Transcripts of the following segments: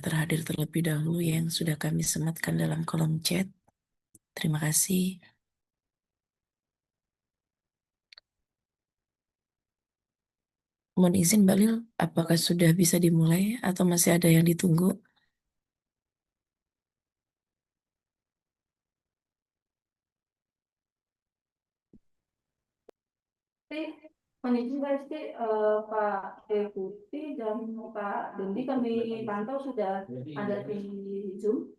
terhadir terlebih dahulu yang sudah kami sematkan dalam kolom chat. Terima kasih. Mohon izin Mbak Lil, apakah sudah bisa dimulai atau masih ada yang ditunggu? Mohon izin Pak Esti, Pak Deputi dan Pak Dendi kami pantau sudah ada di Zoom.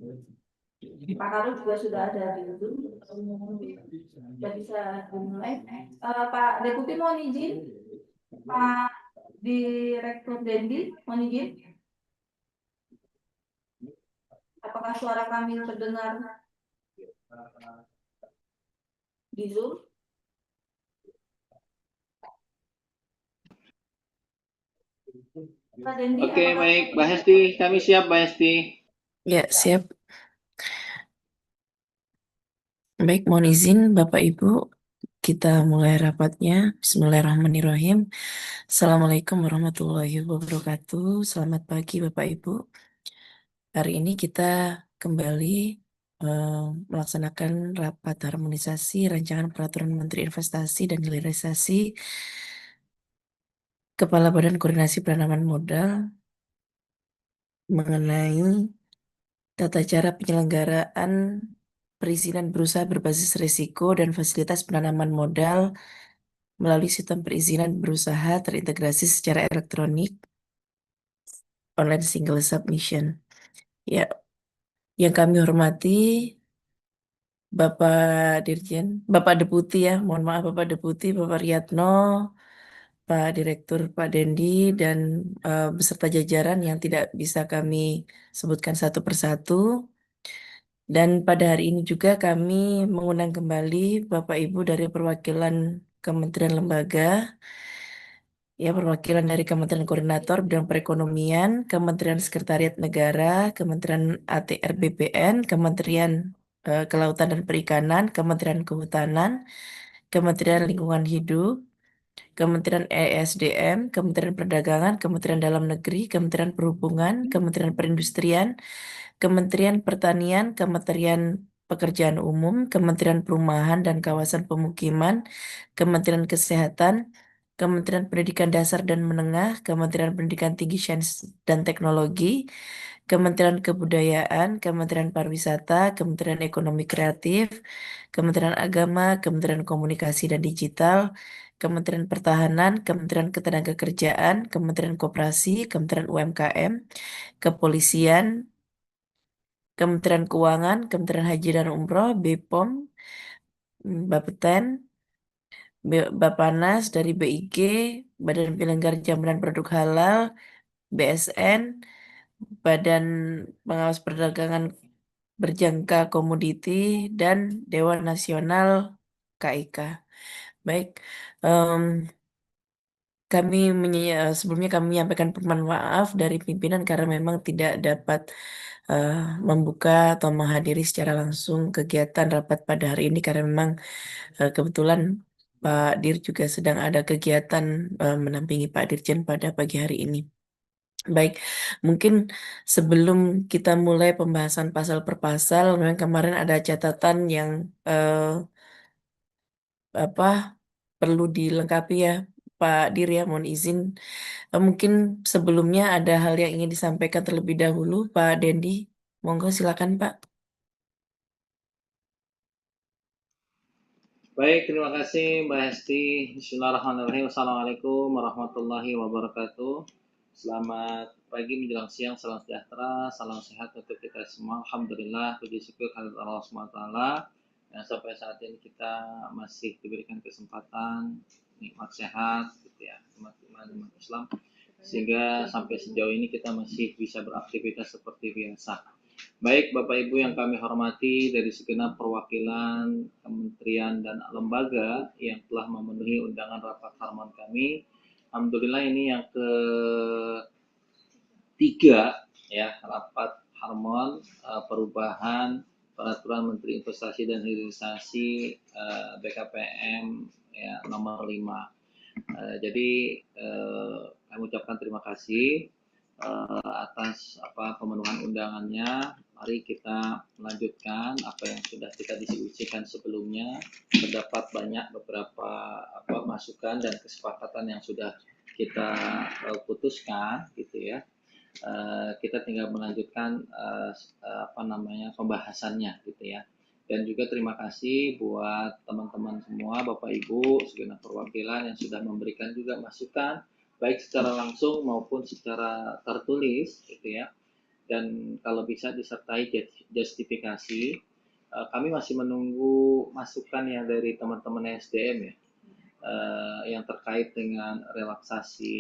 Pak Karul juga sudah ada di Zoom. Sudah bisa dimulai. Pak Deputi mohon izin, Pak Direktur Dendi mohon izin. Apakah suara kami terdengar di Zoom? Pak Dendi, Oke, baik, Mbak Hesti, kami siap, Mbak Hesti. Ya, siap. Baik, mohon izin Bapak Ibu, kita mulai rapatnya. Bismillahirrahmanirrahim. Assalamualaikum warahmatullahi wabarakatuh. Selamat pagi Bapak Ibu. Hari ini kita kembali melaksanakan rapat harmonisasi rancangan peraturan Menteri Investasi dan Hilirisasi Kepala Badan Koordinasi Penanaman Modal mengenai tata cara penyelenggaraan perizinan berusaha berbasis risiko dan fasilitas penanaman modal melalui sistem perizinan berusaha terintegrasi secara elektronik online single submission. Ya, yang kami hormati Bapak Dirjen, Bapak Deputi ya, mohon maaf Bapak Deputi, Bapak Riyatno, Pak Direktur, Pak Dendi, dan beserta jajaran yang tidak bisa kami sebutkan satu persatu. Dan pada hari ini juga kami mengundang kembali Bapak Ibu dari perwakilan Kementerian Lembaga, ya perwakilan dari Kementerian Koordinator Bidang Perekonomian, Kementerian Sekretariat Negara, Kementerian ATR BPN, Kementerian Kelautan dan Perikanan, Kementerian Kehutanan, Kementerian Lingkungan Hidup, Kementerian ESDM, Kementerian Perdagangan, Kementerian Dalam Negeri, Kementerian Perhubungan, Kementerian Perindustrian, Kementerian Pertanian, Kementerian Pekerjaan Umum, Kementerian Perumahan dan Kawasan Pemukiman, Kementerian Kesehatan, Kementerian Pendidikan Dasar dan Menengah, Kementerian Pendidikan Tinggi Sains dan Teknologi, Kementerian Kebudayaan, Kementerian Pariwisata, Kementerian Ekonomi Kreatif, Kementerian Agama, Kementerian Komunikasi dan Digital, Kementerian Pertahanan, Kementerian Ketenagakerjaan, Kementerian Koperasi, Kementerian UMKM, Kepolisian, Kementerian Keuangan, Kementerian Haji dan Umroh, BPOM, Bapeten, Bapanas dari BIG, Badan Penyelenggara Jaminan Produk Halal, BSN, Badan Pengawas Perdagangan Berjangka Komoditi, dan Dewan Nasional KIK. Baik, em, sebelumnya kami menyampaikan permohonan maaf dari pimpinan karena memang tidak dapat eh, membuka atau menghadiri secara langsung kegiatan rapat pada hari ini karena memang kebetulan Pak Dir juga sedang ada kegiatan menampingi Pak Dirjen pada pagi hari ini. Baik, mungkin sebelum kita mulai pembahasan pasal per pasal, memang kemarin ada catatan yang apa perlu dilengkapi ya, Pak Dir ya, mohon izin. Mungkin sebelumnya ada hal yang ingin disampaikan terlebih dahulu, Pak Dendi. Monggo silakan, Pak. Baik, terima kasih Mbak Hesti. Bismillahirrahmanirrahim. Assalamualaikum warahmatullahi wabarakatuh. Selamat pagi menjelang siang, salam sejahtera, salam sehat untuk kita semua. Alhamdulillah, puji syukur kehadirat Allah SWT yang sampai saat ini kita masih diberikan kesempatan nikmat sehat, gitu ya, umat iman, umat Islam, sehingga sampai sejauh ini kita masih bisa beraktivitas seperti biasa. Baik Bapak Ibu yang kami hormati dari segenap perwakilan kementerian dan lembaga yang telah memenuhi undangan rapat harmon kami. Alhamdulillah ini yang ketiga ya, rapat harmon perubahan peraturan Menteri Investasi dan Hilirisasi BKPM ya, nomor 5. Jadi kami ucapkan terima kasih atas pemenuhan undangannya. Mari kita melanjutkan apa yang sudah kita diskusikan sebelumnya. Terdapat banyak beberapa masukan dan kesepakatan yang sudah kita putuskan, gitu ya. Kita tinggal melanjutkan pembahasannya, gitu ya. Dan juga terima kasih buat teman-teman semua, Bapak Ibu, segenap perwakilan yang sudah memberikan juga masukan, baik secara langsung maupun secara tertulis, gitu ya. Dan kalau bisa disertai justifikasi. Kami masih menunggu masukan yang dari teman-teman SDM ya, yang terkait dengan relaksasi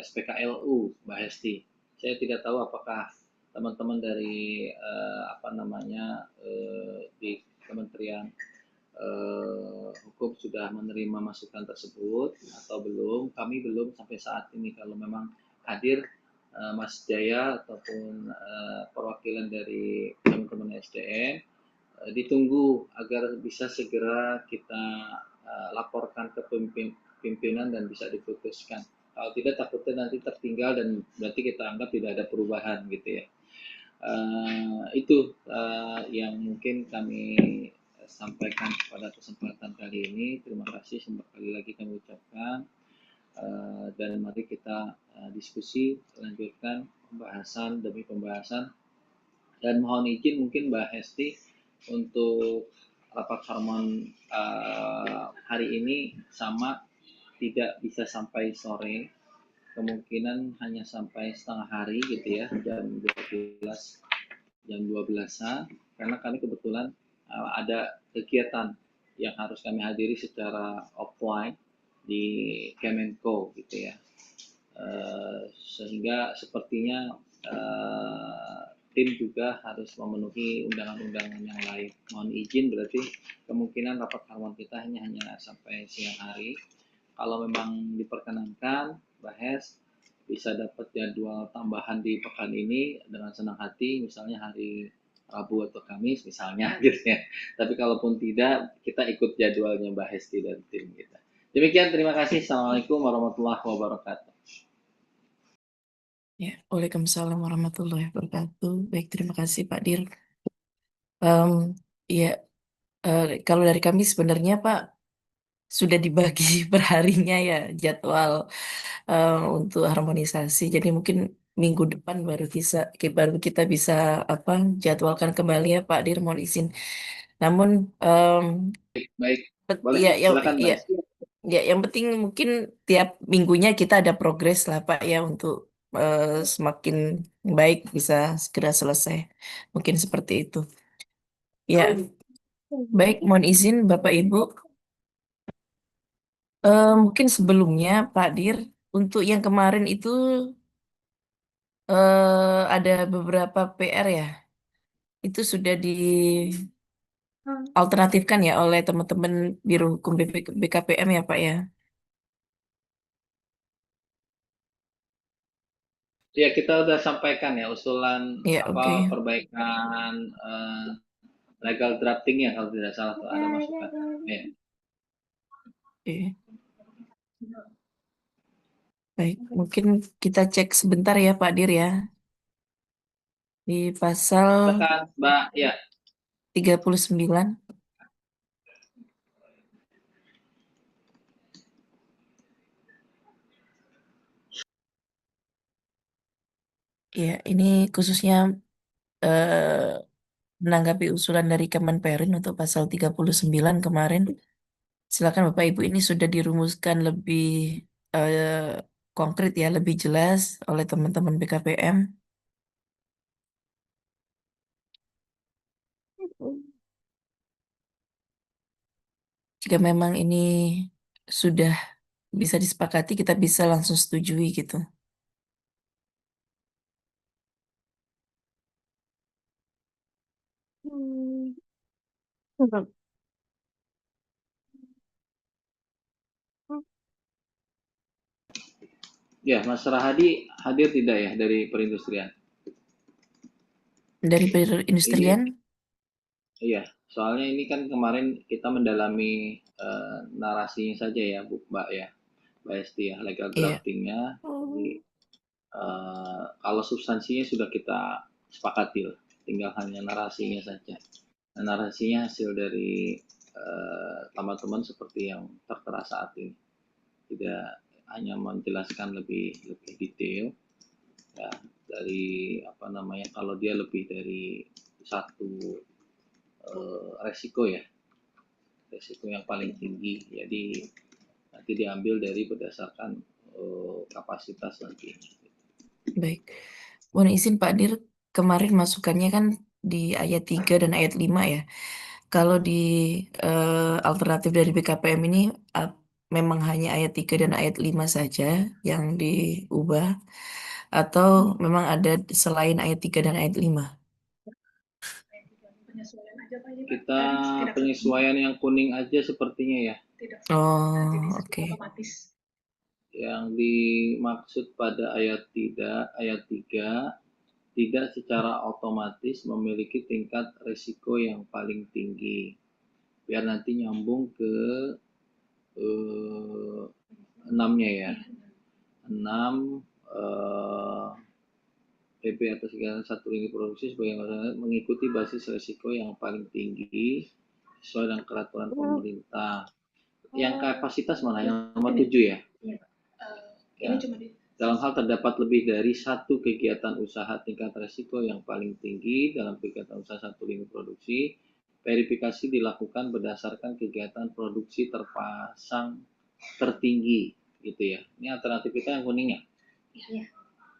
SPKLU, Mbak Hesti. Saya tidak tahu apakah teman-teman dari di Kementerian Hukum sudah menerima masukan tersebut atau belum. Kami belum sampai saat ini. Kalau memang hadir Mas Jaya ataupun perwakilan dari teman-teman SDM, ditunggu agar bisa segera kita laporkan ke pimpinan dan bisa diputuskan. Kalau tidak takutnya nanti tertinggal dan berarti kita anggap tidak ada perubahan, gitu ya. Itu yang mungkin kami sampaikan pada kesempatan kali ini. Terima kasih sekali lagi kami ucapkan, dan mari kita diskusi, lanjutkan pembahasan demi pembahasan. Dan mohon izin mungkin Mbak Hesti untuk rapat harmon hari ini sama, tidak bisa sampai sore, kemungkinan hanya sampai setengah hari, gitu ya, jam 12-an, karena kami kebetulan ada kegiatan yang harus kami hadiri secara offline di Kemenko, gitu ya. Sehingga sepertinya tim juga harus memenuhi undangan-undangan yang lain. Mohon izin, berarti kemungkinan rapat harmon kita hanya sampai siang hari. Kalau memang diperkenankan, bahas bisa dapat jadwal tambahan di pekan ini dengan senang hati, misalnya hari Rabu atau Kamis misalnya, gitu ya. Tapi kalaupun tidak, kita ikut jadwalnya Mbak Hesti dan tim kita. Demikian, terima kasih. Assalamualaikum warahmatullahi wabarakatuh. Ya, Waalaikumsalam warahmatullahi wabarakatuh. Baik, terima kasih Pak Dir. Em, ya, kalau dari kami sebenarnya Pak sudah dibagi per harinya ya jadwal untuk harmonisasi. Jadi mungkin minggu depan baru kita bisa apa jadwalkan kembali ya Pak Dir, mohon izin. Namun Baik, boleh ya silakan Mbak ya Hesti. ya yang penting mungkin tiap minggunya kita ada progres lah Pak ya untuk eh, semakin baik bisa segera selesai. Mungkin seperti itu. Ya, baik, mohon izin Bapak Ibu. Mungkin sebelumnya Pak Dir, untuk yang kemarin itu ada beberapa PR ya. Itu sudah dialternatifkan ya oleh teman-teman Biro Hukum BKPM ya Pak ya. Ya, kita udah sampaikan ya usulan Ya, oke. perbaikan legal drafting ya, kalau tidak salah tuh ada masukan. Ya. Oke. Baik, mungkin kita cek sebentar ya Pak Dir ya. Di pasal Silakan Mbak. Ya. 39. Ya, ini khususnya menanggapi usulan dari Kemenperin untuk pasal 39 kemarin. Silakan Bapak Ibu, ini sudah dirumuskan lebih eh, konkret ya, lebih jelas oleh teman-teman BKPM. Jika memang ini sudah bisa disepakati, kita bisa langsung setujui gitu. Ya, Mas Rahadi hadir tidak ya dari perindustrian? Dari Ini perindustrian, iya, soalnya ini kan kemarin kita mendalami narasinya saja ya, Mbak ya, Mbak Esti ya, legal iya. draftingnya. Jadi Kalau substansinya sudah kita sepakati, tinggal hanya narasinya saja. Nah, narasinya hasil dari teman-teman seperti yang tertera saat ini, tidak hanya menjelaskan lebih detail ya, dari apa namanya, kalau dia lebih dari satu resiko ya, resiko yang paling tinggi, jadi nanti diambil dari berdasarkan kapasitas nanti. Baik. Mohon izin Pak Dir, kemarin masukannya kan di ayat 3 dan ayat 5 ya. Kalau di alternatif dari BKPM ini memang hanya ayat 3 dan ayat 5 saja yang diubah atau memang ada selain ayat 3 dan ayat 5? Kita penyesuaian yang kuning aja sepertinya ya. Oh, oke. Yang dimaksud pada ayat 3 tidak secara otomatis memiliki tingkat risiko yang paling tinggi. Biar nanti nyambung ke 6-nya ya. 6 PP atau segala satu lini produksi sebagai mengikuti basis risiko yang paling tinggi sesuai dengan peraturan pemerintah. Yang kapasitas mana? Yang nomor 7 ya? Ya. Dalam hal terdapat lebih dari satu kegiatan usaha tingkat risiko yang paling tinggi dalam kegiatan usaha satu lini produksi, verifikasi dilakukan berdasarkan kegiatan produksi terpasang tertinggi, gitu ya. Ini alternatif kita yang kuningnya. Ya.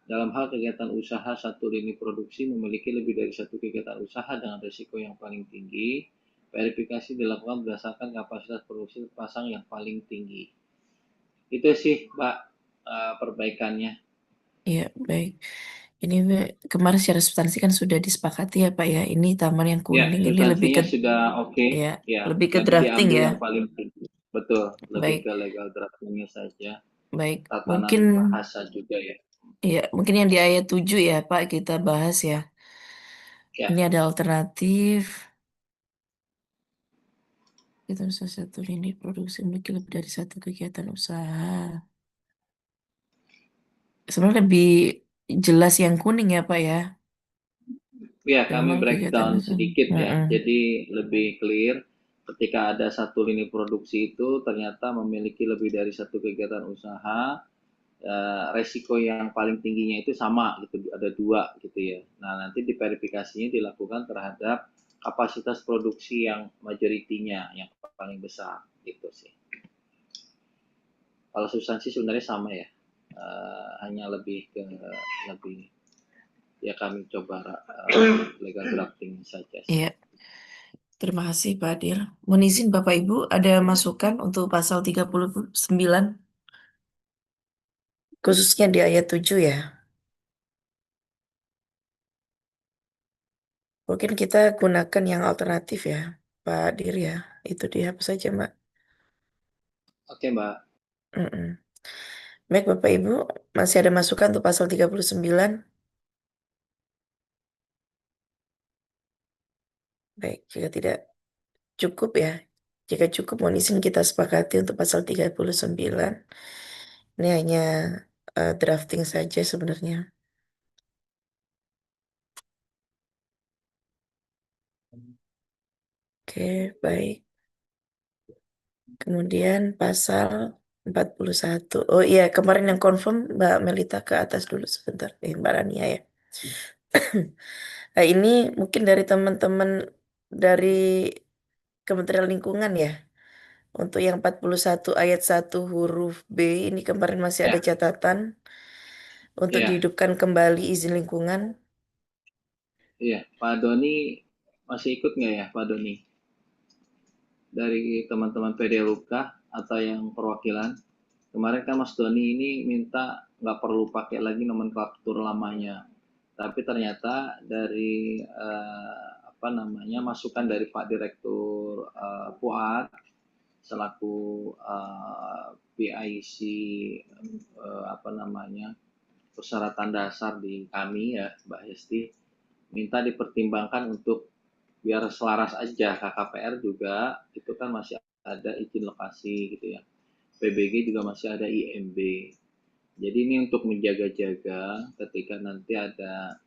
Dalam hal kegiatan usaha satu lini produksi memiliki lebih dari satu kegiatan usaha dengan risiko yang paling tinggi, verifikasi dilakukan berdasarkan kapasitas produksi terpasang yang paling tinggi. Itu sih, Mbak, perbaikannya. Iya, baik. Ini kemarin secara substansi kan sudah disepakati ya Pak ya. Ini taman yang Ya, kuning ini lebih substansinya ke sudah oke. ya, Ya, lebih ke nanti drafting diambil ya. yang paling tinggi. Betul, lebih Baik, ke legal draftingnya saja. baik. Tatanan Mungkin bahasa juga ya. ya, mungkin yang di ayat 7 ya Pak kita bahas ya. Ya, Ini ada alternatif. Kita bisa satu lini produksi memiliki lebih dari satu kegiatan usaha. Sebenarnya lebih jelas yang kuning ya Pak ya. ya kami Memang kegiatan breakdown usaha. sedikit ya. Mm-mm. Jadi lebih clear ketika ada satu lini produksi itu ternyata memiliki lebih dari satu kegiatan usaha, resiko yang paling tingginya itu sama gitu, ada 2 gitu ya. Nah, nanti diverifikasinya dilakukan terhadap kapasitas produksi yang majoritinya yang paling besar gitu sih. Kalau substansi sebenarnya sama ya, hanya lebih ya kami coba legal drafting saja sih. Iya, terima kasih Pak Adir. Mohon izin Bapak Ibu ada masukan untuk pasal 39 khususnya di ayat 7 ya. Mungkin kita gunakan yang alternatif ya, Pak Adir ya. Itu dihapus saja, Mbak. Oke, Mbak. Mm-mm. Baik, Bapak Ibu, masih ada masukan untuk pasal 39? Baik, jika tidak cukup ya. Jika cukup, mohon izin kita sepakati untuk pasal 39. Ini hanya drafting saja sebenarnya. Oke, baik. Kemudian pasal 41. Oh iya, kemarin yang confirm Mbak Melita ke atas dulu sebentar. Mbak Rania ya. Nah, ini mungkin dari teman-teman dari Kementerian Lingkungan ya. Untuk yang 41 ayat 1 huruf B ini kemarin masih ada Ya, catatan untuk ya, dihidupkan kembali izin lingkungan. iya. Pak Doni masih ikut nggak ya, Pak Doni? Dari teman-teman PD Luka atau yang perwakilan. Kemarin kan Mas Doni ini minta nggak perlu pakai lagi nomenklatur lamanya. Tapi ternyata dari masukan dari Pak Direktur Puat selaku PIC persyaratan dasar di kami ya Mbak Hesti, minta dipertimbangkan untuk biar selaras aja. KKPR juga itu kan masih ada izin lokasi gitu ya, PBG juga masih ada IMB. Jadi ini untuk menjaga-jaga ketika nanti ada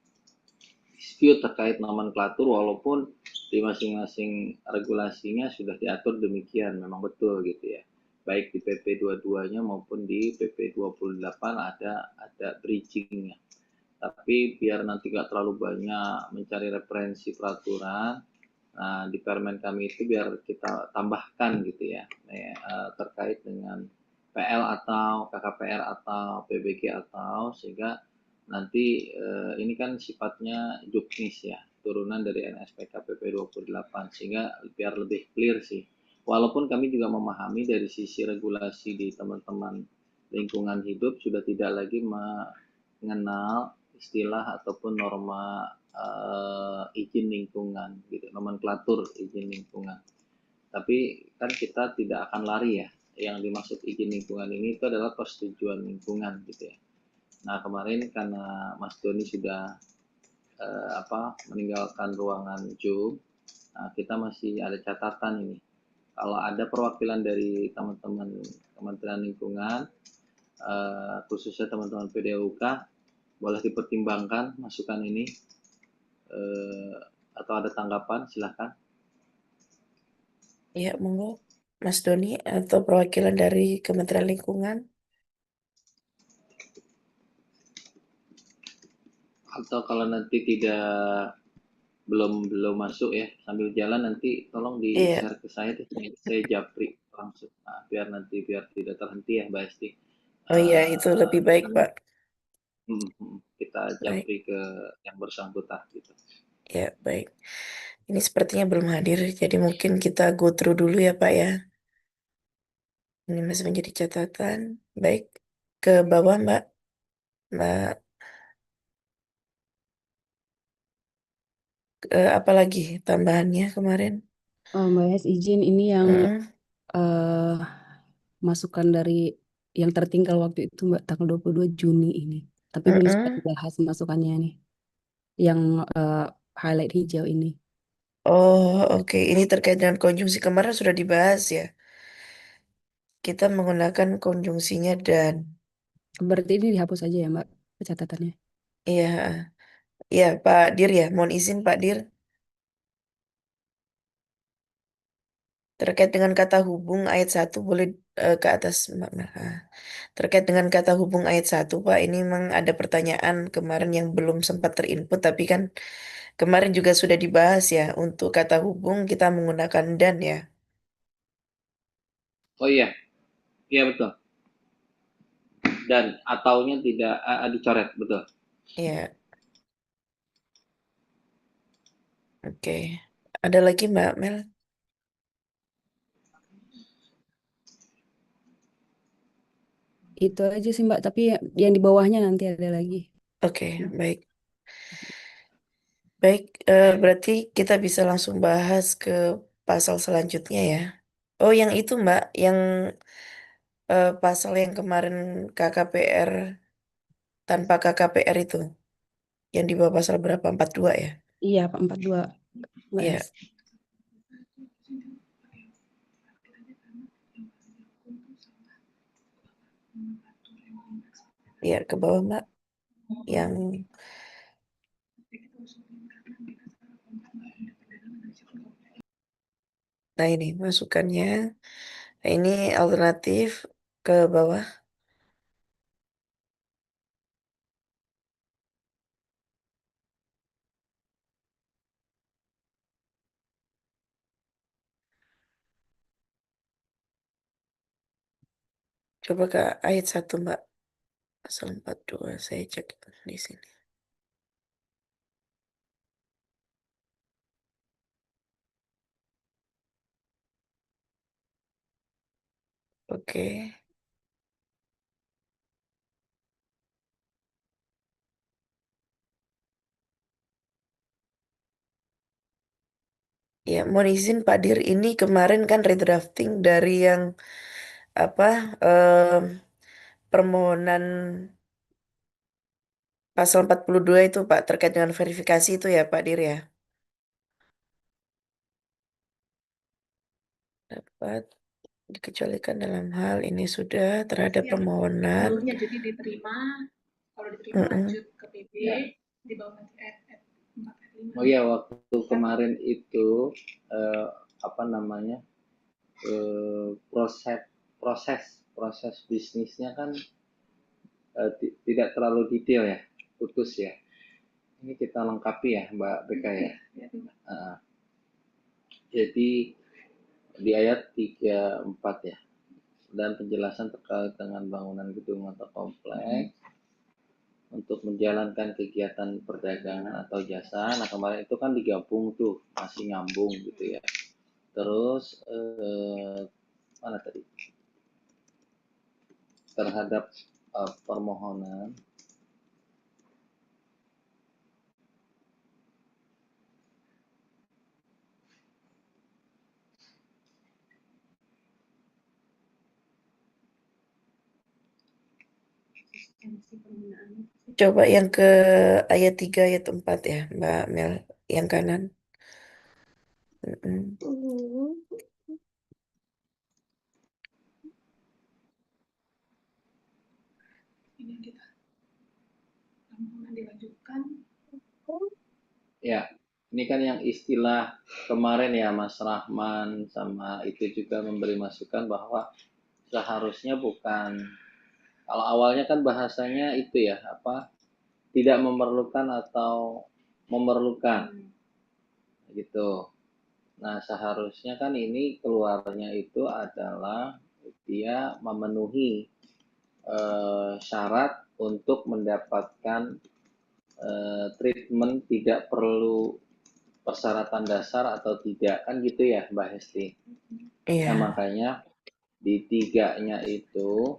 dispute terkait nomenklatur, walaupun di masing-masing regulasinya sudah diatur demikian, memang betul gitu ya. Baik di PP 22-nya maupun di PP 28 ada bridgingnya. Tapi biar nanti nggak terlalu banyak mencari referensi peraturan, nah di permen kami itu biar kita tambahkan gitu ya, terkait dengan PL atau KKPR atau PBG atau, sehingga nanti ini kan sifatnya juknis ya, turunan dari NSPK PP 28, sehingga biar lebih clear sih. Walaupun kami juga memahami dari sisi regulasi di teman-teman lingkungan hidup sudah tidak lagi mengenal istilah ataupun norma izin lingkungan gitu, nomenklatur izin lingkungan. Tapi kan kita tidak akan lari ya. Yang dimaksud izin lingkungan ini itu adalah persetujuan lingkungan gitu ya. Nah kemarin karena Mas Doni sudah meninggalkan ruangan Zoom, nah, kita masih ada catatan ini. Kalau ada perwakilan dari teman-teman Kementerian Lingkungan, khususnya teman-teman PDUK, boleh dipertimbangkan masukan ini, atau ada tanggapan, silahkan. Ya, monggo Mas Doni atau perwakilan dari Kementerian Lingkungan. Atau kalau nanti belum masuk ya, sambil jalan nanti tolong di Iya, share ke saya deh, saya japri langsung. Nah, biar tidak terhenti ya Mbak Esti. oh iya itu lebih baik Pak. Kita Baik, japri ke yang bersangkutan gitu. ya baik. Ini sepertinya belum hadir, jadi mungkin kita go through dulu ya Pak ya. Ini masih menjadi catatan. Baik, ke bawah Mbak. Mbak, apa lagi tambahannya kemarin? Oh, Mbak Yes, izin ini yang Mm-mm, eh, masukan dari yang tertinggal waktu itu Mbak tanggal 22 Juni ini. Tapi belum sempat mm-mm. dibahas masukannya nih. Yang eh, highlight hijau ini. Oh, oke. Ini terkait dengan konjungsi kemarin sudah dibahas ya. Kita menggunakan konjungsinya dan. Berarti ini dihapus aja ya Mbak catatannya. Iya, iya Pak Dir ya. Mohon izin Pak Dir. Terkait dengan kata hubung ayat 1 boleh ke atas Mbak Mel. Terkait dengan kata hubung ayat 1 Pak, ini memang ada pertanyaan kemarin yang belum sempat terinput, tapi kan kemarin juga sudah dibahas ya. Untuk kata hubung kita menggunakan dan ya. Oh iya, iya betul. Dan ataunya tidak dicoret, betul. Iya, oke. Ada lagi Mbak Mel? Itu aja sih Mbak, tapi yang di bawahnya nanti ada lagi. Oke, baik. Baik, berarti kita bisa langsung bahas ke pasal selanjutnya ya. Oh, yang itu Mbak, yang pasal yang kemarin KKPR tanpa KKPR itu, yang di bawah pasal berapa? 42 ya? Iya Pak 42 Mbak Iya, Yes. iya ke bawah Mbak. Yang, nah ini masukannya. Nah, ini alternatif ke bawah. Coba ke ayat 1 Mbak. Pasal 42 saya cek di sini. Oke. Ya, mohon izin Pak Dir, ini kemarin kan redrafting dari yang apa permohonan pasal 42 itu Pak terkait dengan verifikasi itu ya Pak Dir ya. Dapat. dikecualikan dalam hal ini sudah terhadap Iya, permohonan. jalurnya jadi diterima, kalau diterima Mm-mm. lanjut ke PB, di bawah nanti ayat 4 ayat 5. Oh iya, waktu kemarin itu apa namanya proses bisnisnya kan tidak terlalu detail ya, putus ya. Ini kita lengkapi ya, Mbak BK ya. Jadi di ayat 34 ya, dan penjelasan terkait dengan bangunan gedung atau kompleks untuk menjalankan kegiatan perdagangan atau jasa. Nah kemarin itu kan digabung tuh, masih nyambung gitu ya. Terus mana tadi? Terhadap permohonan Coba yang ke ayat 3 ayat 4 ya, Mbak Mel, yang kanan. Mm-mm. Ini kita permohonan dilanjutkan. ya, ini kan yang istilah kemarin ya Mas Rahman sama itu juga memberi masukan bahwa seharusnya bukan, kalau awalnya kan bahasanya itu ya apa, tidak memerlukan atau memerlukan gitu. Nah seharusnya kan ini keluarnya itu adalah dia memenuhi syarat untuk mendapatkan treatment, tidak perlu persyaratan dasar atau tidak, kan gitu ya Mbak Hesti. Iya. Nah makanya di tiganya itu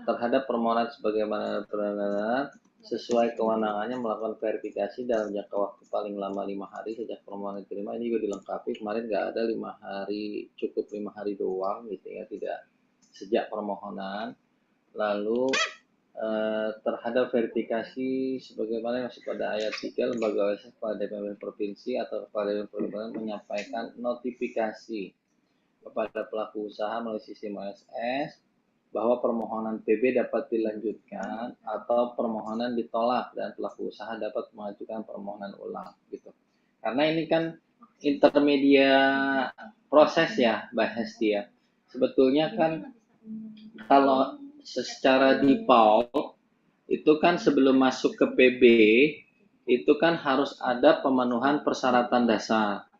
terhadap permohonan sebagaimana permohonan sesuai kewenangannya melakukan verifikasi dalam jangka waktu paling lama 5 hari sejak permohonan diterima. Ini juga dilengkapi, kemarin nggak ada 5 hari, cukup 5 hari doang gitu ya, tidak sejak permohonan. Lalu terhadap verifikasi sebagaimana masuk pada ayat 3, lembaga OSS kepada DPR provinsi atau kepada DPR menyampaikan notifikasi kepada pelaku usaha melalui sistem OSS bahwa permohonan PB dapat dilanjutkan atau permohonan ditolak dan pelaku usaha dapat mengajukan permohonan ulang gitu. Karena ini kan intermedia proses ya Mbak Hesti ya. Sebetulnya kan kalau secara default itu kan sebelum masuk ke PB itu kan harus ada pemenuhan persyaratan dasar.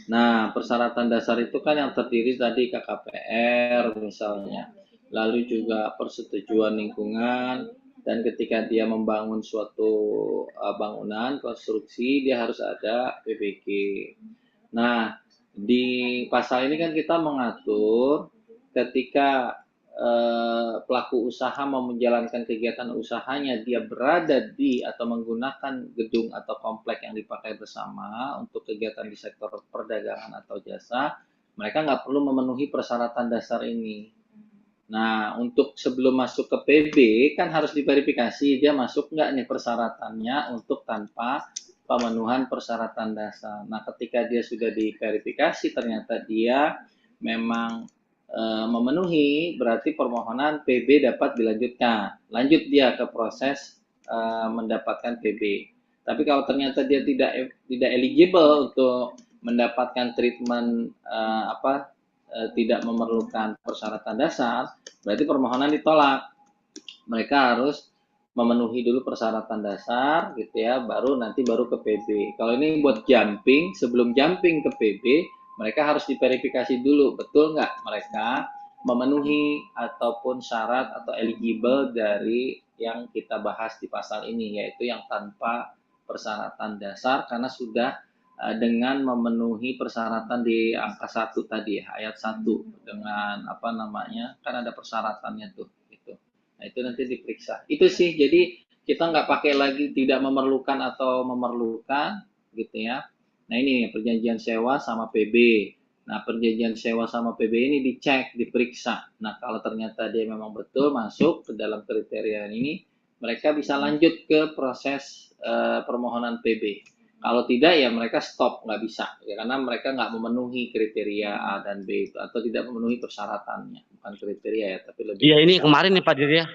Nah, persyaratan dasar itu kan yang terdiri tadi KKPR misalnya, lalu juga persetujuan lingkungan, dan ketika dia membangun suatu bangunan, konstruksi, dia harus ada PBG. Nah, di pasal ini kan kita mengatur ketika pelaku usaha mau menjalankan kegiatan usahanya, dia berada di atau menggunakan gedung atau komplek yang dipakai bersama untuk kegiatan di sektor perdagangan atau jasa, mereka nggak perlu memenuhi persyaratan dasar ini. Nah, untuk sebelum masuk ke PB kan harus diverifikasi dia masuk nggak nih persyaratannya untuk tanpa pemenuhan persyaratan dasar. Nah, ketika dia sudah diverifikasi ternyata dia memang memenuhi, berarti permohonan PB dapat dilanjutkan. Lanjut dia ke proses mendapatkan PB. Tapi kalau ternyata dia tidak eligible untuk mendapatkan treatment tidak memerlukan persyaratan dasar, berarti permohonan ditolak. Mereka harus memenuhi dulu persyaratan dasar gitu ya, baru ke PB. Kalau ini buat jumping, sebelum jumping ke PB, mereka harus diverifikasi dulu, betul nggak mereka memenuhi ataupun syarat atau eligible dari yang kita bahas di pasal ini, yaitu yang tanpa persyaratan dasar, karena sudah dengan memenuhi persyaratan di angka 1 tadi ya, ayat 1 dengan kan ada persyaratannya tuh gitu. Nah itu nanti diperiksa. Itu sih, jadi kita nggak pakai lagi tidak memerlukan atau memerlukan gitu ya. Nah ini perjanjian sewa sama PB. Nah perjanjian sewa sama PB ini dicek, diperiksa. Nah kalau ternyata dia memang betul masuk ke dalam kriteria ini, mereka bisa lanjut ke proses permohonan PB. Kalau tidak ya mereka stop, nggak bisa ya, karena mereka nggak memenuhi kriteria A dan B itu, atau tidak memenuhi persyaratannya, bukan kriteria ya, tapi lebih Iya ke ini kemarin nih persyaratan. Pak Dir ya.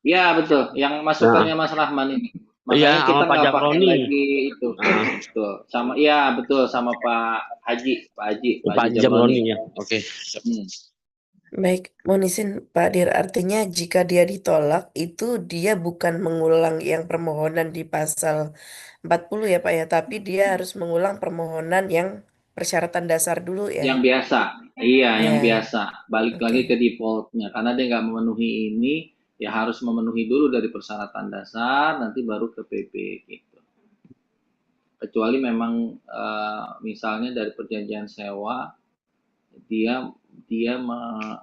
Ya betul, yang Nah, masukannya Mas Rahman ini. iya Makanya sama kita Pak nggak pakai Jabroni. lagi itu. Nah, Betul. Sama, iya betul, sama Pak Pak Haji Jabroni. Jabroni ya. Oke. Hmm. Baik, Monisin, Pak Dir, artinya jika dia ditolak, itu dia bukan mengulang yang permohonan di pasal 40 ya Pak ya, tapi dia harus mengulang permohonan yang persyaratan dasar dulu ya. Yang biasa, iya yang Ya, biasa. Balik lagi ke oke. defaultnya, karena dia nggak memenuhi ini, ya harus memenuhi dulu dari persyaratan dasar, nanti baru ke PP gitu. Kecuali memang misalnya dari perjanjian sewa, dia dia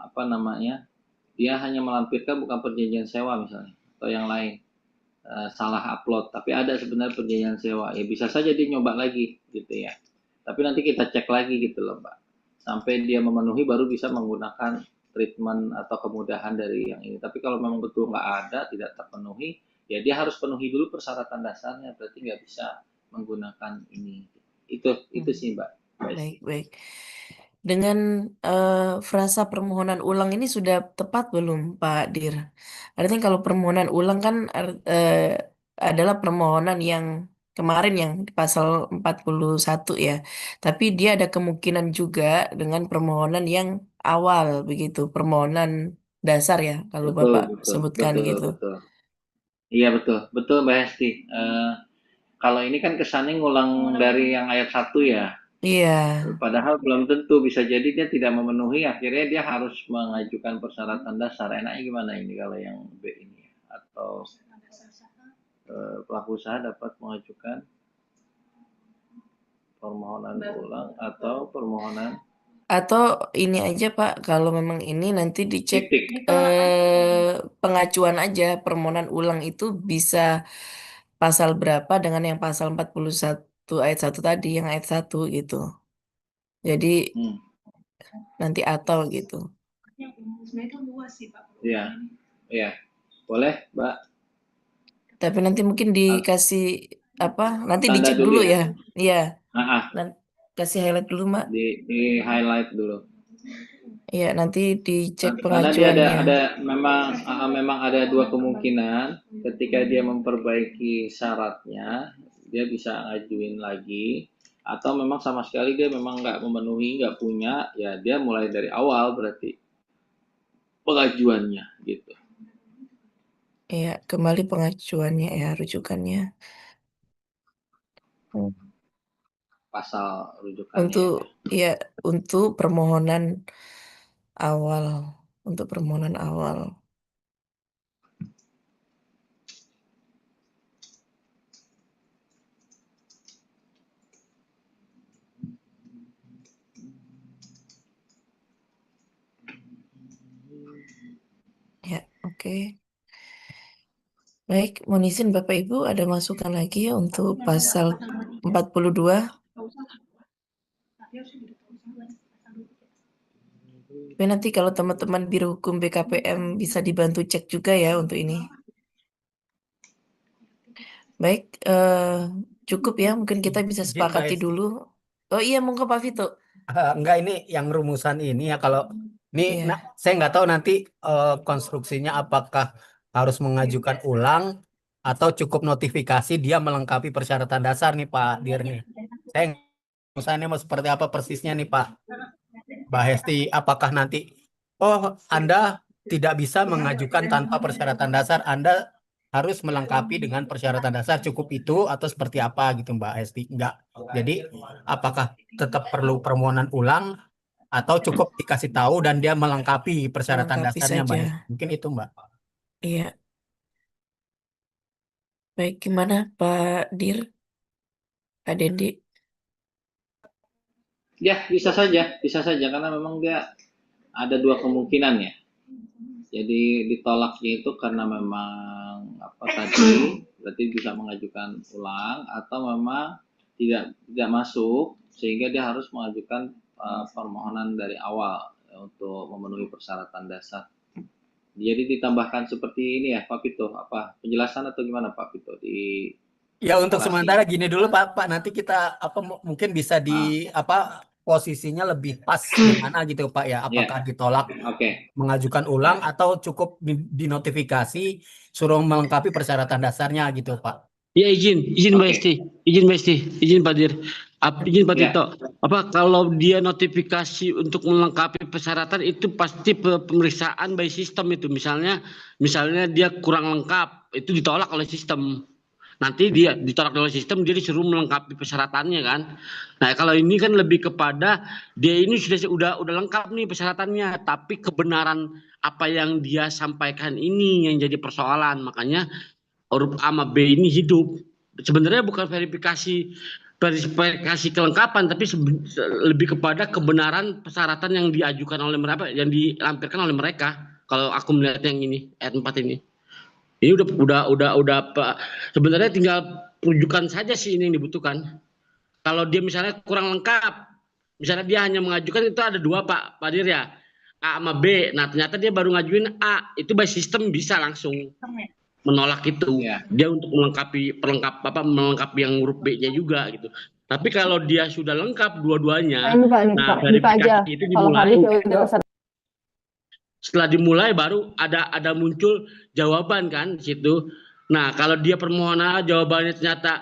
apa namanya, dia hanya melampirkan bukan perjanjian sewa misalnya, atau yang lain, salah upload, tapi ada sebenarnya perjanjian sewa, ya bisa saja dia nyoba lagi gitu ya. Tapi nanti kita cek lagi gitu loh Mbak, sampai dia memenuhi baru bisa menggunakan treatment atau kemudahan dari yang ini. Tapi kalau memang betul nggak ada, tidak terpenuhi, ya dia harus penuhi dulu persyaratan dasarnya, berarti nggak bisa menggunakan ini. Itu Hmm, sih Mbak. baik, baik. Dengan frasa permohonan ulang ini sudah tepat belum, Pak Dir? Artinya kalau permohonan ulang kan adalah permohonan yang kemarin yang di pasal 41 ya. Tapi dia ada kemungkinan juga dengan permohonan yang awal begitu, permohonan dasar ya, kalau Betul, Bapak betul, sebutkan betul, gitu. betul. Iya betul, betul Mbak Hesti. Kalau ini kan kesannya ngulang dari yang ayat 1 ya. Iya, Padahal belum tentu, bisa jadi dia tidak memenuhi, akhirnya dia harus mengajukan persyaratan dasar. Enaknya gimana ini kalau yang B ini? Atau pelaku usaha dapat mengajukan permohonan ulang atau permohonan atau ini aja Pak, kalau memang ini nanti dicek titik. pengacuan aja permohonan ulang itu bisa pasal berapa dengan yang pasal 41 ayat 1 tadi, yang ayat 1 gitu. Jadi Hmm, nanti atau gitu. Sebenarnya itu luas sih Pak. iya, iya. Boleh, Mbak. Tapi nanti mungkin dikasih apa? Nanti Tanda dicek dulu dulu ya. ya. Iya, Ah, nanti kasih highlight dulu, Mbak. di highlight dulu. Iya, nanti dicek Karena dia pengajuannya. memang ada dua kemungkinan, ketika dia memperbaiki syaratnya, dia bisa ngajuin lagi, atau memang sama sekali dia memang nggak memenuhi, nggak punya, ya dia mulai dari awal berarti pengajuannya gitu. Iya, kembali pengajuannya ya, rujukannya. Hmm. Pasal rujukannya Untuk ya. ya untuk permohonan awal, untuk permohonan awal. Ya, oke. Baik, mohon izin Bapak Ibu ada masukan lagi ya untuk pasal 42. Tapi harusnya udah tahu salah. Tapi nanti kalau teman-teman Biro Hukum BKPM bisa dibantu cek juga ya untuk ini. Baik, cukup ya. Mungkin kita bisa Izin Mbak sepakati Esti. dulu. Oh iya, monggo Pak Vito. Enggak, ini yang rumusan ini ya, kalau ini Iya, saya nggak tahu nanti konstruksinya apakah harus mengajukan ulang atau cukup notifikasi dia melengkapi persyaratan dasar nih Pak Dir nih. Saya rumusannya mau seperti apa persisnya nih Pak Mbak Hesti, apakah nanti Anda tidak bisa mengajukan tanpa persyaratan dasar, Anda harus melengkapi dengan persyaratan dasar, cukup itu atau seperti apa gitu Mbak Hesti? Enggak. Jadi apakah tetap perlu permohonan ulang atau cukup dikasih tahu dan dia melengkapi persyaratan melengkapi dasarnya Mbak saja. Hesti? Mungkin itu Mbak. Iya, baik. Gimana Pak Dir, Pak Dendi? Ya bisa saja karena memang dia ada dua kemungkinan ya. Jadi ditolaknya itu karena memang apa tadi, berarti bisa mengajukan ulang, atau memang tidak masuk sehingga dia harus mengajukan permohonan dari awal untuk memenuhi persyaratan dasar. Jadi ditambahkan seperti ini ya Pak Pito, apa penjelasan atau gimana Pak Pito di Ya untuk Makasih. sementara gini dulu Pak, nanti kita mungkin bisa di posisinya lebih pas di mana gitu Pak ya. Ya, Apakah ditolak oke. mengajukan ulang atau cukup dinotifikasi suruh melengkapi persyaratan dasarnya gitu Pak. Ya izin Mbak Oke. Esti, izin Pak Dir, izin Pak Ya. Tito. Apa kalau dia notifikasi untuk melengkapi persyaratan itu pasti pemeriksaan by sistem itu, misalnya dia kurang lengkap itu ditolak oleh sistem. Nanti dia ditolak oleh sistem, dia disuruh melengkapi persyaratannya kan. Nah kalau ini kan lebih kepada dia ini sudah lengkap nih persyaratannya, tapi kebenaran apa yang dia sampaikan ini yang jadi persoalan, makanya huruf A sama B ini hidup. Sebenarnya bukan verifikasi kelengkapan, tapi lebih kepada kebenaran persyaratan yang diajukan oleh mereka, yang dilampirkan oleh mereka. Kalau aku melihat yang ini, ayat 4 ini. Ini udah sebenarnya tinggal rujukan saja sih ini yang dibutuhkan. Kalau dia misalnya kurang lengkap, misalnya dia hanya mengajukan itu ada dua Pak Dir ya, A sama B. Nah ternyata dia baru ngajuin A, itu by system bisa langsung menolak itu. Ya. Dia untuk melengkapi yang huruf B-nya juga gitu. Tapi kalau dia sudah lengkap dua-duanya, nah verifikasi itu dimulai. Setelah dimulai baru ada muncul jawaban kan di situ. Nah, kalau dia permohonan jawabannya ternyata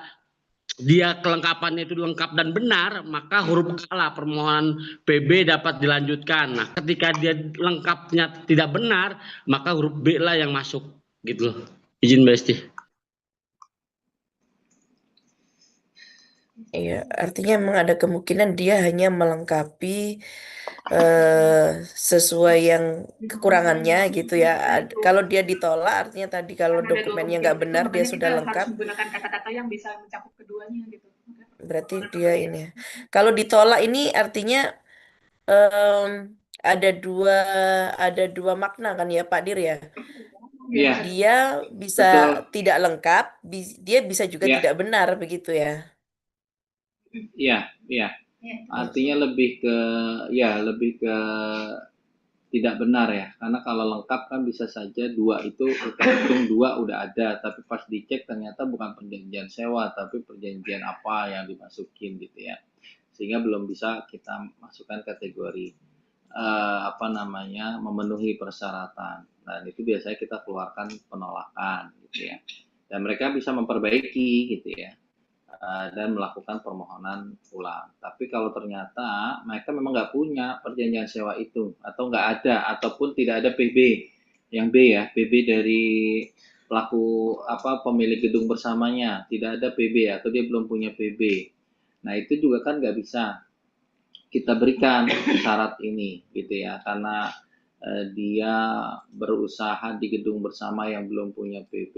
dia kelengkapannya itu lengkap dan benar, maka huruf K lah permohonan PB dapat dilanjutkan. Nah, ketika dia lengkapnya tidak benar, maka huruf B lah yang masuk gitu loh. Izin Mbak Esti. Iya, artinya memang ada kemungkinan dia hanya melengkapi sesuai yang kekurangannya gitu ya. Kalau dia ditolak, artinya tadi kalau Karena ada dua dokumennya bukti nggak itu, benar, dia makanya sudah kita harus lengkap, menggunakan kata-kata yang bisa mencakup keduanya gitu. berarti dia ini. Kalau ditolak ini artinya em, ada dua ada dua makna kan ya Pak Dir ya. Iya. Dia bisa Betul. tidak lengkap, dia bisa juga Ya. tidak benar begitu ya. Iya, iya. Artinya lebih ke tidak benar ya. Karena kalau lengkap kan bisa saja dua itu kita hitung dua udah ada, tapi pas dicek ternyata bukan perjanjian sewa, tapi perjanjian apa yang dimasukin gitu ya. Sehingga belum bisa kita masukkan kategori memenuhi persyaratan. Dan itu biasanya kita keluarkan penolakan gitu ya. Dan mereka bisa memperbaiki gitu ya. Dan melakukan permohonan ulang. Tapi kalau ternyata mereka memang nggak punya perjanjian sewa itu atau nggak ada ataupun tidak ada PB yang B ya, PB dari pelaku pemilik gedung bersamanya tidak ada PB atau dia belum punya PB. Nah itu juga kan nggak bisa kita berikan syarat ini gitu ya, karena dia berusaha di gedung bersama yang belum punya PB.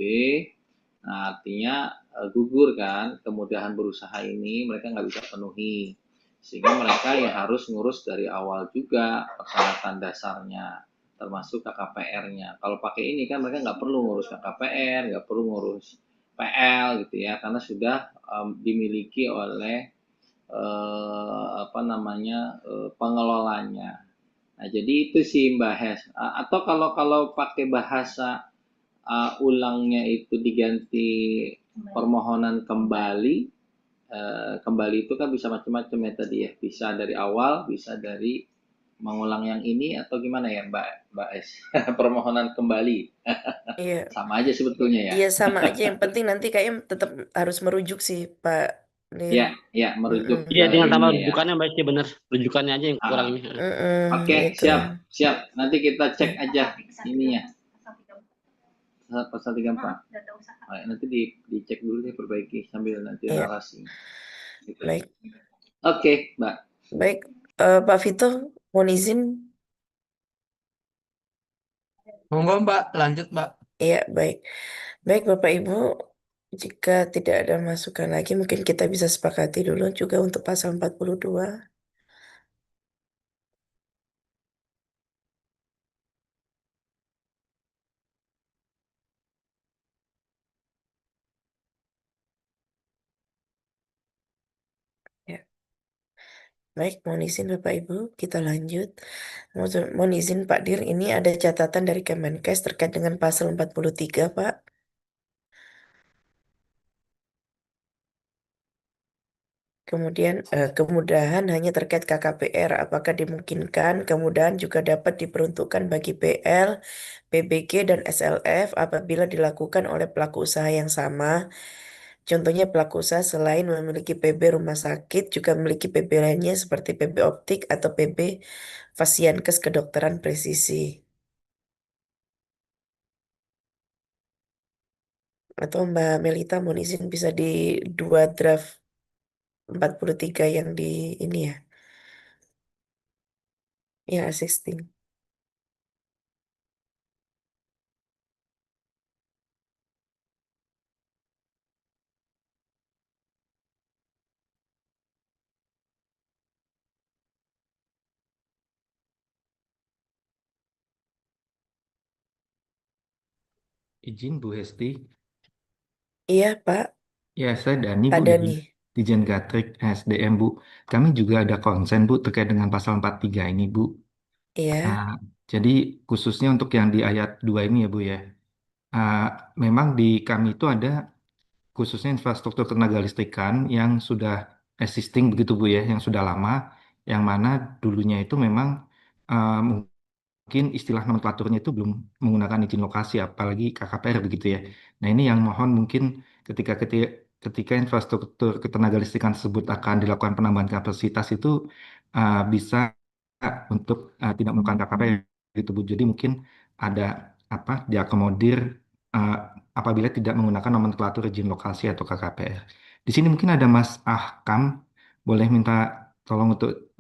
Nah, artinya gugur kan kemudahan berusaha ini mereka nggak bisa penuhi. Sehingga mereka ya harus ngurus dari awal juga persyaratan dasarnya, termasuk KKPR-nya. Kalau pakai ini kan mereka nggak perlu ngurus KKPR, nggak perlu ngurus PL gitu ya, karena sudah dimiliki oleh pengelolanya. Nah, jadi itu sih Mbak Hes. Atau kalau pakai bahasa ulangnya itu diganti permohonan kembali. Kembali itu kan bisa macam-macam ya tadi ya. Bisa dari awal, bisa dari mengulang yang ini atau gimana ya Mbak Es? Permohonan kembali. Iya. Sama aja sebetulnya ya. Iya sama aja. Yang penting nanti kayaknya tetap harus merujuk sih Pak Nir. Ya merujuk. Iya, dengan tambah ini ya. rujukannya Mbak Esti, benar. Rujukannya aja yang kurang ini. Oke, gitu. siap. Nanti kita cek aja ininya. Pasal 34. Nanti dicek dulu deh, perbaiki sambil nanti Iya. narasi. Gitu. Baik. Oke, Mbak. Baik, Pak Vito, mohon izin. Monggo Mbak, lanjut Mbak. Iya, baik. Baik, Bapak Ibu, jika tidak ada masukan lagi, mungkin kita bisa sepakati dulu juga untuk pasal 42. Ya. Baik, mohon izin Bapak Ibu, kita lanjut. Mohon izin Pak Dir, ini ada catatan dari Kemenkes terkait dengan pasal 43, Pak. Kemudian kemudahan hanya terkait KKPR. Apakah dimungkinkan kemudahan juga dapat diperuntukkan bagi PL, PBG, dan SLF apabila dilakukan oleh pelaku usaha yang sama? Contohnya pelaku usaha selain memiliki PB rumah sakit juga memiliki PB lainnya seperti PB optik atau PB Fasiankes kedokteran presisi. Atau Mbak Melita mohon izin bisa di dua draft 43 yang di ini ya. Ya, assisting. Izin Bu Hesti, Iya, Pak. ya saya Dani Pak Bu dari Dani. Dijen Gatrik SDM Bu. Kami juga ada konsen Bu terkait dengan pasal 43 ini Bu. Iya. Ah, jadi khususnya untuk yang di ayat 2 ini ya Bu ya. Ah, memang di kami itu ada khususnya infrastruktur tenaga listrikan yang sudah existing begitu Bu ya, yang sudah lama, yang mana dulunya itu memang mungkin istilah nomenklaturnya itu belum menggunakan izin lokasi, apalagi KKPR begitu ya. Nah ini yang mohon mungkin ketika ketika, ketika infrastruktur ketenaga listrikan tersebut akan dilakukan penambahan kapasitas itu bisa untuk tidak menggunakan KKPR gitu Bu. Jadi mungkin ada apa diakomodir uh, apabila tidak menggunakan nomenklatur izin lokasi atau KKPR. Di sini mungkin ada Mas Ahkam, boleh minta tolong untuk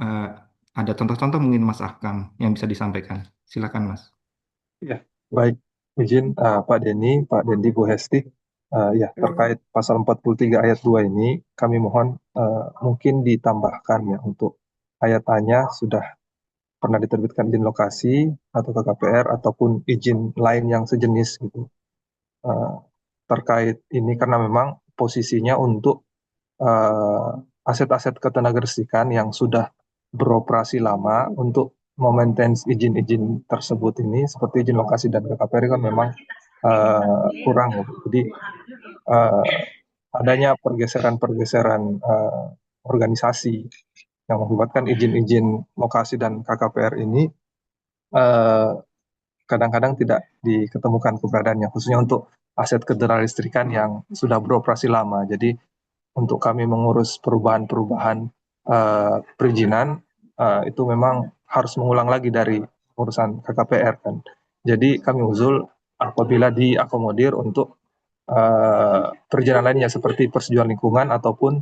ada contoh-contoh mungkin Mas Ahkam yang bisa disampaikan. Silakan Mas. Ya, baik. Izin Pak Denny, Pak Dendi, Bu Hesti. Ya, terkait pasal 43 ayat 2 ini, kami mohon mungkin ditambahkan ya untuk ayat A-nya sudah pernah diterbitkan izin lokasi atau KKPR ataupun izin lain yang sejenis gitu. Terkait ini karena memang posisinya untuk aset-aset ketenagalistrikan yang sudah beroperasi lama untuk memaintain izin-izin tersebut ini seperti izin lokasi dan KKPR kan memang kurang ya. Jadi adanya pergeseran-pergeseran organisasi yang mengakibatkan izin-izin lokasi dan KKPR ini kadang-kadang tidak diketemukan keberadaannya, khususnya untuk aset ketenagalistrikan yang sudah beroperasi lama. Jadi untuk kami mengurus perubahan-perubahan perizinan itu memang harus mengulang lagi dari urusan KKPR kan. Jadi kami usul apabila diakomodir untuk perizinan lainnya seperti persetujuan lingkungan ataupun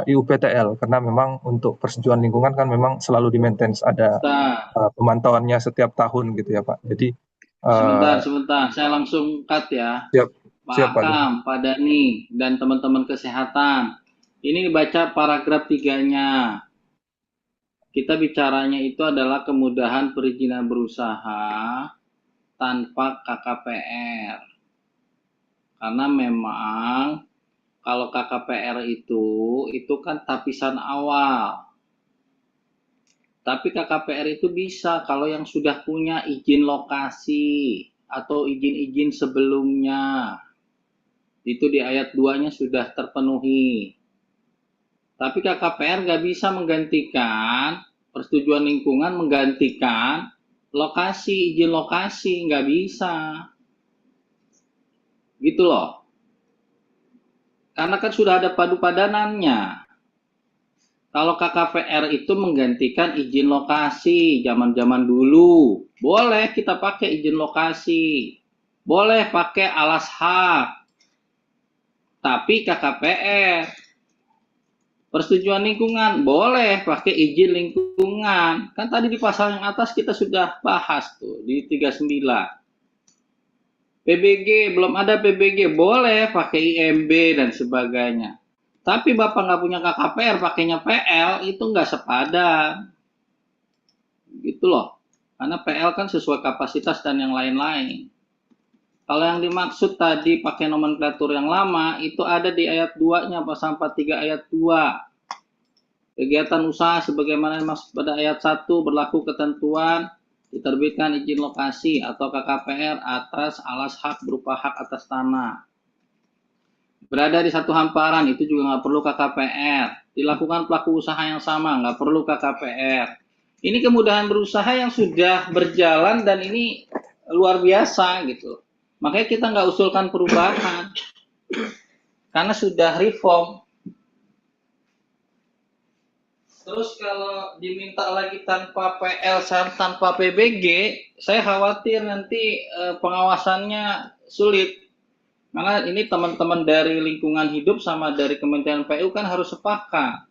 IUPTL karena memang untuk persetujuan lingkungan kan memang selalu di-maintain ada pemantauannya setiap tahun gitu ya Pak. Jadi Sebentar, saya langsung cut ya. Siap, Pak Akam, Pak Dani, dan teman-teman kesehatan. Ini dibaca paragraf 3-nya. Kita bicaranya itu adalah kemudahan perizinan berusaha tanpa KKPR. Karena memang kalau KKPR itu kan tapisan awal. Tapi KKPR itu bisa kalau yang sudah punya izin lokasi atau izin-izin sebelumnya. Itu di ayat 2-nya sudah terpenuhi. Tapi KKPR nggak bisa menggantikan persetujuan lingkungan, menggantikan lokasi, izin lokasi, nggak bisa. Gitu loh. Karena kan sudah ada padu padanannya. Kalau KKPR itu menggantikan izin lokasi zaman-zaman dulu, boleh kita pakai izin lokasi, boleh pakai alas hak, tapi KKPR, persetujuan lingkungan, boleh pakai izin lingkungan. Kan tadi di pasal yang atas kita sudah bahas tuh, di 39. PBG, belum ada PBG, boleh pakai IMB dan sebagainya. Tapi Bapak nggak punya KKPR, pakainya PL, itu nggak sepadan. Gitu loh. Karena PL kan sesuai kapasitas dan yang lain-lain. Kalau yang dimaksud tadi pakai nomenklatur yang lama, itu ada di ayat 2-nya, pasal 43 ayat 2. Kegiatan usaha sebagaimana dimaksud pada ayat 1 berlaku ketentuan diterbitkan izin lokasi atau KKPR atas alas hak berupa hak atas tanah. Berada di satu hamparan itu juga nggak perlu KKPR. dilakukan pelaku usaha yang sama, nggak perlu KKPR. Ini kemudahan berusaha yang sudah berjalan dan ini luar biasa gitu. Makanya kita nggak usulkan perubahan karena sudah reform. Terus kalau diminta lagi tanpa PL tanpa PBG, saya khawatir nanti pengawasannya sulit. Karena ini teman-teman dari lingkungan hidup sama dari Kementerian PU kan harus sepakat.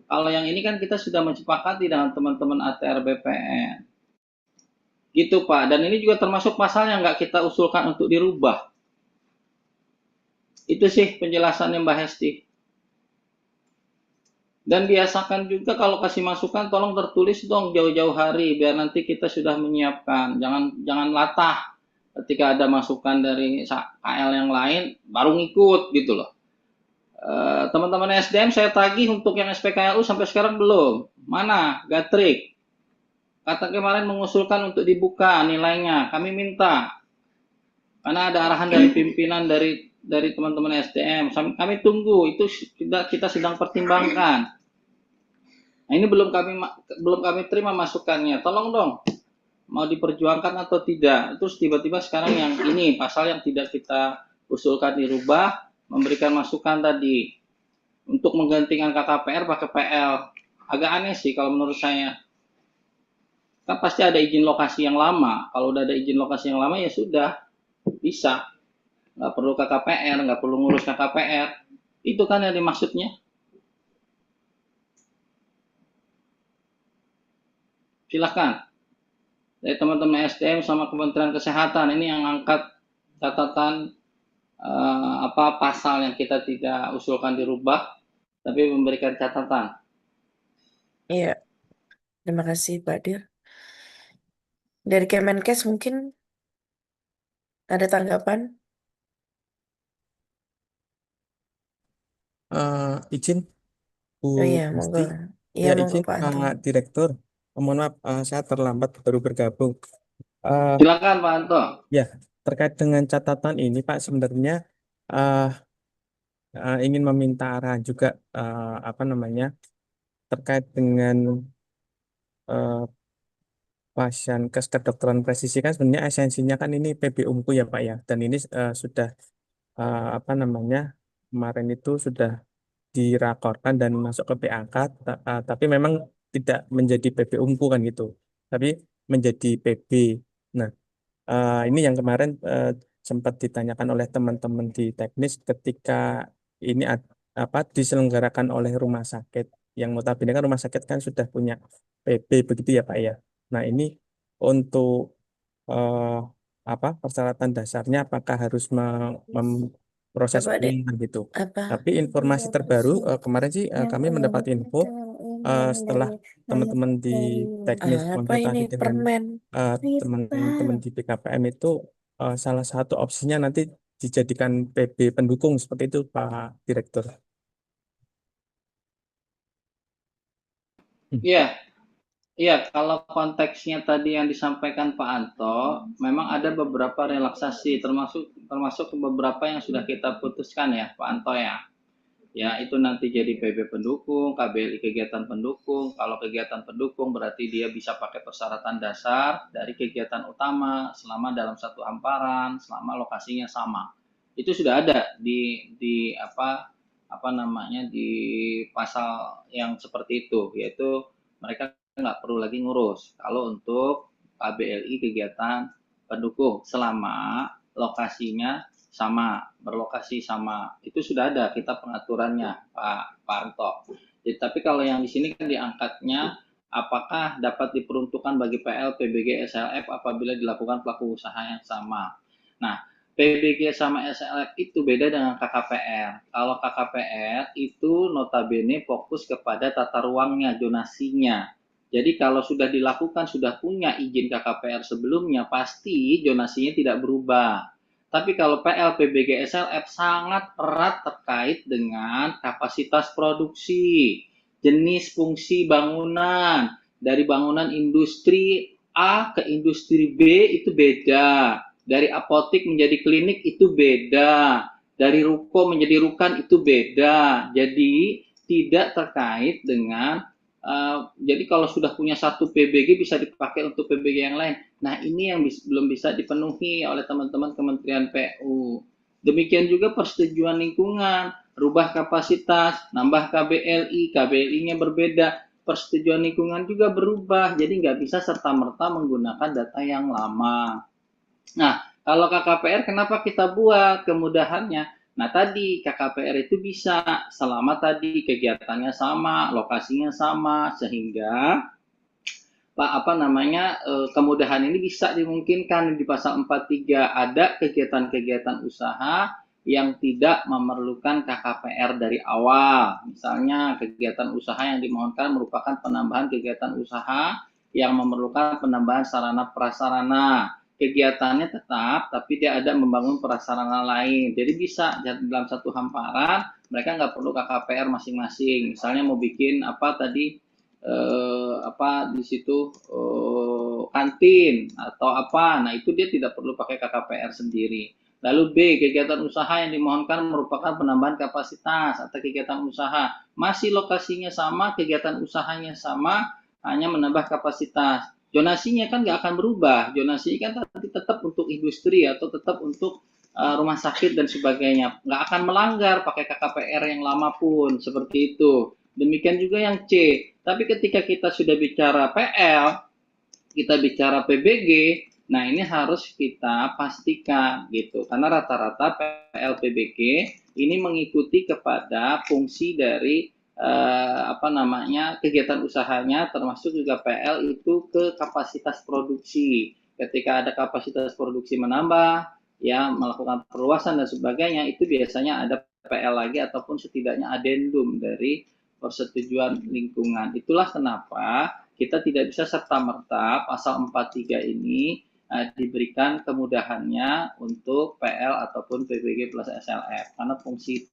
Kalau yang ini kan kita sudah menyepakati dengan teman-teman ATR BPN. Gitu Pak, dan ini juga termasuk pasal yang nggak kita usulkan untuk dirubah. Itu sih penjelasannya Mbak Hesti. Dan biasakan juga kalau kasih masukan tolong tertulis dong jauh-jauh hari biar nanti kita sudah menyiapkan. Jangan latah ketika ada masukan dari KL yang lain baru ngikut gitu loh. Teman-teman SDM saya tagih untuk yang SPKLU sampai sekarang belum. Mana? Gatrik. Kata kemarin mengusulkan untuk dibuka nilainya. Kami minta. Karena ada arahan dari pimpinan dari teman-teman SDM. Kami tunggu, itu kita sedang pertimbangkan. Nah, ini belum kami terima masukannya. Tolong dong, mau diperjuangkan atau tidak. Terus tiba-tiba sekarang yang ini pasal yang tidak kita usulkan dirubah, memberikan masukan tadi untuk menggantikan KKPR pakai PL. Agak aneh sih kalau menurut saya. Kan pasti ada izin lokasi yang lama. Kalau udah ada izin lokasi yang lama ya sudah bisa. Nggak perlu KKPR, nggak perlu ngurus KKPR. Itu kan yang dimaksudnya. Silahkan. Dari teman-teman SDM sama Kementerian Kesehatan ini yang angkat catatan pasal yang kita tidak usulkan dirubah, tapi memberikan catatan. Iya, terima kasih Pak Dir. Dari Kemenkes mungkin ada tanggapan? Izin Oh Bu iya, monggo. Gusti, Iya, ya monggo izin Pak Anto. Pak Direktur. Mohon maaf, saya terlambat baru bergabung. Silakan Pak Anto. Ya, terkait dengan catatan ini Pak, sebenarnya ingin meminta arahan juga terkait dengan pasien kedokteran presisi kan sebenarnya esensinya kan ini PBUMku ya Pak ya, dan ini sudah kemarin itu sudah dirakorkan dan masuk ke PAK, tapi memang tidak menjadi PBUMku kan gitu, tapi menjadi PB. Nah, ini yang kemarin sempat ditanyakan oleh teman-teman di teknis ketika ini diselenggarakan oleh rumah sakit yang notabene kan rumah sakit kan sudah punya PB begitu ya Pak ya. Nah, ini untuk persyaratan dasarnya apakah harus memproses Coba deh, ulang kan gitu. apa? Tapi informasi terbaru kemarin sih kami mendapat info setelah teman-teman di teknis Apa ini konsultasi dengan permen? teman-teman di BKPM itu salah satu opsinya nanti dijadikan PB pendukung seperti itu Pak Direktur. Iya, iya. Kalau konteksnya tadi yang disampaikan Pak Anto, memang ada beberapa relaksasi, termasuk beberapa yang sudah kita putuskan ya, Pak Anto ya. Ya, itu nanti jadi PB pendukung, KBLI kegiatan pendukung. Kalau kegiatan pendukung berarti dia bisa pakai persyaratan dasar dari kegiatan utama selama dalam satu hamparan, selama lokasinya sama. Itu sudah ada di pasal yang seperti itu, yaitu mereka nggak perlu lagi ngurus kalau untuk KBLI kegiatan pendukung selama lokasinya sama, berlokasi sama. Itu sudah ada kita pengaturannya Pak Anto. Jadi, tapi kalau yang di sini kan diangkatnya apakah dapat diperuntukkan bagi PL, PBG, SLF apabila dilakukan pelaku usaha yang sama. Nah, PBG sama SLF itu beda dengan KKPR. Kalau KKPR itu notabene fokus kepada tata ruangnya, zonasinya. Jadi kalau sudah dilakukan, sudah punya izin KKPR sebelumnya, pasti zonasinya tidak berubah. Tapi kalau PL, PBG, SLF sangat erat terkait dengan kapasitas produksi, jenis fungsi bangunan, dari bangunan industri A ke industri B itu beda. Dari apotik menjadi klinik itu beda. Dari ruko menjadi rukan itu beda. Jadi tidak terkait dengan jadi kalau sudah punya satu PBG bisa dipakai untuk PBG yang lain. Nah, ini yang belum bisa dipenuhi oleh teman-teman Kementerian PU. Demikian juga persetujuan lingkungan, rubah kapasitas, nambah KBLI, KBLI-nya berbeda, persetujuan lingkungan juga berubah, jadi nggak bisa serta-merta menggunakan data yang lama. Nah, kalau KKPR kenapa kita buat kemudahannya? Nah, tadi KKPR itu bisa selama tadi kegiatannya sama, lokasinya sama, sehingga kemudahan ini bisa dimungkinkan di pasal 43 ada kegiatan-kegiatan usaha yang tidak memerlukan KKPR dari awal. Misalnya kegiatan usaha yang dimohonkan merupakan penambahan kegiatan usaha yang memerlukan penambahan sarana prasarana. Kegiatannya tetap, tapi dia ada membangun prasarana lain. Jadi bisa dalam satu hamparan, mereka nggak perlu KKPR masing-masing. Misalnya mau bikin di situ kantin atau apa, nah itu dia tidak perlu pakai KKPR sendiri. Lalu B, kegiatan usaha yang dimohonkan merupakan penambahan kapasitas atau kegiatan usaha, masih lokasinya sama, kegiatan usahanya sama, hanya menambah kapasitas. Zonasinya kan nggak akan berubah, zonasi kan tetap untuk industri atau tetap untuk rumah sakit dan sebagainya, nggak akan melanggar pakai KKPR yang lama pun, seperti itu. Demikian juga yang C. Tapi ketika kita sudah bicara PL, kita bicara PBG, nah ini harus kita pastikan gitu. Karena rata-rata PL PBG ini mengikuti kepada fungsi dari kegiatan usahanya, termasuk juga PL itu ke kapasitas produksi. Ketika ada kapasitas produksi menambah, ya melakukan perluasan dan sebagainya, itu biasanya ada PL lagi ataupun setidaknya adendum dari persetujuan lingkungan. Itulah kenapa kita tidak bisa serta-merta pasal 43 ini diberikan kemudahannya untuk PL ataupun PBG plus SLF karena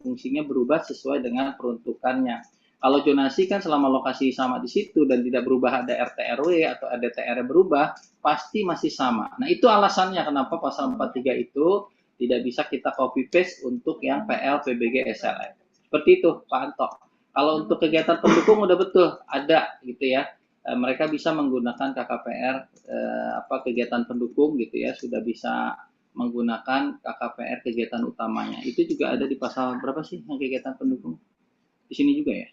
fungsinya berubah sesuai dengan peruntukannya. Kalau zonasi kan selama lokasi sama di situ dan tidak berubah, ada RT RW atau ada TR berubah, pasti masih sama. Nah, itu alasannya kenapa pasal 43 itu tidak bisa kita copy paste untuk yang PL PBG SLF. Seperti itu, Pak Anto. Kalau untuk kegiatan pendukung udah betul ada gitu ya. Mereka bisa menggunakan KKPR kegiatan pendukung gitu ya, sudah bisa menggunakan KKPR kegiatan utamanya. Itu juga ada di pasal berapa sih yang kegiatan pendukung? Di sini juga ya?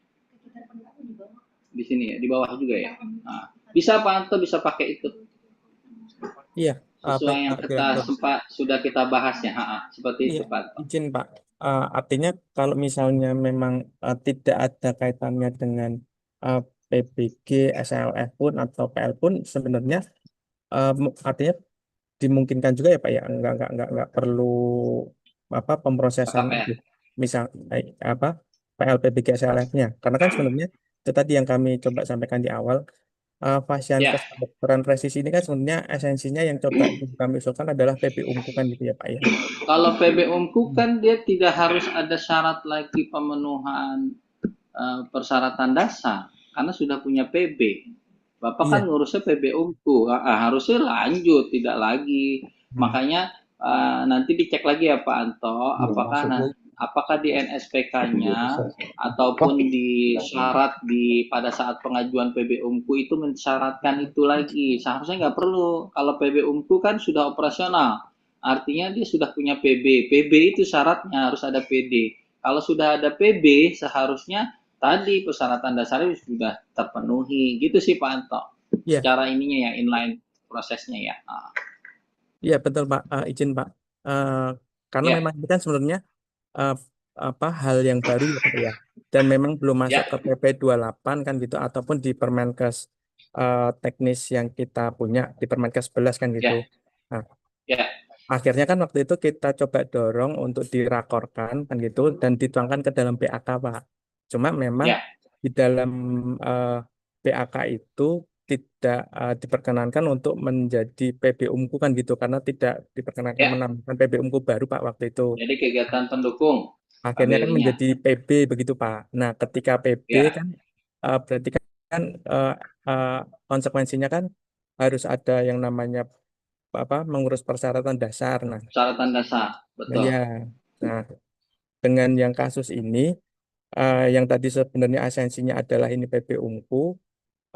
Di sini ya, di bawah juga ya. Nah, bisa Pak Anto bisa pakai itu. Iya, Sesuai yang Pak kita Direktur. sempat sudah kita bahas ya. Seperti itu Iya, Pak Anto. izin Pak. Artinya kalau misalnya memang tidak ada kaitannya dengan PBG, SLF pun atau PL pun sebenarnya artinya dimungkinkan juga ya Pak ya, nggak perlu pemrosesan KKPR. itu. Misal PL PBG SLF-nya. Karena kan sebenarnya itu tadi yang kami coba sampaikan di awal, fasiankes kedokteran presisi ini kan sebenarnya esensinya yang coba kami usulkan adalah PB Unku kan gitu ya Pak ya. Kalau PB Unku kan dia tidak harus ada syarat lagi pemenuhan persyaratan dasar karena sudah punya PB. Bapak kan ngurusnya PB Unku, harusnya lanjut tidak lagi. Makanya nanti dicek lagi ya Pak Anto, apakah di NSPK-nya ataupun di syarat pada saat pengajuan PB Unku itu mensyaratkan itu lagi. Seharusnya nggak perlu. Kalau PB Unku kan sudah operasional, artinya dia sudah punya PB. PB itu syaratnya harus ada PD. Kalau sudah ada PB, seharusnya tadi persyaratan dasarnya sudah terpenuhi. Gitu sih Pak Anto. Secara ininya ya, inline prosesnya ya. Iya betul Pak, izin Pak. Karena memang ini kan sebenarnya hal yang baru ya Pak ya. Dan memang belum masuk ke PP 28 kan gitu, ataupun di Permenkes teknis yang kita punya di Permenkes 11 kan gitu. Nah, akhirnya kan waktu itu kita coba dorong untuk dirakorkan kan gitu dan dituangkan ke dalam PAK Pak. Cuma memang di dalam PAK itu tidak diperkenankan untuk menjadi PB Unku kan gitu karena tidak diperkenankan menambahkan PB Unku baru Pak waktu itu. Jadi kegiatan pendukung. Akhirnya kan menjadi PB begitu Pak. Nah ketika PB kan berarti kan konsekuensinya kan harus ada yang namanya mengurus persyaratan dasar. Nah, persyaratan dasar, betul. Nah, dengan yang kasus ini yang tadi sebenarnya esensinya adalah ini PP Unku,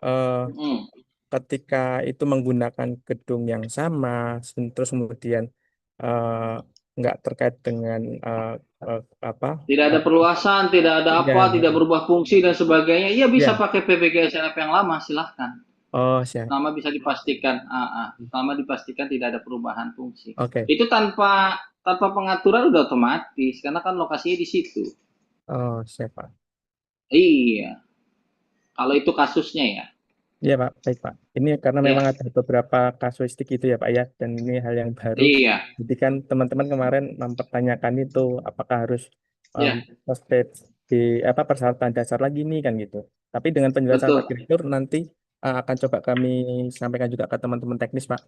eh, Hmm. ketika itu menggunakan gedung yang sama, terus kemudian eh, nggak terkait dengan apa? Tidak ada perluasan, tidak ada Ya, apa, tidak berubah fungsi dan sebagainya. Iya bisa ya. pakai PBG SLF yang lama, silahkan. Oh, siap. Selama bisa dipastikan, selama dipastikan tidak ada perubahan fungsi. Oke. Itu tanpa pengaturan udah otomatis, karena kan lokasinya di situ. Oh, siap, Pak. Iya, kalau itu kasusnya ya. Iya, Pak. Baik, Pak. Ini karena memang Ya, ada beberapa kasuistik itu ya, Pak ya, dan ini hal yang baru. iya, Jadi kan teman-teman kemarin mempertanyakan itu apakah harus iya, prospek di persyaratan dasar lagi nih kan gitu. Tapi dengan penjelasan Pak betul. Direktur nanti akan coba kami sampaikan juga ke teman-teman teknis, Pak.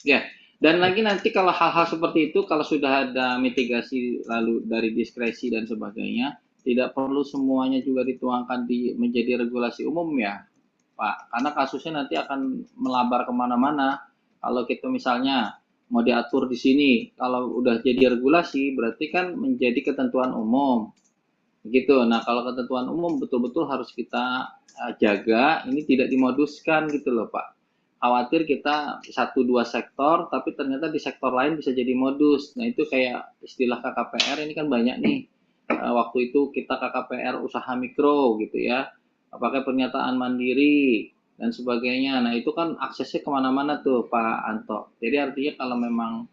Ya, dan lagi nanti kalau hal-hal seperti itu, kalau sudah ada mitigasi lalu dari diskresi dan sebagainya, tidak perlu semuanya juga dituangkan menjadi regulasi umum ya, Pak. Karena kasusnya nanti akan melabar kemana-mana. Kalau kita misalnya mau diatur di sini, kalau udah jadi regulasi, berarti kan menjadi ketentuan umum. Gitu. Nah, kalau ketentuan umum betul-betul harus kita jaga, ini tidak dimoduskan gitu loh, Pak. Khawatir kita 1-2 sektor, tapi ternyata di sektor lain bisa jadi modus. Nah, itu kayak istilah KKPR ini kan banyak nih. Waktu itu kita KKPR usaha mikro gitu ya, pakai pernyataan mandiri dan sebagainya. Nah, itu kan aksesnya kemana-mana tuh Pak Anto. Jadi artinya kalau memang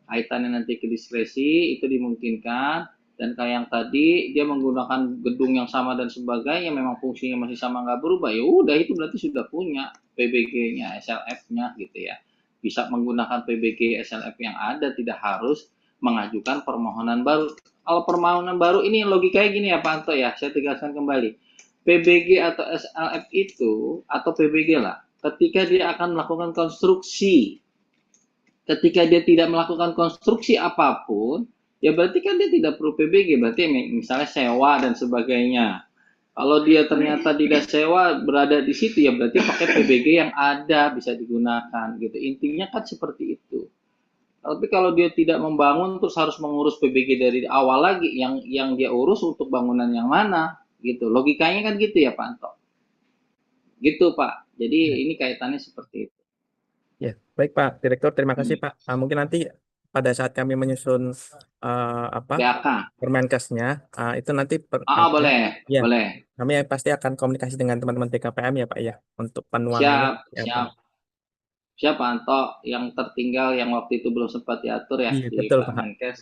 kaitannya nanti ke diskresi, itu dimungkinkan. Dan kayak yang tadi dia menggunakan gedung yang sama dan sebagainya, memang fungsinya masih sama nggak berubah, ya udah itu berarti sudah punya PBG-nya, SLF-nya gitu ya. Bisa menggunakan PBG SLF yang ada, tidak harus mengajukan permohonan baru. Kalau permohonan baru ini logikanya gini ya Pak Anto ya, saya tegaskan kembali. PBG atau SLF itu, atau PBG lah, ketika dia akan melakukan konstruksi, ketika dia tidak melakukan konstruksi apapun, ya berarti kan dia tidak perlu PBG, berarti misalnya sewa dan sebagainya. Kalau dia ternyata tidak sewa berada di situ, ya berarti pakai PBG yang ada bisa digunakan gitu. Intinya kan seperti itu. Tapi kalau dia tidak membangun terus harus mengurus PBG dari awal lagi, yang dia urus untuk bangunan yang mana gitu. Logikanya kan gitu ya Pak Anto. Gitu Pak. Jadi ini kaitannya seperti itu. Ya, baik Pak Direktur, terima kasih Pak. Mungkin nanti pada saat kami menyusun BAK. Permenkesnya, itu nanti Boleh, ya, boleh. kami pasti akan komunikasi dengan teman-teman BKPM ya Pak ya, untuk penuangannya. Siap. Siapa Anto yang tertinggal yang waktu itu belum sempat diatur ya Iya, di betul Pak Pak. Menkes.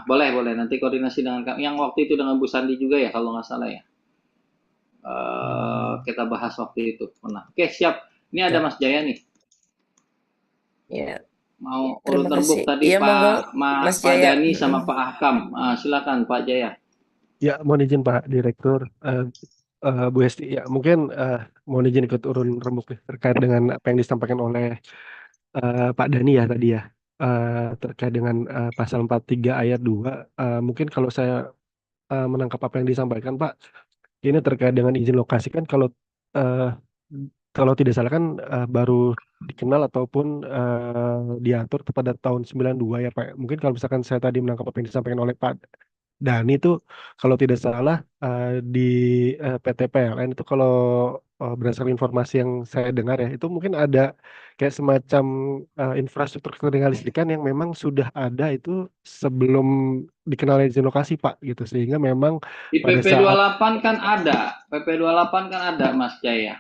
Boleh nanti koordinasi dengan kami. Yang waktu itu dengan Bu Sandi juga ya kalau nggak salah ya. Kita bahas waktu itu pernah. Oke siap. Ini ada Mas Jaya nih. Ya, Mau terima urut terbuk kasih. tadi Iya, monggo, Mas Pak Jaya. Dani sama Pak Ahkam. Silakan Pak Jaya. Ya, mohon izin Pak Direktur, Bu Hesti, ya mungkin mohon izin ikut urun rembuk nih, terkait dengan apa yang disampaikan oleh Pak Dani ya tadi ya, terkait dengan pasal 43 ayat 2. Mungkin kalau saya menangkap apa yang disampaikan Pak, ini terkait dengan izin lokasi kan eh, kalau tidak salah kan baru dikenal ataupun diatur pada tahun 92 ya Pak. Mungkin kalau misalkan saya tadi menangkap apa yang disampaikan oleh Pak Dani itu kalau tidak salah di PT PLN itu kalau berdasarkan informasi yang saya dengar ya itu mungkin ada kayak semacam infrastruktur ketenaga listrikan yang memang sudah ada itu sebelum dikenal izin lokasi Pak gitu, sehingga memang Di pada PP saat 28 kan ada. PP 28 kan ada Mas Jaya.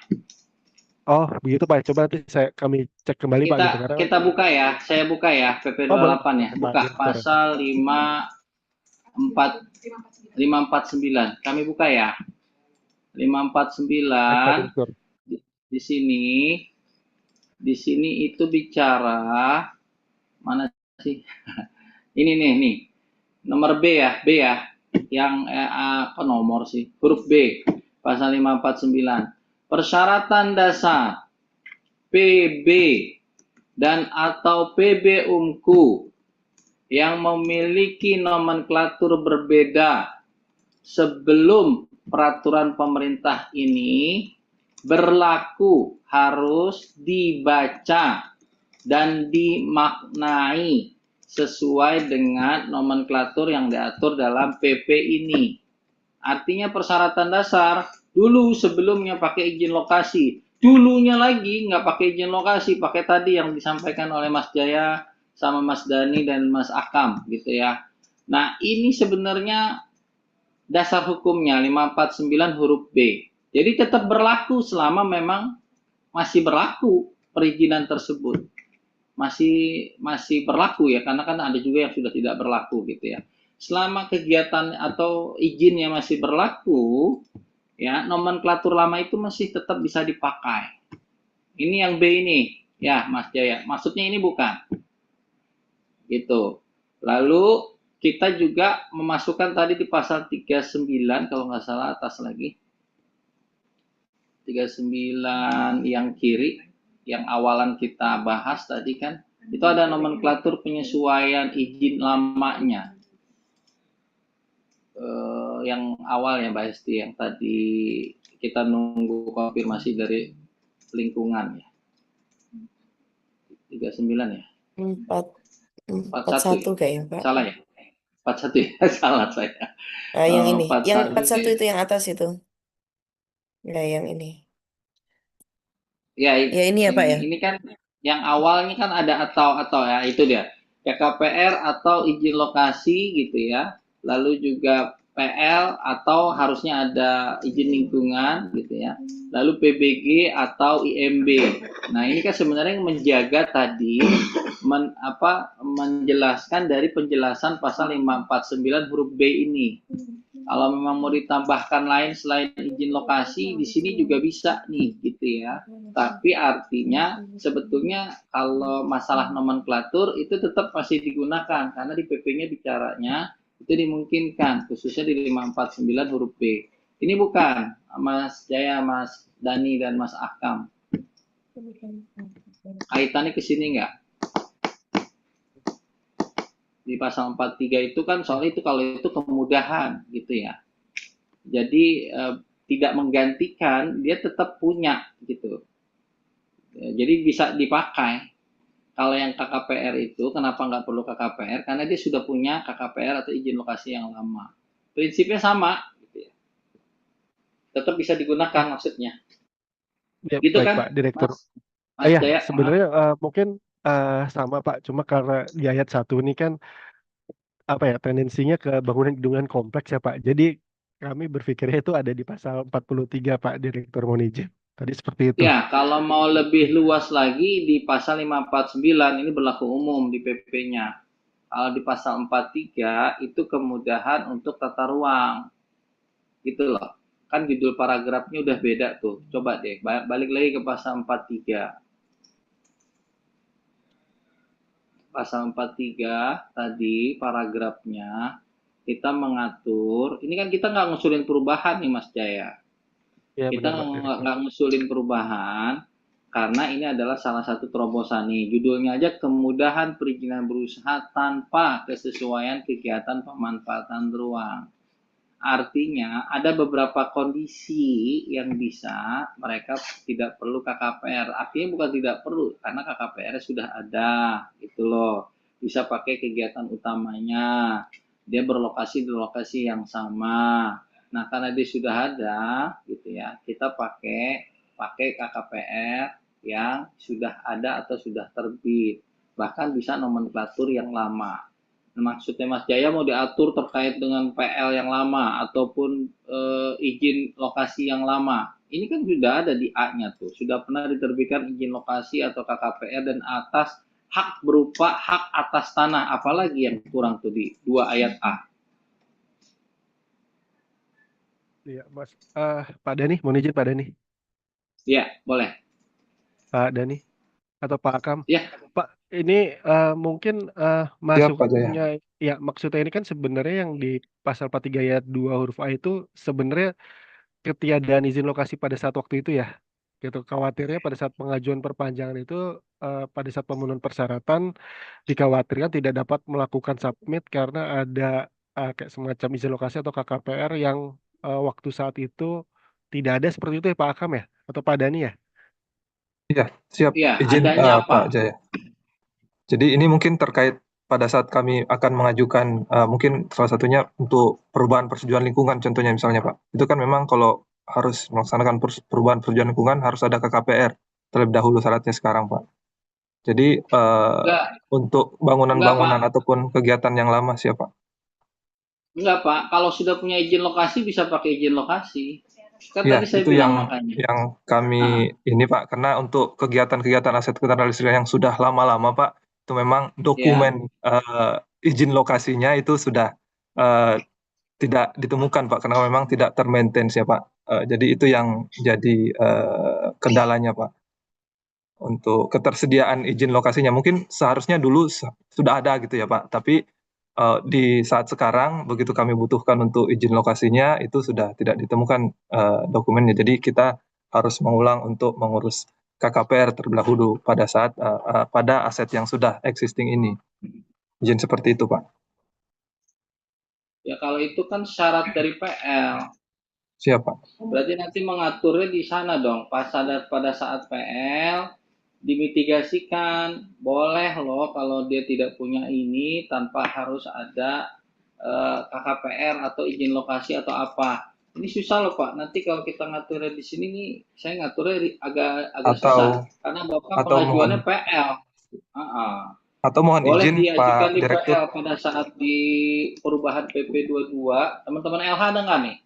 begitu Pak, coba nanti kami cek kembali Pak gitu karena Kita buka ya. Saya buka ya PP 28 boleh ya. Pak Buka Direktur. pasal 549. Kami buka ya. 549 Direktur. di sini itu bicara mana sih? Ini nih. Nomor B ya. Yang apa nomor sih? Huruf B. Pasal 549. Persyaratan dasar PB dan atau PB Unku yang memiliki nomenklatur berbeda sebelum peraturan pemerintah ini berlaku harus dibaca dan dimaknai sesuai dengan nomenklatur yang diatur dalam PP ini. Artinya persyaratan dasar dulu sebelumnya pakai izin lokasi, dulunya lagi nggak pakai izin lokasi, pakai tadi yang disampaikan oleh Mas Jaya sama Mas Dani dan Mas Akam gitu ya. Nah ini sebenarnya dasar hukumnya 549 huruf B. Jadi tetap berlaku selama memang masih berlaku perizinan tersebut. Masih berlaku ya, karena kan ada juga yang sudah tidak berlaku gitu ya. Selama kegiatan atau izinnya masih berlaku, ya nomenklatur lama itu masih tetap bisa dipakai. Ini yang B ini, ya Mas Jaya. Maksudnya ini bukan, gitu. Lalu kita juga memasukkan tadi di pasal 39 kalau nggak salah atas lagi. 39 yang kiri, yang awalan kita bahas tadi kan, itu ada nomenklatur penyesuaian izin lamanya. Yang awal ya Mbak Hesti, yang tadi kita nunggu konfirmasi dari lingkungan ya. 39 ya? 41 41 ya? kayaknya, Pak. Salah ya? 41 ya? Salah saya. Yang ini, yang 41 41 itu yang atas itu. Ya, yang ini. Ya, Ya ini ya, Pak ya. ini kan yang awalnya kan ada atau ya, itu dia. KKPR atau izin lokasi gitu ya. Lalu juga PL atau harusnya ada izin lingkungan gitu ya. Lalu PBG atau IMB. Nah, ini kan sebenarnya menjaga tadi menjelaskan dari penjelasan pasal 549 huruf B ini. Kalau memang mau ditambahkan lain selain izin lokasi, di sini juga bisa nih, gitu ya. Tapi artinya sebetulnya kalau masalah nomenklatur itu tetap masih digunakan karena di PP-nya bicaranya itu dimungkinkan, khususnya di 549 huruf B. Ini bukan, Mas Jaya, Mas Dani, dan Mas Akam. Kaitannya ke sini nggak? Di pasal 43 itu kan soal itu kalau itu kemudahan gitu ya. Jadi tidak menggantikan, dia tetap punya gitu. Jadi bisa dipakai. Kalau yang KKPR itu kenapa nggak perlu KKPR? Karena dia sudah punya KKPR atau izin lokasi yang lama. Prinsipnya sama, gitu ya. Tetap bisa digunakan maksudnya. Ya, Gitu baik kan, Pak Direktur. Mas Ya, Jaya? sebenarnya mungkin sama Pak, cuma karena di ayat 1 ini kan apa ya tendensinya ke bangunan kompleks ya Pak. Jadi kami berpikirnya itu ada di pasal 43 Pak Direktur mohon izin. Tadi seperti itu. Ya, kalau mau lebih luas lagi di pasal 549 ini berlaku umum di PP-nya. Kalau di pasal 43 itu kemudahan untuk tata ruang. Gitu loh. Kan judul paragrafnya udah beda tuh. Coba deh, balik lagi ke pasal 43. Pasal 43 tadi paragrafnya kita mengatur, ini kan kita nggak ngusulin perubahan nih Mas Jaya. Ya, Kita benar, Pak. nggak ngusulin perubahan karena ini adalah salah satu terobosan nih. Judulnya aja kemudahan perizinan berusaha tanpa kesesuaian kegiatan pemanfaatan ruang. Artinya ada beberapa kondisi yang bisa mereka tidak perlu KKPR. Artinya bukan tidak perlu karena KKPR sudah ada gitu loh. Bisa pakai kegiatan utamanya. Dia berlokasi di lokasi yang sama. Nah, karena dia sudah ada gitu ya, kita pakai KKPR yang sudah ada atau sudah terbit. Bahkan bisa nomenklatur yang lama. Maksudnya Mas Jaya mau diatur terkait dengan PL yang lama ataupun izin lokasi yang lama. Ini kan sudah ada di A-nya tuh. Sudah pernah diterbitkan izin lokasi atau KKPR dan atas hak berupa hak atas tanah. Apalagi yang kurang tuh di 2 ayat A. Iya, Mas. Pak Dani, mohon izin Pak Dani. Iya, boleh. Pak Dani atau Pak Akam. Ya. Pak, ini mungkin masuknya ya maksudnya ini kan sebenarnya yang di pasal 43 ayat 2 huruf A itu sebenarnya ketiadaan izin lokasi pada saat waktu itu ya. Gitu. Khawatirnya pada saat pengajuan perpanjangan itu pada saat pemenuhan persyaratan dikhawatirkan tidak dapat melakukan submit karena ada kayak semacam izin lokasi atau KKPR yang waktu saat itu tidak ada seperti itu ya Pak Akam ya atau Pak Dani ya? Iya, siap. Iya, Izin adanya apa? Pak Jaya. Jadi ini mungkin terkait pada saat kami akan mengajukan mungkin salah satunya untuk perubahan persetujuan lingkungan contohnya misalnya Pak. Itu kan memang kalau harus melaksanakan perubahan persetujuan lingkungan harus ada KKPR terlebih dahulu syaratnya sekarang Pak. Jadi untuk bangunan-bangunan ataupun kegiatan yang lama siapa? Enggak Pak, kalau sudah punya izin lokasi bisa pakai izin lokasi. Kan Ya, tadi saya itu bilang makanya. yang kami ini Pak, karena untuk kegiatan-kegiatan aset kendaraan listrik yang sudah lama-lama Pak, itu memang dokumen izin lokasinya itu sudah tidak ditemukan Pak, karena memang tidak termaintain ya Pak. Jadi itu yang jadi kendalanya Pak. Untuk ketersediaan izin lokasinya mungkin seharusnya dulu sudah ada gitu ya Pak, tapi di saat sekarang begitu kami butuhkan untuk izin lokasinya itu sudah tidak ditemukan dokumennya. Jadi kita harus mengulang untuk mengurus KKPR terlebih dahulu pada saat pada aset yang sudah existing ini. Izin seperti itu Pak. Ya kalau itu kan syarat dari PL. Siapa? Berarti nanti mengaturnya di sana dong. Pada saat PL dimitigasikan, boleh loh kalau dia tidak punya ini tanpa harus ada KKPR atau izin lokasi atau apa. Ini susah loh Pak. Nanti kalau kita ngaturnya di sini nih, saya ngaturnya agak susah karena Bapak pengajuannya PL. Atau mohon Boleh izin diajukan Pak di Direktur. PL pada saat di perubahan PP 22. Teman-teman LH ada nggak nih?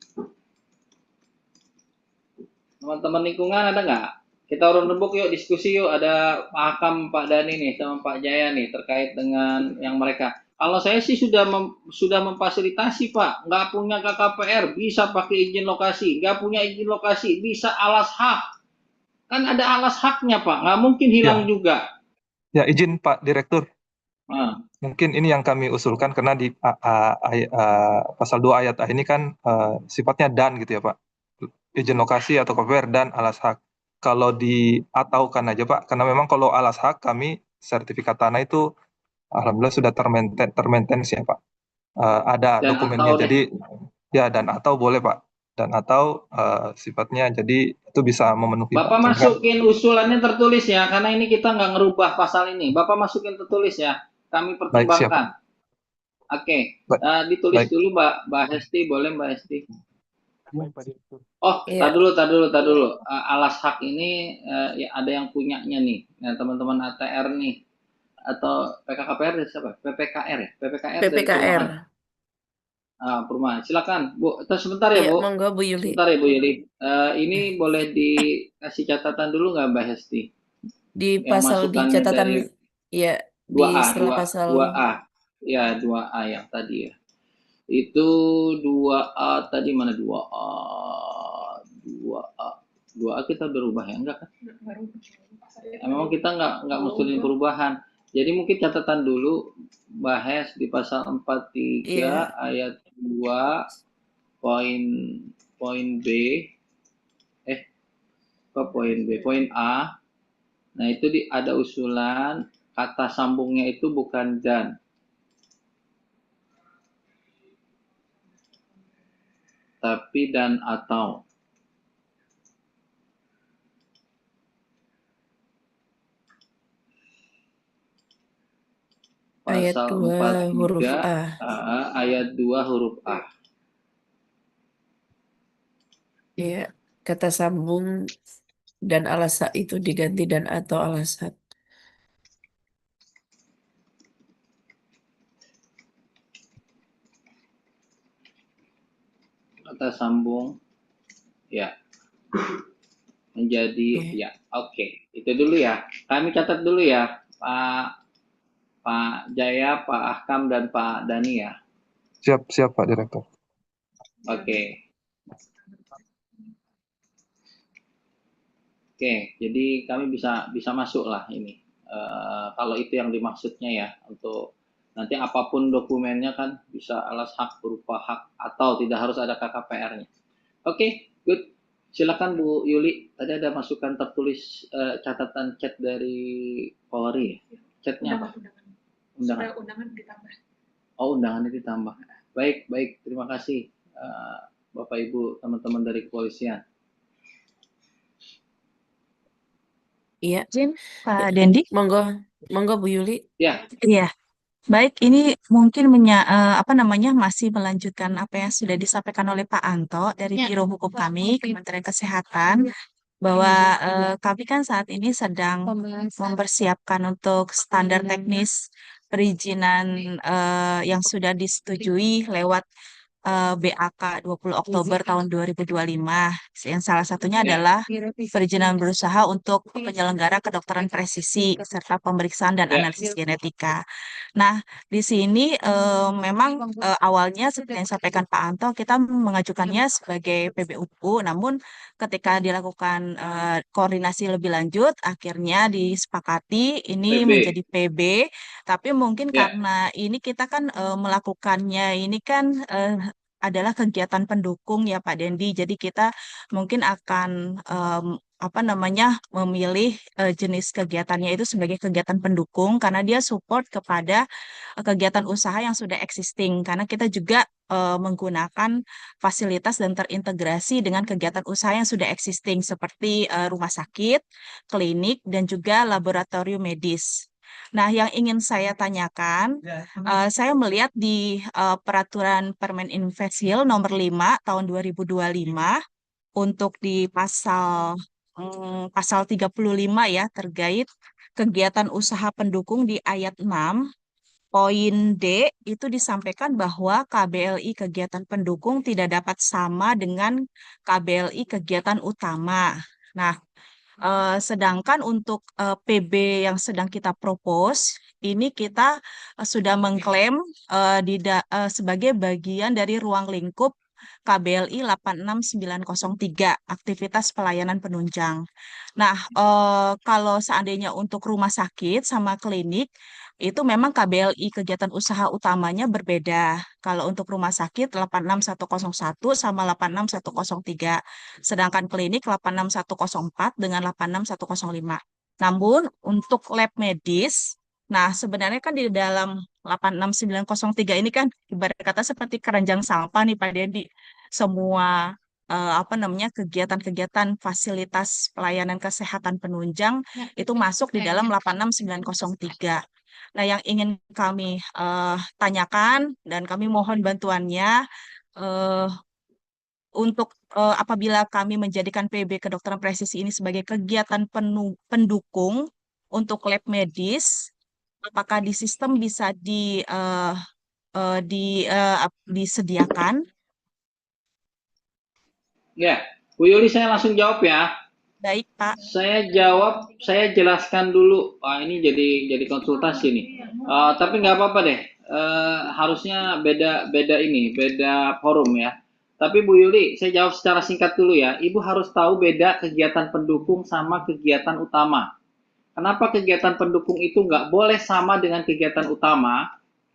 Teman-teman lingkungan ada nggak? Kita urun rembuk yuk, diskusi yuk. Ada Pak Hakam, Pak Dani nih, sama Pak Jaya nih terkait dengan yang mereka. Kalau saya sih sudah memfasilitasi Pak, nggak punya KKPR bisa pakai izin lokasi, nggak punya izin lokasi bisa alas hak. Kan ada alas haknya Pak, nggak mungkin hilang juga. Ya izin Pak Direktur. Mungkin ini yang kami usulkan karena di pasal 2 ayat A ini kan sifatnya dan gitu ya Pak. Izin lokasi atau KPR dan alas hak. Kalau diataukan aja Pak, karena memang kalau alas hak kami sertifikat tanah itu alhamdulillah sudah termaintain ya Pak. Ada dan dokumennya. Jadi ya dan atau boleh Pak. Dan atau sifatnya jadi itu bisa memenuhi. Bapak Pak. masukin usulannya tertulis ya, karena ini kita nggak ngerubah pasal ini. Bapak masukin tertulis ya, kami pertimbangkan. Oke, ditulis dulu Mbak Hesti, boleh Mbak Hesti? Oh, tar dulu. Alas hak ini ya ada yang punyanya nih. Nah, teman-teman ATR nih atau PKKPR dari siapa? PPKR ya? PPKR. Dari perumahan. Silakan, Bu. Sebentar ya, Bu. Monggo Bu Yuli. Sebentar ya, Bu Yuli. Ini boleh dikasih catatan dulu nggak, Mbak Hesti? Di pasal di catatan dari ya 2A, di setelah pasal 2A. Ya, 2A yang tadi ya. Itu 2A tadi mana 2A? 2A kita berubah ya enggak kan? Memang kita enggak muslimin perubahan. Jadi mungkin catatan dulu bahas di pasal 43 ayat 2 poin B. Poin A. Nah, itu ada usulan kata sambungnya itu bukan dan. Tapi dan atau. Pasal ayat 2 huruf A. Ayat 2 huruf A. Iya, kata sambung dan alas hak itu diganti dan atau alas hak. Kata sambung ya menjadi ya oke. Itu dulu ya, kami catat dulu ya Pak Jaya, Pak Ahkam dan Pak Dani ya. Siap Pak Direktur. Oke, jadi kami bisa masuk lah ini kalau itu yang dimaksudnya ya, untuk nanti apapun dokumennya kan bisa alas hak berupa hak atau tidak harus ada KKPR-nya. Oke, good. Silakan Bu Yuli. Tadi ada masukan tertulis catatan chat dari Polri ya? Chatnya apa? Undangan ditambah. Oh, undangannya ditambah. Baik. Terima kasih Bapak Ibu teman-teman dari kepolisian. Iya. Pak Dendi. Monggo Bu Yuli. Ya. Iya. Baik, ini mungkin masih melanjutkan apa yang sudah disampaikan oleh Pak Anto dari Biro Hukum kami, Kementerian Kesehatan, bahwa kami kan saat ini sedang mempersiapkan untuk standar teknis perizinan yang sudah disetujui lewat BAK 20 Oktober tahun 2025. Yang salah satunya adalah perizinan berusaha untuk penyelenggara kedokteran presisi serta pemeriksaan dan analisis genetika. Nah, di sini memang awalnya seperti yang disampaikan Pak Anto, kita mengajukannya sebagai PBUku, namun ketika dilakukan koordinasi lebih lanjut, akhirnya disepakati ini PB. menjadi PB, tapi mungkin Ya. karena ini kita kan melakukannya ini kan adalah kegiatan pendukung ya Pak Dendi, jadi kita mungkin akan memilih jenis kegiatannya itu sebagai kegiatan pendukung karena dia support kepada kegiatan usaha yang sudah existing karena kita juga menggunakan fasilitas dan terintegrasi dengan kegiatan usaha yang sudah existing seperti rumah sakit, klinik dan juga laboratorium medis. Nah, yang ingin saya tanyakan, saya melihat di peraturan Permen Invesil nomor 5 tahun 2025 untuk di pasal 35 ya terkait kegiatan usaha pendukung di ayat 6 poin D itu disampaikan bahwa KBLI kegiatan pendukung tidak dapat sama dengan KBLI kegiatan utama. Nah, sedangkan untuk PB yang sedang kita propose, ini kita sudah mengklaim sebagai bagian dari ruang lingkup KBLI 86903, aktivitas pelayanan penunjang. Nah, kalau seandainya untuk rumah sakit sama klinik, itu memang KBLI kegiatan usaha utamanya berbeda. Kalau untuk rumah sakit 86101 sama 86103. Sedangkan klinik 86104 dengan 86105. Namun untuk lab medis, nah sebenarnya kan di dalam 86903 ini kan ibarat kata seperti keranjang sampah nih Pak Dendi. Semua kegiatan-kegiatan fasilitas pelayanan kesehatan penunjang itu masuk di dalam 86903. Nah, yang ingin kami tanyakan dan kami mohon bantuannya eh, untuk apabila kami menjadikan PB kedokteran presisi ini sebagai kegiatan pendukung untuk lab medis, apakah di sistem bisa disediakan? Ya, Bu Yuli saya langsung jawab ya. Baik, Pak. Saya jelaskan dulu. Ini jadi konsultasi nih. Tapi nggak apa-apa deh. Harusnya beda forum ya. Tapi Bu Yuli, saya jawab secara singkat dulu ya. Ibu harus tahu beda kegiatan pendukung sama kegiatan utama. Kenapa kegiatan pendukung itu nggak boleh sama dengan kegiatan utama?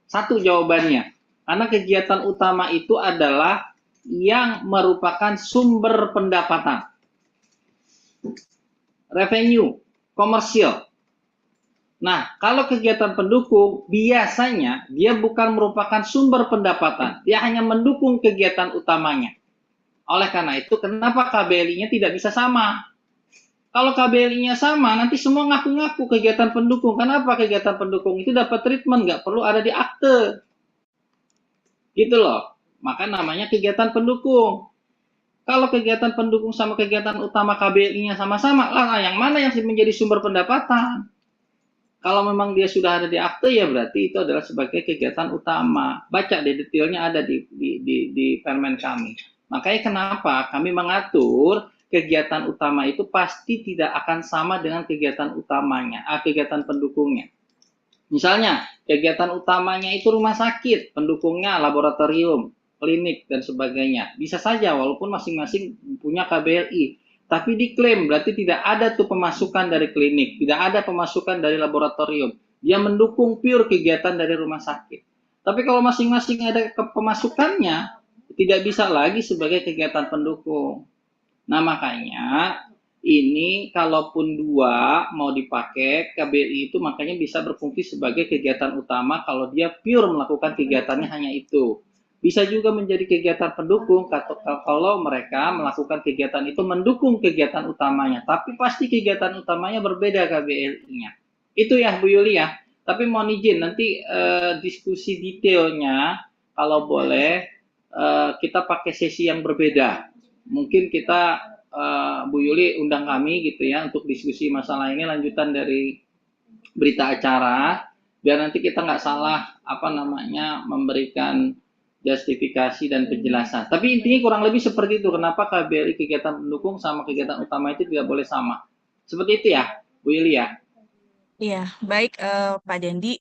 Satu jawabannya. Karena kegiatan utama itu adalah yang merupakan sumber pendapatan. Revenue, komersial. Nah, kalau kegiatan pendukung, biasanya dia bukan merupakan sumber pendapatan. Dia hanya mendukung kegiatan utamanya. Oleh karena itu, kenapa KBLI-nya tidak bisa sama? Kalau KBLI-nya sama, nanti semua ngaku-ngaku kegiatan pendukung. Kenapa kegiatan pendukung itu dapat treatment, nggak perlu ada di akte. Gitu loh. Maka namanya kegiatan pendukung. Kalau kegiatan pendukung sama kegiatan utama KBLI-nya sama-sama, lah yang mana yang menjadi sumber pendapatan? Kalau memang dia sudah ada di akte, ya berarti itu adalah sebagai kegiatan utama. Baca deh detailnya ada di permen kami. Makanya kenapa kami mengatur kegiatan utama itu pasti tidak akan sama dengan kegiatan utamanya, kegiatan pendukungnya. Misalnya, kegiatan utamanya itu rumah sakit, pendukungnya laboratorium, klinik, dan sebagainya. Bisa saja walaupun masing-masing punya KBLI. Tapi diklaim berarti tidak ada tuh pemasukan dari klinik, tidak ada pemasukan dari laboratorium. Dia mendukung pure kegiatan dari rumah sakit. Tapi kalau masing-masing ada pemasukannya, tidak bisa lagi sebagai kegiatan pendukung. Nah makanya ini kalaupun dua mau dipakai, KBLI itu makanya bisa berfungsi sebagai kegiatan utama kalau dia pure melakukan kegiatannya hanya itu. Bisa juga menjadi kegiatan pendukung kalau mereka melakukan kegiatan itu mendukung kegiatan utamanya. Tapi pasti kegiatan utamanya berbeda KBLI-nya. Itu ya Bu Yuli ya. Tapi mohon izin nanti diskusi detailnya kalau boleh kita pakai sesi yang berbeda. Mungkin kita Bu Yuli undang kami gitu ya untuk diskusi masalah ini lanjutan dari berita acara biar nanti kita nggak salah memberikan justifikasi dan penjelasan. Tapi intinya kurang lebih seperti itu. Kenapa KBRI kegiatan pendukung sama kegiatan utama itu tidak boleh sama? Seperti itu ya, Bu Yuli ya. Iya, baik Pak Dendi.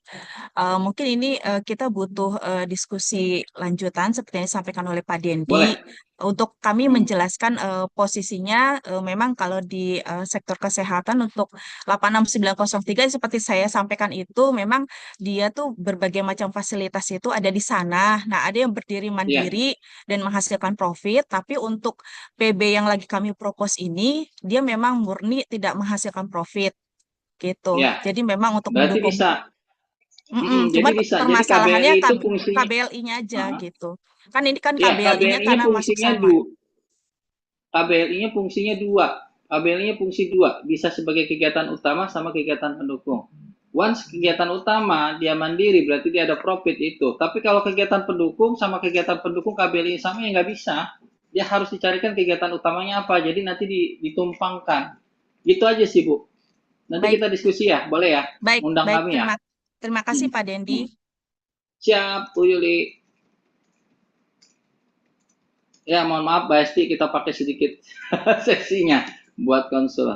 Mungkin ini kita butuh diskusi lanjutan seperti yang disampaikan oleh Pak Dendi. Boleh. Untuk kami menjelaskan posisinya, memang kalau di sektor kesehatan untuk 86903 seperti saya sampaikan itu, memang dia tuh berbagai macam fasilitas itu ada di sana. Nah, ada yang berdiri mandiri dan menghasilkan profit, tapi untuk PB yang lagi kami propose ini, dia memang murni tidak menghasilkan profit. Gitu. Ya. Jadi memang untuk Berarti mendukung. bisa. Cuman Jadi bisa. Jadi permasalahannya KBRI itu fungsinya KBLI-nya aja gitu. Kan ini kan ya, KBLI-nya KBRI-nya karena masuk fungsinya sama. KBRI-nya fungsinya dua. KBRI-nya fungsi dua, bisa sebagai kegiatan utama sama kegiatan pendukung. Once kegiatan utama dia mandiri berarti dia ada profit itu. Tapi kalau kegiatan pendukung sama kegiatan pendukung KBRI sama ya nggak bisa. Dia harus dicarikan kegiatan utamanya apa. Jadi nanti ditumpangkan. Gitu aja sih Bu. Nanti Baik. kita diskusi ya, boleh ya? Baik, Undang baik. kami ya. Terima kasih Pak Dendi. Siap, Bu Yuli. Ya, mohon maaf Mbak Esti, kita pakai sedikit sesinya buat konsul.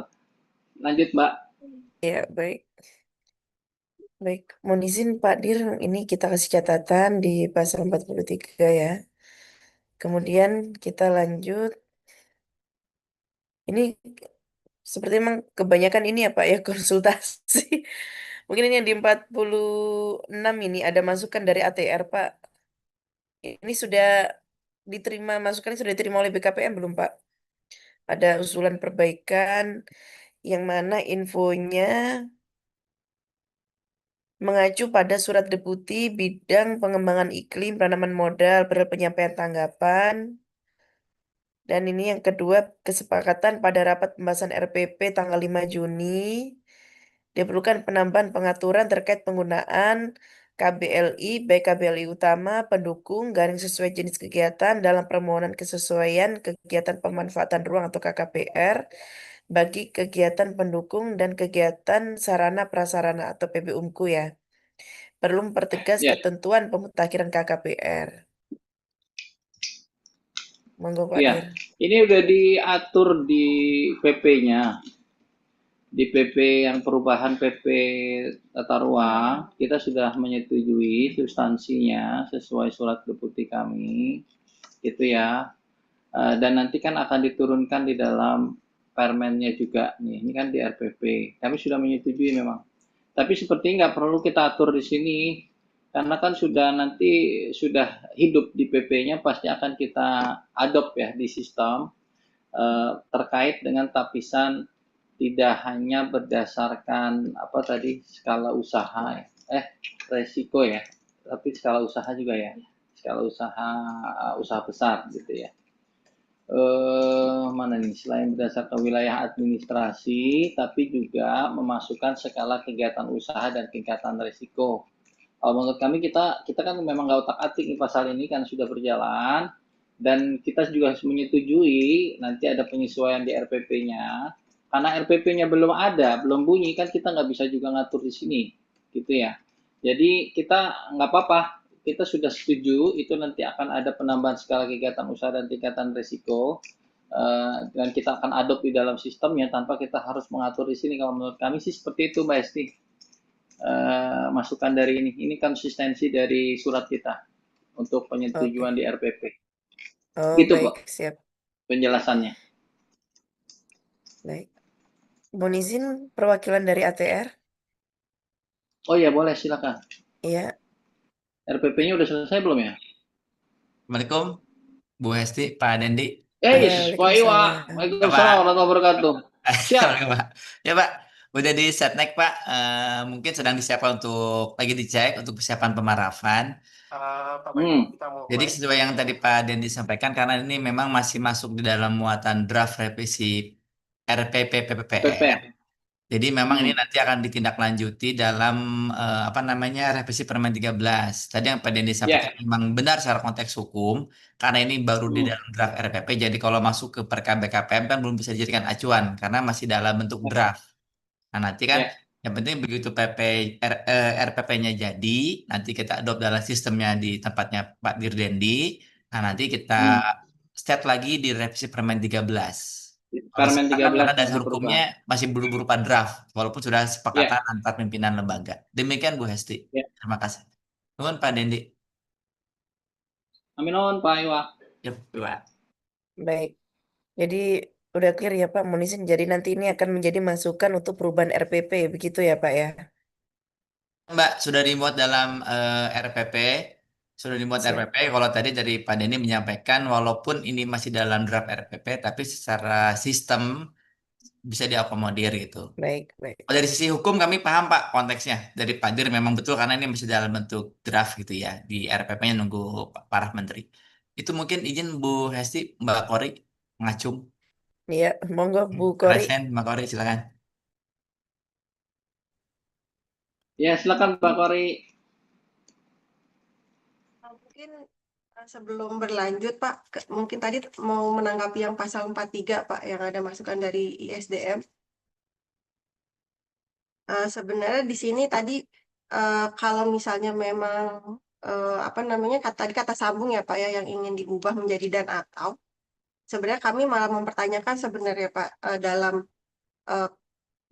Lanjut, Mbak. Ya, baik. Baik, mohon izin Pak Dir, ini kita kasih catatan di pasal 43 ya. Kemudian kita lanjut. Ini seperti memang kebanyakan ini ya Pak ya konsultasi. Mungkin ini yang di 46 ini ada masukan dari ATR Pak. Ini sudah diterima, masukan sudah diterima oleh BKPM belum Pak? Ada usulan perbaikan yang mana infonya mengacu pada surat deputi bidang pengembangan iklim penanaman modal pada penyampaian tanggapan. Dan ini yang kedua, kesepakatan pada rapat pembahasan RPP tanggal 5 Juni. Diperlukan penambahan pengaturan terkait penggunaan KBLI, baik KBLI utama, pendukung, garing sesuai jenis kegiatan dalam permohonan kesesuaian kegiatan pemanfaatan ruang atau KKPR bagi kegiatan pendukung dan kegiatan sarana prasarana atau PBUMKU ya. Perlu mempertegas ketentuan pemutakhiran KKPR. Monggo Pak Iya, Dir. ini udah diatur di PP-nya. Di PP yang perubahan PP tata ruang, kita sudah menyetujui substansinya sesuai surat deputi kami, gitu ya. Dan nanti kan akan diturunkan di dalam permennya juga nih. Ini kan di RPP. Kami sudah menyetujui memang. Tapi seperti nggak perlu kita atur di sini karena kan sudah hidup di PP-nya, pasti akan kita adopt ya di sistem terkait dengan tapisan tidak hanya berdasarkan skala usaha resiko ya, tapi skala usaha juga ya, skala usaha besar gitu ya. Mana nih, selain berdasarkan wilayah administrasi tapi juga memasukkan skala kegiatan usaha dan kegiatan resiko. Kalau menurut kami kita kan memang nggak otak-atik nih pasal ini kan sudah berjalan dan kita juga harus menyetujui nanti ada penyesuaian di RPP-nya karena RPP-nya belum bunyi kan kita nggak bisa juga ngatur di sini gitu ya. Jadi kita nggak apa-apa, kita sudah setuju itu nanti akan ada penambahan skala kegiatan usaha dan tingkatan risiko dan kita akan adopt di dalam sistemnya tanpa kita harus mengatur di sini. Kalau menurut kami sih seperti itu Mbak Esti. Masukan dari ini konsistensi dari surat kita untuk penyetujuan di RPP. Gitu baik, Pak. siap. Penjelasannya. Baik. Mohon izin perwakilan dari ATR. Oh ya boleh silakan. Iya. RPP-nya udah selesai belum ya? Assalamualaikum Bu Hesti, Pak Dendi. Yes, Pak Iwa. Waalaikumsalam warahmatullahi wabarakatuh. Siap. Pak. Ya Pak, udah di setnek Pak. Mungkin sedang disiapkan lagi dicek untuk persiapan pemarahan. Jadi sesuai yang tadi Pak Dendi sampaikan, karena ini memang masih masuk di dalam muatan draft revisi RPP PPPR. Jadi memang ini nanti akan ditindaklanjuti dalam apa namanya revisi Permen 13. Tadi yang Pak Dendi sampaikan memang benar secara konteks hukum karena ini baru di dalam draft RPP. Jadi kalau masuk ke Perkab BKPM kan belum bisa dijadikan acuan karena masih dalam bentuk draft. Nah, nanti kan yang penting begitu RPP-nya jadi, nanti kita adopt dalam sistemnya di tempatnya Pak Dirdendi. Nah, nanti kita state lagi di revisi Permen 13. Kalau Permen sekarang 13 karena dasar nanti hukumnya perubahan. masih belum berupa draft, walaupun sudah sepakatan antar pimpinan lembaga. Demikian Bu Hesti. Terima kasih. Nuhun Pak Dendi. Amin nuhun Pak Iwa. Yep, Pak. Baik. Jadi udah clear ya Pak Munisin. Jadi nanti ini akan menjadi masukan untuk perubahan RPP, begitu ya Pak ya? Mbak, sudah dimuat dalam RPP. Sudah dimuat Siap. RPP. Kalau tadi dari Pak Denny menyampaikan, walaupun ini masih dalam draft RPP, tapi secara sistem bisa diakomodir gitu. Baik, baik. Dari sisi hukum kami paham Pak konteksnya. Dari Pak Dir memang betul karena ini masih dalam bentuk draft gitu ya. Di RPP-nya nunggu para menteri. Itu mungkin izin Bu Hesti, Mbak Kori ngacung. Iya, monggo Bu Kori. Present, Mbak Kori silakan. Ya, silakan Mbak Kori. Mungkin sebelum berlanjut Pak, mungkin tadi mau menanggapi yang pasal 43 Pak, yang ada masukan dari ISDM. Sebenarnya di sini tadi kalau misalnya memang apa namanya tadi kata sambung ya Pak ya yang ingin diubah menjadi dan atau, sebenarnya kami malah mempertanyakan sebenarnya Pak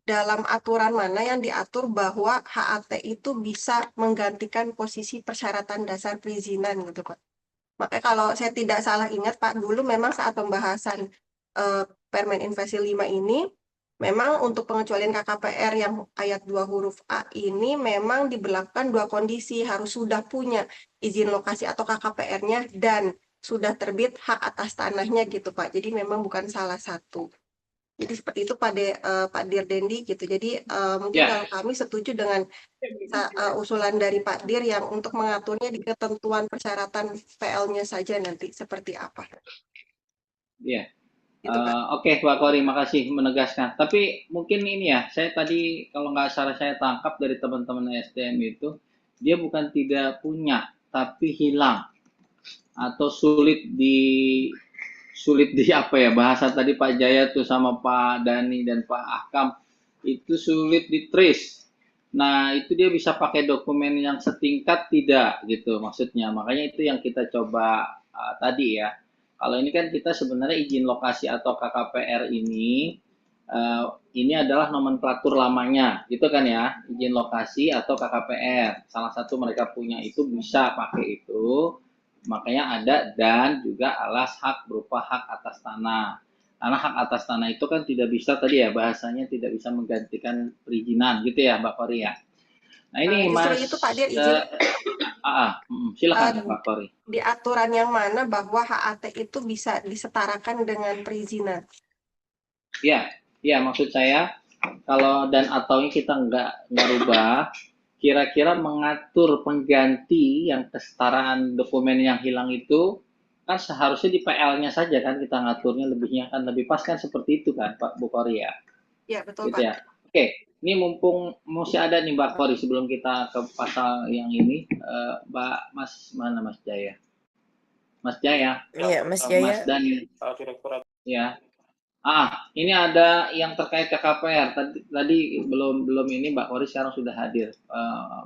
dalam aturan mana yang diatur bahwa HAT itu bisa menggantikan posisi persyaratan dasar perizinan gitu Pak. Makanya kalau saya tidak salah ingat Pak, dulu memang saat pembahasan Permen Invasi 5 ini, memang untuk pengecualian KKPR yang ayat 2 huruf A ini memang diberlakukan dua kondisi, harus sudah punya izin lokasi atau KKPR-nya dan sudah terbit hak atas tanahnya gitu Pak. Jadi memang bukan salah satu. Jadi seperti itu Pak Dirdendi gitu. Jadi mungkin kalau kami setuju dengan usulan dari Pak Dir yang untuk mengaturnya di ketentuan persyaratan PL-nya saja nanti seperti apa. Iya. Oke, Pak Kori, makasih menegaskan. Tapi mungkin ini ya, saya tadi kalau nggak salah saya tangkap dari teman-teman SDM itu, dia bukan tidak punya, tapi hilang atau sulit di apa ya, bahasa tadi Pak Jaya tuh sama Pak Dani dan Pak Ahkam itu sulit di trace. Nah, itu dia bisa pakai dokumen yang setingkat tidak gitu maksudnya. Makanya itu yang kita coba tadi ya. Kalau ini kan kita sebenarnya izin lokasi atau KKPR ini adalah nomenklatur lamanya, gitu kan ya, izin lokasi atau KKPR. Salah satu mereka punya itu bisa pakai itu, makanya ada dan juga alas hak berupa hak atas tanah. Karena hak atas tanah itu kan tidak bisa tadi ya bahasanya tidak bisa menggantikan perizinan, gitu ya Mbak Kori ya. Nah ini justru Mas, itu Pak Dir izin. Silakan Pak Kori. Di aturan yang mana bahwa HAT itu bisa disetarakan dengan perizinan? Ya maksud saya kalau dan ataunya kita nggak rubah, kira-kira mengatur pengganti yang kesetaraan dokumen yang hilang itu kan seharusnya di PL-nya saja kan kita ngaturnya lebihnya kan lebih pas kan seperti itu kan Pak Bu Kori ya. Iya betul gitu Pak. Ya. Oke, ini mumpung masih ada nih Mbak Kori sebelum kita ke pasal yang ini, Mbak Mas mana Mas Jaya? Mas Jaya. Iya Mas Jaya. Mas Dani. Ya. Ini ada yang terkait KKPR. Tadi belum ini Mbak Kori sekarang sudah hadir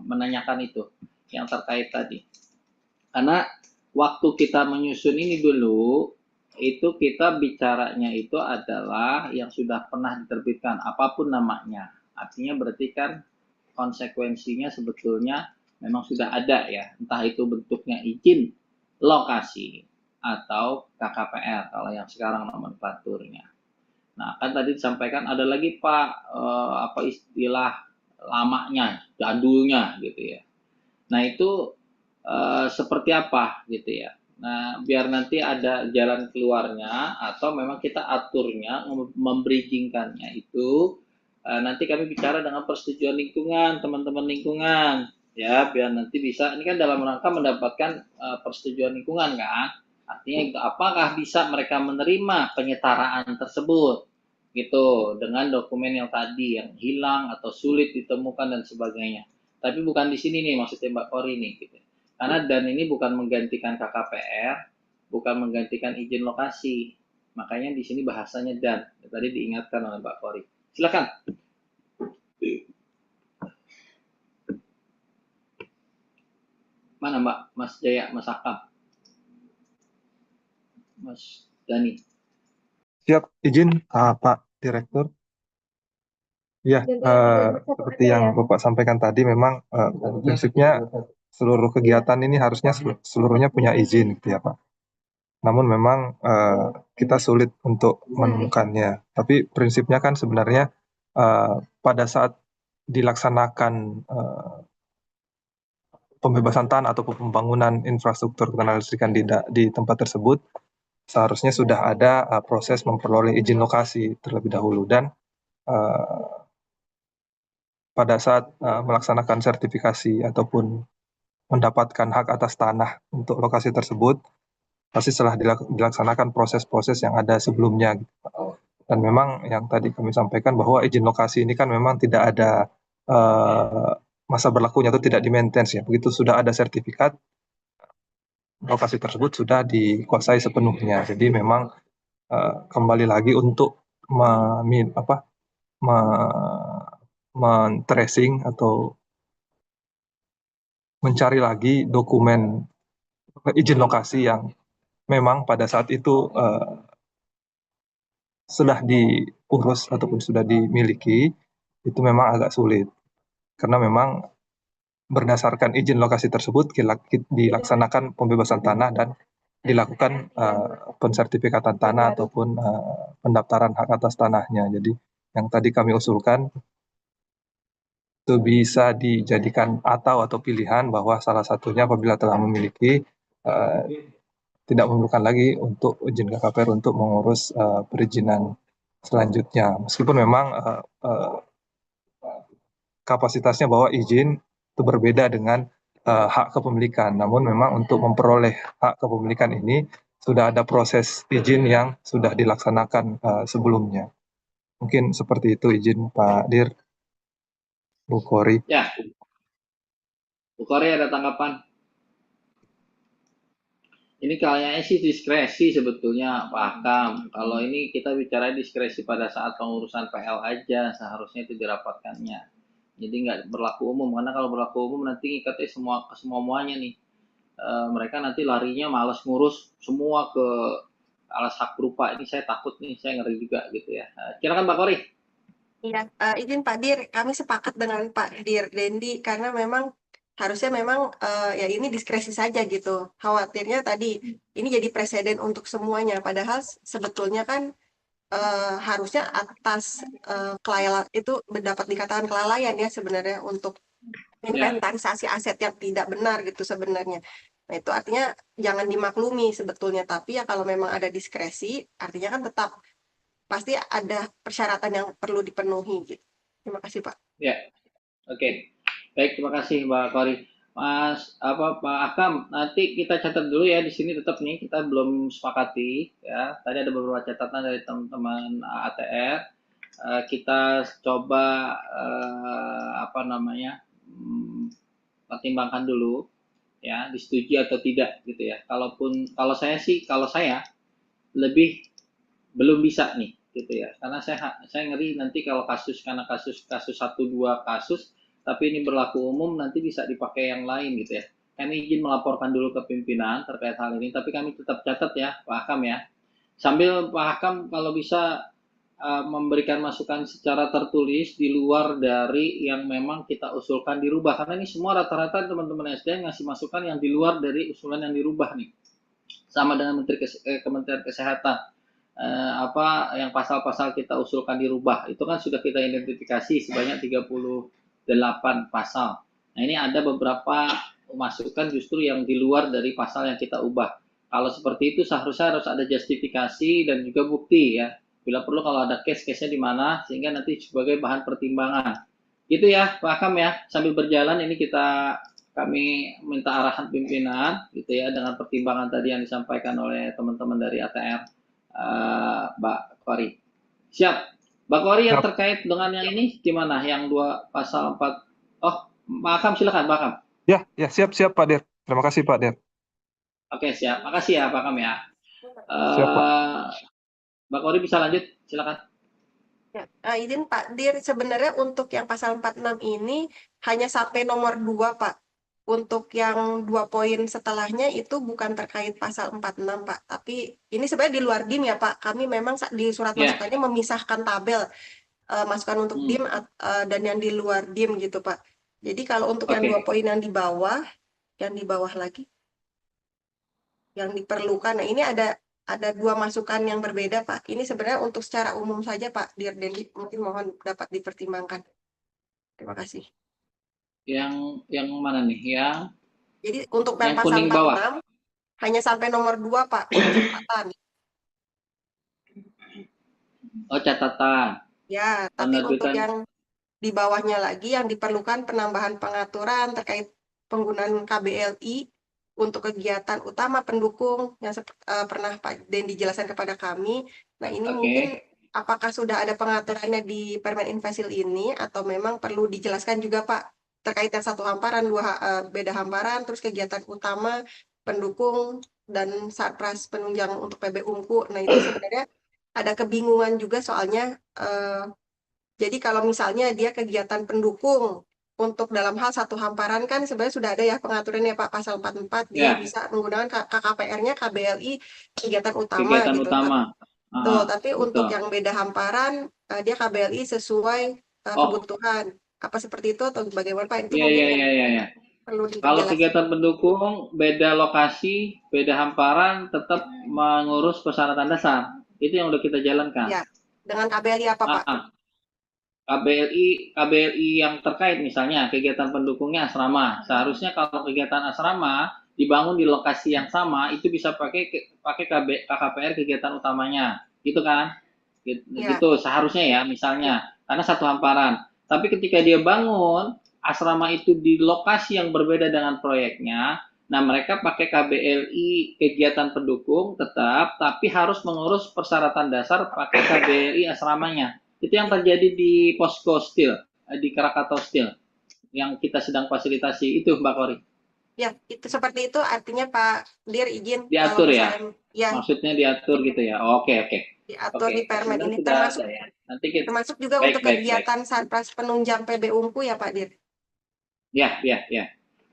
menanyakan itu yang terkait tadi. Karena waktu kita menyusun ini dulu itu kita bicaranya itu adalah yang sudah pernah diterbitkan apapun namanya. Artinya berarti kan konsekuensinya sebetulnya memang sudah ada ya. Entah itu bentuknya izin lokasi atau KKPR kalau yang sekarang nomenklaturnya. Nah, kan tadi disampaikan ada lagi Pak apa istilah lamanya, jadulnya gitu ya. Nah, itu seperti apa gitu ya. Nah, biar nanti ada jalan keluarnya atau memang kita aturnya membridgingkannya itu nanti kami bicara dengan persetujuan lingkungan, teman-teman lingkungan ya, biar nanti bisa ini kan dalam rangka mendapatkan persetujuan lingkungan kan. Artinya apakah bisa mereka menerima penyetaraan tersebut? gitu, dengan dokumen yang tadi yang hilang atau sulit ditemukan dan sebagainya. Tapi bukan di sini nih maksudnya Mbak Kori nih gitu. Karena dan ini bukan menggantikan KKPR, bukan menggantikan izin lokasi. Makanya di sini bahasanya dan. Tadi diingatkan oleh Mbak Kori. Silakan. Mana Mbak? Mas Jaya, Mas Akam, Mas Dani. Siap, izin Pak Direktur. Ya, seperti yang Bapak sampaikan tadi, memang prinsipnya seluruh kegiatan ini harusnya seluruhnya punya izin, gitu ya Pak. Namun memang kita sulit untuk menemukannya. Tapi prinsipnya kan sebenarnya pada saat dilaksanakan pembebasan tanah atau pembangunan infrastruktur ketenagalistrikan di tempat tersebut, seharusnya sudah ada proses memperoleh izin lokasi terlebih dahulu. Dan pada saat melaksanakan sertifikasi ataupun mendapatkan hak atas tanah untuk lokasi tersebut, pasti setelah dilaksanakan proses-proses yang ada sebelumnya. Dan memang yang tadi kami sampaikan bahwa izin lokasi ini kan memang tidak ada masa berlakunya atau tidak di-maintenance ya. Begitu sudah ada sertifikat, lokasi tersebut sudah dikuasai sepenuhnya. Jadi memang kembali lagi untuk men-tracing atau mencari lagi dokumen izin lokasi yang memang pada saat itu sudah diurus ataupun sudah dimiliki, itu memang agak sulit. Karena memang berdasarkan izin lokasi tersebut dilaksanakan pembebasan tanah dan dilakukan pensertifikatan tanah ataupun pendaftaran hak atas tanahnya. Jadi yang tadi kami usulkan itu bisa dijadikan atau pilihan bahwa salah satunya apabila telah memiliki tidak memerlukan lagi untuk izin KKPR untuk mengurus perizinan selanjutnya. Meskipun memang kapasitasnya bahwa izin itu berbeda dengan hak kepemilikan. Namun memang untuk memperoleh hak kepemilikan ini sudah ada proses izin yang sudah dilaksanakan sebelumnya. Mungkin seperti itu izin Pak Dir, Bu Kori. Ya, Bu Kori ada tanggapan? Ini kayaknya sih diskresi sebetulnya Pak Hakam. Kalau ini kita bicara diskresi pada saat pengurusan PL aja, seharusnya itu dirapatkannya. Jadi nggak berlaku umum, karena kalau berlaku umum nanti ngikatnya semuanya nih. Mereka nanti larinya malas ngurus semua ke alas hak berupa. Ini saya takut nih, saya ngeri juga gitu ya. Silakan Pak Kori. Iya, izin Pak Dir, kami sepakat dengan Pak Dir Dendi karena memang harusnya memang ya ini diskresi saja gitu. Khawatirnya tadi ini jadi presiden untuk semuanya. Padahal sebetulnya kan harusnya atas kelalaian itu dapat dikatakan kelalaian ya sebenarnya untuk inventarisasi aset yang tidak benar gitu sebenarnya. Nah itu artinya jangan dimaklumi sebetulnya. Tapi ya kalau memang ada diskresi, artinya kan tetap pasti ada persyaratan yang perlu dipenuhi gitu. Terima kasih Pak. Ya, oke. Baik, terima kasih Mbak Kori. Pak Akam, nanti kita catat dulu ya di sini tetap nih kita belum sepakati ya. Tadi ada beberapa catatan dari teman-teman ATR. Kita coba pertimbangkan dulu ya, disetujui atau tidak gitu ya. Kalau saya lebih belum bisa nih gitu ya. Karena saya ngeri nanti kalau kasus 1-2 kasus tapi ini berlaku umum nanti bisa dipakai yang lain gitu ya. Kami izin melaporkan dulu ke pimpinan terkait hal ini, tapi kami tetap catat ya Pak Hakam ya. Sambil Pak Hakam kalau bisa memberikan masukan secara tertulis di luar dari yang memang kita usulkan dirubah. Karena ini semua rata-rata teman-teman SDM ngasih masukan yang di luar dari usulan yang dirubah nih. Sama dengan Kementerian Kesehatan. Yang pasal-pasal kita usulkan dirubah. Itu kan sudah kita identifikasi sebanyak 38 pasal. Nah ini ada beberapa masukan justru yang di luar dari pasal yang kita ubah. Kalau seperti itu seharusnya harus ada justifikasi dan juga bukti ya. Bila perlu kalau ada case-nya di mana sehingga nanti sebagai bahan pertimbangan. Gitu ya Pak Hakam ya. Sambil berjalan ini kami minta arahan pimpinan gitu ya dengan pertimbangan tadi yang disampaikan oleh teman-teman dari ATR Mbak Kori. Siap. Mbak Kori yang Siap. terkait dengan yang ini gimana? Yang dua pasal 4. Oh, Pak Akam silakan Pak Akam. Ya, siap Pak Dir. Terima kasih Pak Dir. Oke, siap. Makasih ya Pak Akam ya. Siap Pak. Mbak Kori bisa lanjut, silakan. Ya, izin Pak Dir, sebenarnya untuk yang pasal 46 ini hanya sampai nomor 2, Pak. Untuk yang 2 poin setelahnya itu bukan terkait pasal 46, Pak. Tapi ini sebenarnya di luar DIM ya, Pak. Kami memang di surat Ya. masukannya memisahkan tabel masukan untuk DIM dan yang di luar DIM gitu, Pak. Jadi kalau untuk yang 2 poin yang di bawah lagi, yang diperlukan. Nah, ini ada 2 masukan yang berbeda, Pak. Ini sebenarnya untuk secara umum saja, Pak Dir, dan mungkin mohon dapat dipertimbangkan. Terima kasih. Yang mana nih? Jadi untuk yang pasal kuning bawah. 46 hanya sampai nomor 2, Pak, untuk catatan. Oh, catatan. Ya, tapi untuk Penerbitan. yang di bawahnya lagi yang diperlukan penambahan pengaturan terkait penggunaan KBLI untuk kegiatan utama pendukung yang pernah Pak Dendi dijelaskan kepada kami. Nah, ini mungkin apakah sudah ada pengaturannya di Permen Infasil ini atau memang perlu dijelaskan juga, Pak, terkait yang satu hamparan, beda hamparan, terus kegiatan utama pendukung dan Satpras penunjang untuk PB Unku. Nah, itu sebenarnya ada kebingungan juga soalnya jadi kalau misalnya dia kegiatan pendukung untuk dalam hal satu hamparan kan sebenarnya sudah ada ya pengaturannya Pak, pasal 44 dia bisa menggunakan KKPR-nya KBLI kegiatan utama Kegiatan gitu. utama. Betul, tapi untuk yang beda hamparan dia KBLI sesuai kebutuhan. Apa seperti itu atau bagaimana Pak? Itu mungkin Iya. perlu Kalau dijelaskan. kegiatan pendukung beda lokasi, beda hamparan, tetap mengurus persyaratan dasar. Itu yang udah kita jalankan. Ya, dengan KBLI apa Pak? KBLI yang terkait misalnya kegiatan pendukungnya asrama. Seharusnya kalau kegiatan asrama dibangun di lokasi yang sama itu bisa pakai KKPR kegiatan utamanya, gitu kan? Gitu seharusnya ya misalnya karena satu hamparan. Tapi ketika dia bangun asrama itu di lokasi yang berbeda dengan proyeknya, nah mereka pakai KBLI kegiatan pendukung tetap, tapi harus mengurus persyaratan dasar pakai KBLI asramanya. Itu yang terjadi di Posko Steel, di Krakatau Steel, yang kita sedang fasilitasi itu, Mbak Kori. Ya, itu seperti itu artinya Pak Dir izin. Diatur kalau ya? Maksudnya diatur gitu ya? Oke. Diatur di Permen ini termasuk ya. Nanti kita, termasuk juga untuk kegiatan Satpras penunjang PB Unku ya Pak Dir? Ya.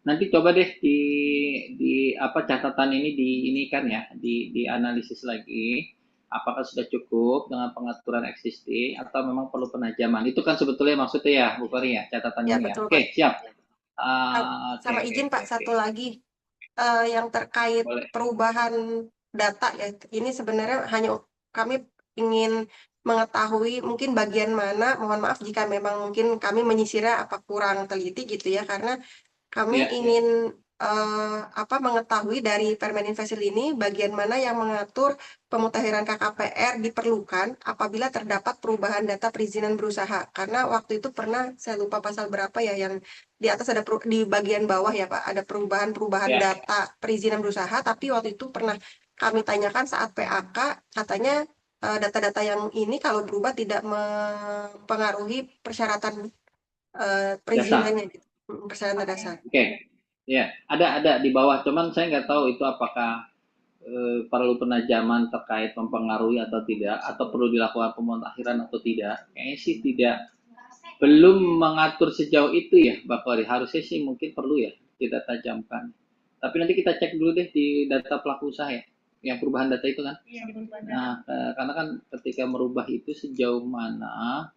Nanti coba deh di catatan ini kan ya, dianalisis lagi. Apakah sudah cukup dengan pengaturan existing atau memang perlu penajaman? Itu kan sebetulnya maksudnya ya, Bu Kori ya, catatannya ya. Betul, Oke, siap. Sama izin Pak, satu lagi yang terkait perubahan data ya. Ini sebenarnya hanya kami ingin mengetahui mungkin bagian mana, mohon maaf jika memang mungkin kami menyisirnya apa kurang teliti gitu ya, karena kami ingin mengetahui dari Permen Infasil ini bagian mana yang mengatur pemutahiran KKPR diperlukan apabila terdapat perubahan data perizinan berusaha. Karena waktu itu pernah, saya lupa pasal berapa ya, yang di atas ada di bagian bawah ya Pak, ada perubahan data perizinan berusaha, tapi waktu itu pernah kami tanyakan saat PAK, katanya data-data yang ini kalau berubah tidak mempengaruhi persyaratan perizinannya gitu. Persyaratan dasar. Oke. Ya, ada di bawah. Cuman saya nggak tahu itu apakah perlu penajaman terkait mempengaruhi atau tidak, atau perlu dilakukan pemutakhiran atau tidak. Kayaknya sih tidak. Belum mengatur sejauh itu ya, Mbak Kori. Harusnya sih mungkin perlu ya kita tajamkan. Tapi nanti kita cek dulu deh di data pelaku usaha ya, yang perubahan data itu kan. Nah, karena kan ketika merubah itu sejauh mana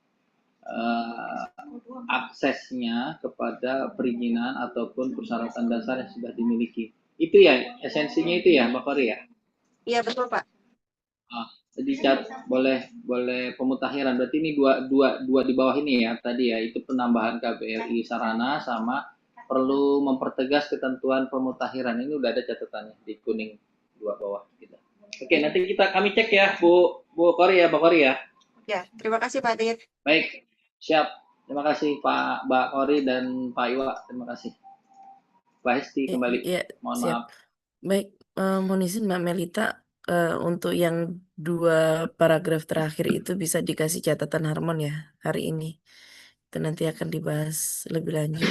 aksesnya kepada perizinan ataupun persyaratan dasar yang sudah dimiliki. Itu ya esensinya itu ya, Mbak Kori ya. Iya betul Pak. Jadi boleh pemutakhiran. Berarti ini dua di bawah ini ya tadi ya, itu penambahan KBLI sarana sama perlu mempertegas ketentuan pemutakhiran. Ini udah ada catatannya di kuning dua bawah kita. Oke, nanti kami cek ya Bu Kori ya, Mbak Kori ya. Ya, terima kasih Pak Dir. Baik. Siap, terima kasih Mbak Kori dan Pak Iwa, terima kasih. Pak Hesti kembali, mohon maaf. Baik, mohon izin Mbak Melita, untuk yang 2 paragraf terakhir itu bisa dikasih catatan Harmon ya hari ini. Itu nanti akan dibahas lebih lanjut.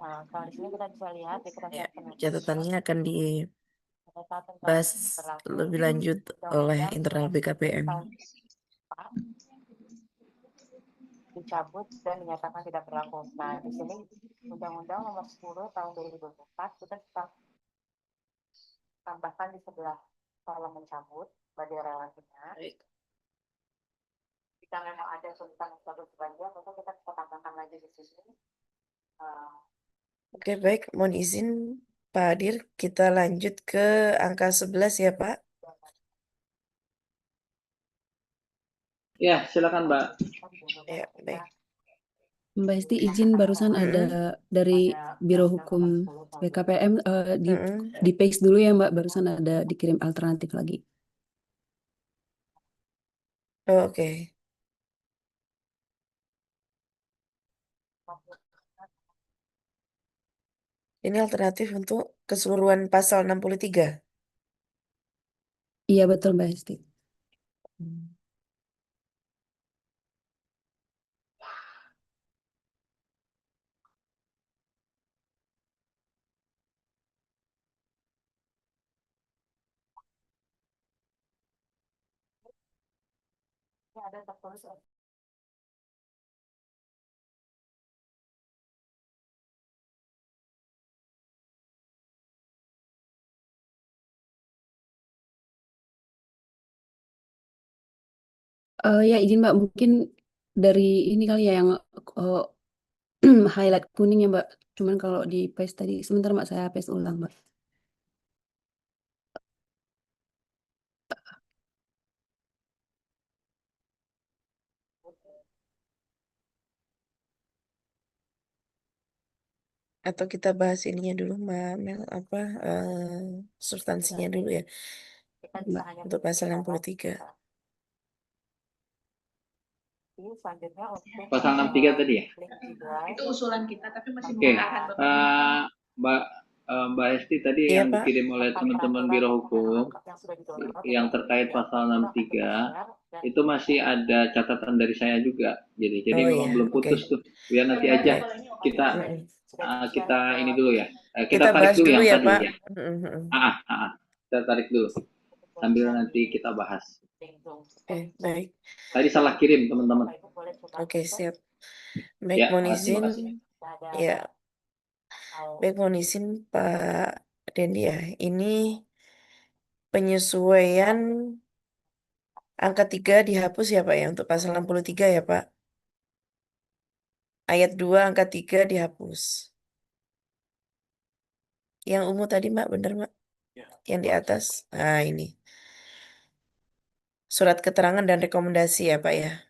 Nah, kalau di sini kita bisa lihat di Ya, penetapan catatannya akan dibahas lebih lanjut oleh internal BKPM. dicabut dan dinyatakan tidak berlaku. Nah, di sini Undang-Undang Nomor 10 Tahun 2024 kita tambahkan di sebelah kalau mencabut bagi relasinya. Jika memang ada tentang mencabut sebagian, maka kita tambahkan lagi di sini. Oke, baik. Mohon izin Pak Adir, kita lanjut ke angka 11 ya, Pak. Ya, silakan Mbak. Ya, baik. Mbak Esti izin barusan ada dari Biro Hukum BKPM di paste dulu ya Mbak, barusan ada dikirim alternatif lagi. Oke. Ini alternatif untuk keseluruhan pasal 63. Iya betul Mbak Esti. Ini ada tertulis Ya izin Mbak, mungkin dari ini kali ya yang highlight kuning ya Mbak. Cuman kalau di paste tadi, sebentar Mbak saya paste ulang Mbak. Atau kita bahas ininya dulu, Mbak Mel, apa substansinya dulu ya. Untuk pasal 63. selanjutnya untuk Pasal 63 tadi ya? Itu usulan kita, tapi masih Oke. mengarah Mbak Esti tadi Iya, yang Pak. dikirim oleh teman-teman Biro Hukum yang terkait pasal 63 itu masih ada catatan dari saya juga. Jadi Oh, memang iya. belum putus tuh. Biar nanti aja kita ini dulu ya. Kita tarik bahas dulu dulu yang ya, tadi Pak. ya. Kita tarik dulu sambil nanti kita bahas. Oke, baik. Tadi salah kirim teman-teman. Oke, siap. Baik, Ya, mohon terima izin. kasih. Ya. Baik, mohon izin Pak Dendi ya. Ini penyesuaian angka 3 dihapus ya, Pak ya, untuk pasal 63 ya, Pak. Ayat 2 angka 3 dihapus. Yang ungu tadi, Mbak, bener, Mbak? Yang di atas. Nah, ini. Surat keterangan dan rekomendasi ya, Pak ya.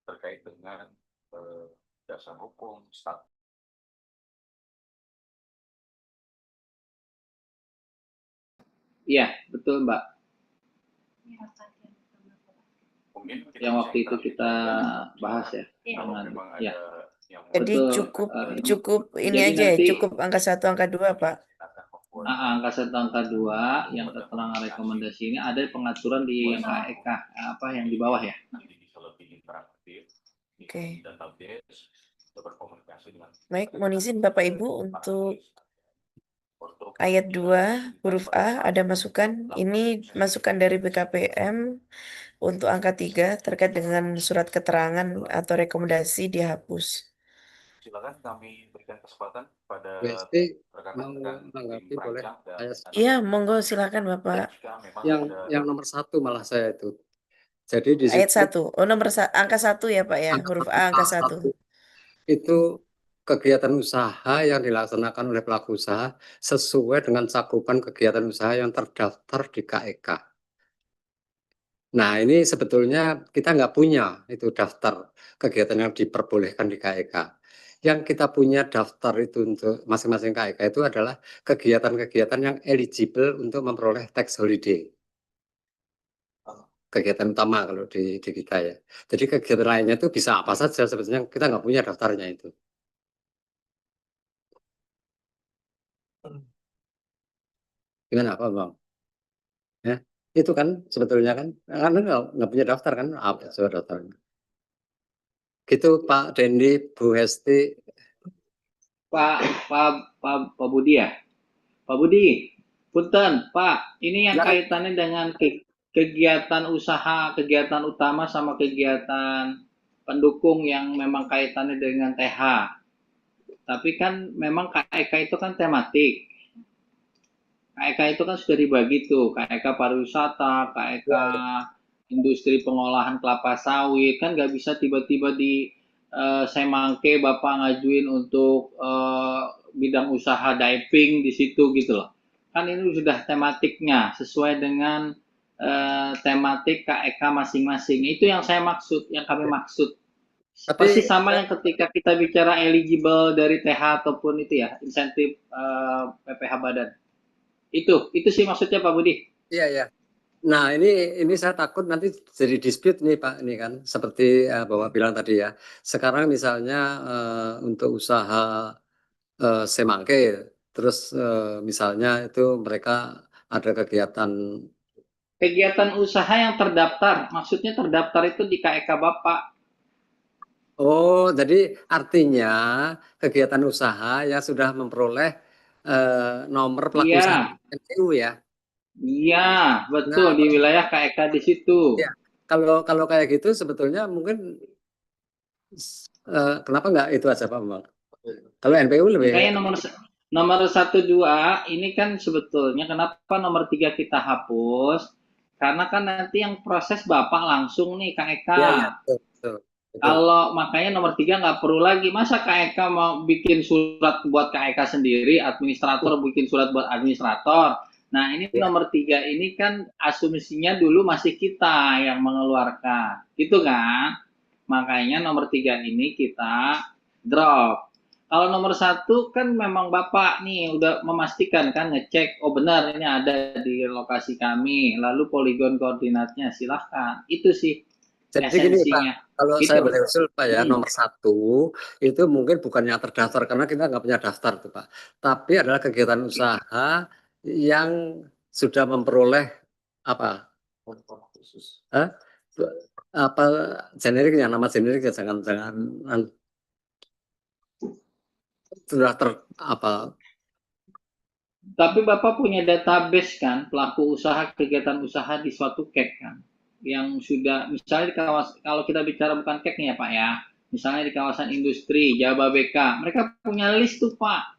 Terkait dengan dasar hukum, Iya, betul Mbak. Yang waktu itu kita bahas ya. Ya. Jadi Betul. cukup ini Jadi aja ya, nanti, cukup angka 1, angka 2, Pak. angka 1, angka 2 yang keterangan rekomendasi ini ada pengaturan di KEK apa yang di bawah ya. Oke. Baik, mohon izin Bapak Ibu untuk ayat 2 huruf A ada masukan. Ini masukan dari BKPM untuk angka 3 terkait dengan surat keterangan atau rekomendasi dihapus. Silakan kami berikan kesempatan pada BSD mau menanggapi boleh? Iya, monggo silakan Bapak. Yang nomor 1 malah saya itu. Jadi di Ayat situ 1. Oh, angka 1 ya Pak ya, huruf A angka 1. itu kegiatan usaha yang dilaksanakan oleh pelaku usaha sesuai dengan cakupan kegiatan usaha yang terdaftar di KEK. Nah, ini sebetulnya kita nggak punya itu daftar kegiatan yang diperbolehkan di KEK. Yang kita punya daftar itu untuk masing-masing KEK itu adalah kegiatan-kegiatan yang eligible untuk memperoleh tax holiday. kegiatan utama kalau di kita ya. Jadi kegiatan lainnya itu bisa apa saja sebetulnya kita nggak punya daftarnya itu. Gimana Pak Bang? Ya, itu kan sebetulnya kan karena nggak punya daftar kan apa coba daftarnya. Gitu Pak Dendi, Bu Hesti. Pak Budi ya? Pak Budi, punten, Pak, ini yang Ya. kaitannya dengan kegiatan usaha, kegiatan utama sama kegiatan pendukung yang memang kaitannya dengan TH. Tapi kan memang KEK itu kan tematik. KEK itu kan sudah dibagi tuh, KEK pariwisata, KEK industri pengolahan kelapa sawit, kan nggak bisa tiba-tiba di Semangke Bapak ngajuin untuk bidang usaha diving di situ gitu loh. Kan ini sudah tematiknya sesuai dengan tematik KEK masing-masing. Itu yang saya maksud, yang kami maksud. Persis sama yang ketika kita bicara eligible dari TH ataupun itu ya, insentif PPH badan. Itu sih maksudnya Pak Budi. Iya, iya. Nah, ini saya takut nanti jadi dispute nih Pak, ini kan seperti Bapak bilang tadi ya. Sekarang misalnya untuk usaha Semangke, terus misalnya itu mereka ada kegiatan usaha yang terdaftar, maksudnya terdaftar itu di KEK Bapak. Oh, jadi artinya kegiatan usaha yang sudah memperoleh nomor pelaku usaha NPU ya? Iya, betul, di wilayah KEK di situ. Ya, kalau kayak gitu sebetulnya mungkin kenapa nggak itu aja Pak Bambang? Kalau NPU lebih Kayak nomor 1, 2 ini kan sebetulnya kenapa nomor 3 kita hapus? Karena kan nanti yang proses Bapak langsung nih KEK. Ya, betul. Kalau makanya nomor 3 nggak perlu lagi. Masa KEK mau bikin surat buat KEK sendiri, administrator bikin surat buat administrator. Nah ini nomor 3 ini kan asumsinya dulu masih kita yang mengeluarkan. Gitu kan? Makanya nomor 3 ini kita drop. Kalau nomor 1 kan memang Bapak nih udah memastikan kan ngecek, oh benar ini ada di lokasi kami, lalu poligon koordinatnya silahkan. Itu sih. Jadi gini Pak, kalau gitu. saya boleh usul Pak ya, nomor 1 itu mungkin bukannya terdaftar karena kita nggak punya daftar tuh Pak, tapi adalah kegiatan usaha yang sudah memperoleh apa? Apa generiknya, nama generiknya jangan sudah apa? Tapi Bapak punya database kan pelaku usaha kegiatan usaha di suatu KEK kan? Yang sudah misalnya di kawasan, kalau kita bicara bukan KEK nih ya Pak ya, misalnya di kawasan industri Jababeka, mereka punya list tuh Pak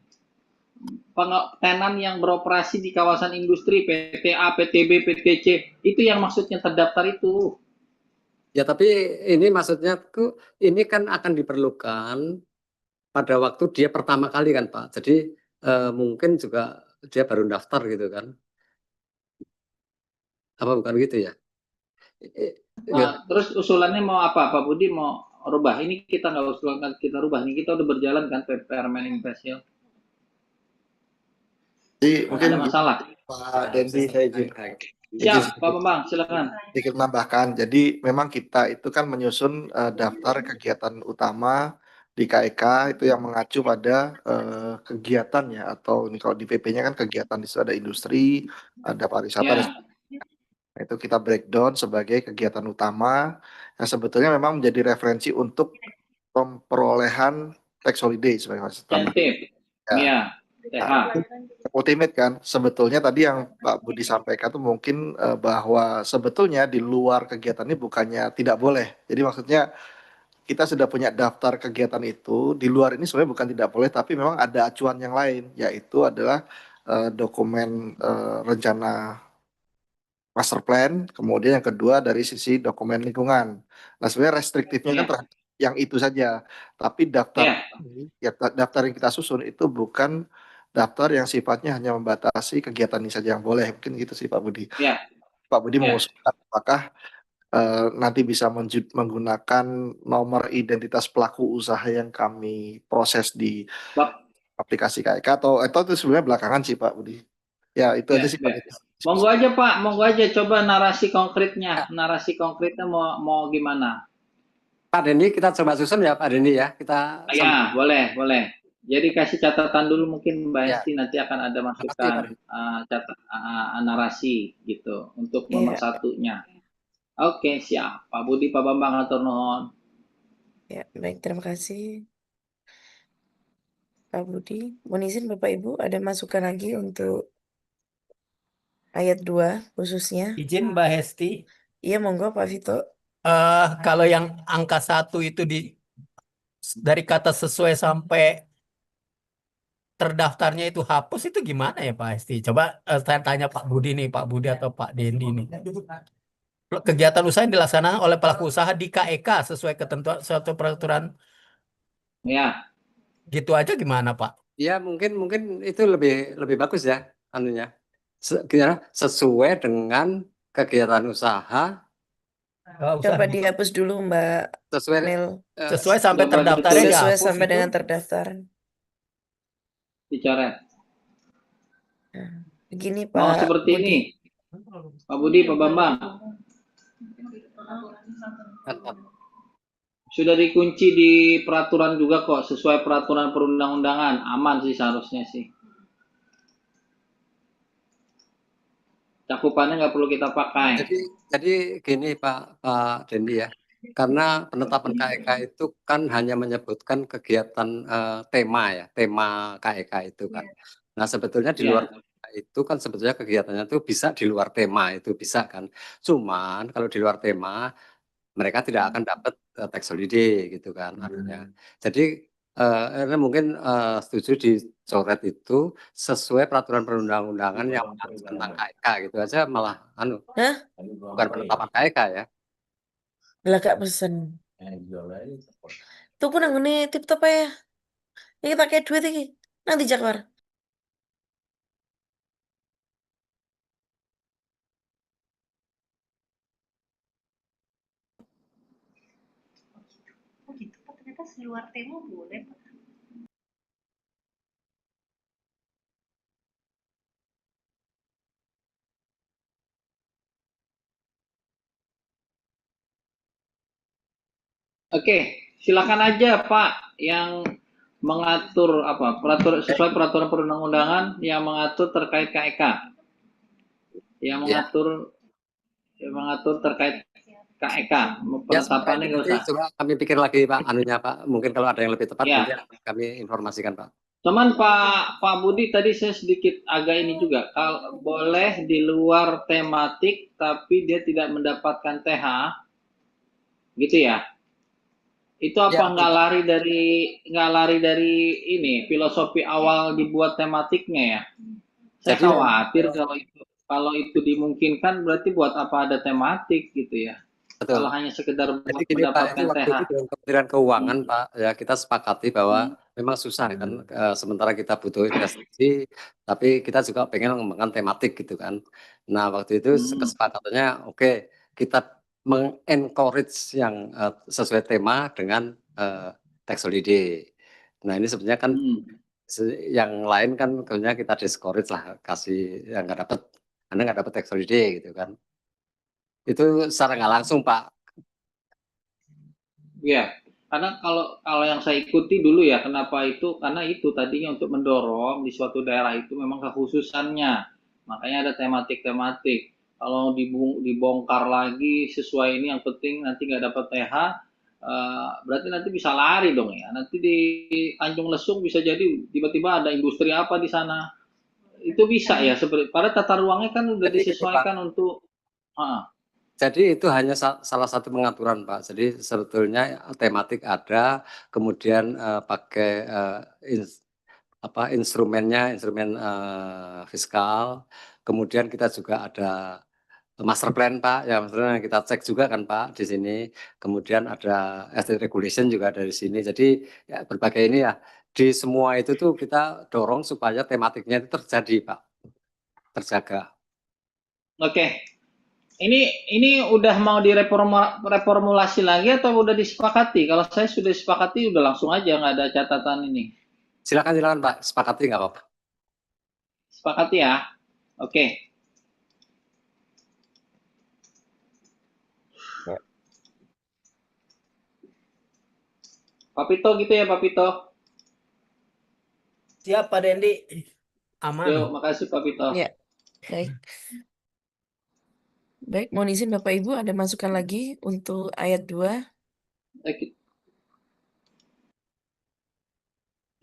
tenan yang beroperasi di kawasan industri PTA, PTB, PTC, itu yang maksudnya terdaftar itu. Ya tapi ini maksudnya tuh ini kan akan diperlukan pada waktu dia pertama kali kan Pak, jadi mungkin juga dia baru daftar gitu kan? Apa bukan gitu ya? Terus usulannya mau apa Pak Budi, mau rubah? Ini kita nggak usulkan kita rubah nih, kita udah berjalan kan Permen Impesial. Jadi mungkin ada masalah. Pak Dendi saya izin. Siap, Pak Bambang, silakan. Sedikit menambahkan, jadi memang kita itu kan menyusun daftar kegiatan utama di KEK itu yang mengacu pada kegiatan ya, atau ini kalau di PP-nya kan kegiatan di situ ada industri, ada pariwisata, itu kita breakdown sebagai kegiatan utama yang sebetulnya memang menjadi referensi untuk perolehan tax holiday sebagai masih utama. Ya. Ultimate kan sebetulnya tadi yang Pak Budi sampaikan tuh mungkin bahwa sebetulnya di luar kegiatan ini bukannya tidak boleh. Jadi maksudnya kita sudah punya daftar kegiatan itu, di luar ini sebenarnya bukan tidak boleh, tapi memang ada acuan yang lain, yaitu adalah dokumen rencana master plan, kemudian yang kedua dari sisi dokumen lingkungan. Nah sebenarnya restriktifnya kan terhadap yang itu saja, tapi daftar daftar yang kita susun itu bukan daftar yang sifatnya hanya membatasi kegiatan ini saja yang boleh. Mungkin gitu sih Pak Budi. Pak Budi mengusulkan apakah nanti bisa menggunakan nomor identitas pelaku usaha yang kami proses di aplikasi KEK atau itu sebenarnya belakangan sih Pak Budi. Ya itu aja sih Pak. Monggo aja Pak, monggo aja coba narasi konkretnya mau gimana? Pak Dendi, kita coba susun ya Pak Dendi ya. Kita Ya, boleh. Jadi kasih catatan dulu mungkin Mbak Ya. Esti, nanti akan ada masukan narasi gitu untuk nomor satunya. Oke, siap. Pak Budi, Pak Bambang, atur nuhun. Ya, baik, terima kasih Pak Budi. Mohon izin Bapak Ibu, ada masukan lagi untuk ayat 2 khususnya. Izin Mbak Hesti. Iya, monggo Pak Vito. Kalau yang angka 1 itu dari kata sesuai sampai terdaftarnya itu hapus itu gimana ya Pak Hesti? Coba saya tanya Pak Budi nih, Pak Budi atau Pak Dendi nih. Kegiatan usaha yang dilaksanakan oleh pelaku usaha di KEK sesuai ketentuan suatu peraturan. Ya. Gitu aja gimana Pak? Ya mungkin itu lebih bagus ya anunya. Sesuai dengan kegiatan usaha. Coba dihapus dulu Mbak Mel. Sesuai sampai terdaftarnya Sesuai dihapus sampai itu. dengan terdaftar. Dicoret. Begini Pak Mau seperti Budi. ini. Pak Budi, Pak Bambang. Sudah dikunci di peraturan juga kok, sesuai peraturan perundang-undangan. Aman sih seharusnya sih. Cakupannya nggak perlu kita pakai. Jadi gini Pak Dendi ya, karena penetapan KEK itu kan hanya menyebutkan kegiatan tema KEK itu kan. Nah sebetulnya di luar itu kan sebetulnya kegiatannya itu bisa di luar tema itu bisa kan. Cuman kalau di luar tema mereka tidak akan dapat tax holiday gitu kan artinya. Jadi mungkin setuju dicoret itu sesuai peraturan perundang-undangan yang tentang KEK gitu aja malah bukan penetapan KEK ya. Lah gak pesen. Tuku nang ngene tip-top ya. Iki pakai duit iki. Nang di Jakwar. Oh gitu Pak, ternyata di luar tema boleh Pak. Oke, silakan aja Pak yang mengatur sesuai peraturan perundang-undangan yang mengatur terkait KEK. Yang mengatur terkait KEK, penetapannya nggak usah. Coba kami pikir lagi Pak anunya Pak, mungkin kalau ada yang lebih tepat nanti kami informasikan Pak. Cuman Pak Budi tadi saya sedikit agak ini juga, kalau boleh di luar tematik tapi dia tidak mendapatkan TH, gitu ya? Itu apa nggak lari dari ini filosofi awal dibuat tematiknya ya? Saya khawatir kalau itu dimungkinkan berarti buat apa ada tematik gitu ya? Betul. Kalau hanya sekedar Jadi gini Pak, itu waktu itu dengan Kementerian Keuangan Pak, ya kita sepakati bahwa memang susah kan, sementara kita butuh investasi, tapi kita juga pengen mengembangkan tematik gitu kan. Nah waktu itu kesepakatannya oke, kita mengencourage yang sesuai tema dengan tax holiday. Nah ini sebenarnya kan yang lain kan sebenarnya kita discourage lah, kasih yang Anda nggak dapat tax holiday gitu kan. Itu secara nggak langsung Pak. Ya, karena kalau yang saya ikuti dulu ya, kenapa itu? Karena itu tadinya untuk mendorong di suatu daerah itu memang kekhususannya, makanya ada tematik-tematik. Kalau dibongkar lagi sesuai ini, yang penting nanti nggak dapat TH, berarti nanti bisa lari dong ya. Nanti di Tanjung Lesung bisa jadi tiba-tiba ada industri apa di sana, itu bisa ya. Pada tata ruangnya kan udah disesuaikan untuk. Jadi itu hanya salah satu pengaturan Pak. Jadi sebetulnya tematik ada, kemudian pakai instrumen fiskal, kemudian kita juga ada master plan Pak, ya maksudnya kita cek juga kan Pak di sini, kemudian ada estate regulation juga dari sini. Jadi ya, berbagai ini ya di semua itu tuh kita dorong supaya tematiknya itu terjadi Pak, terjaga. Oke. Ini udah mau direformulasi lagi atau udah disepakati? Kalau saya sudah disepakati udah langsung aja, nggak ada catatan ini. Silakan Pak, sepakati nggak apa-apa. Sepakati ya. Oke. Pak Pito gitu ya Pak Pito. Siap Pak Dendi. Aman. Yuk, makasih Pak Pito. Ya, baik. Baik, mohon izin Bapak Ibu ada masukan lagi untuk ayat 2.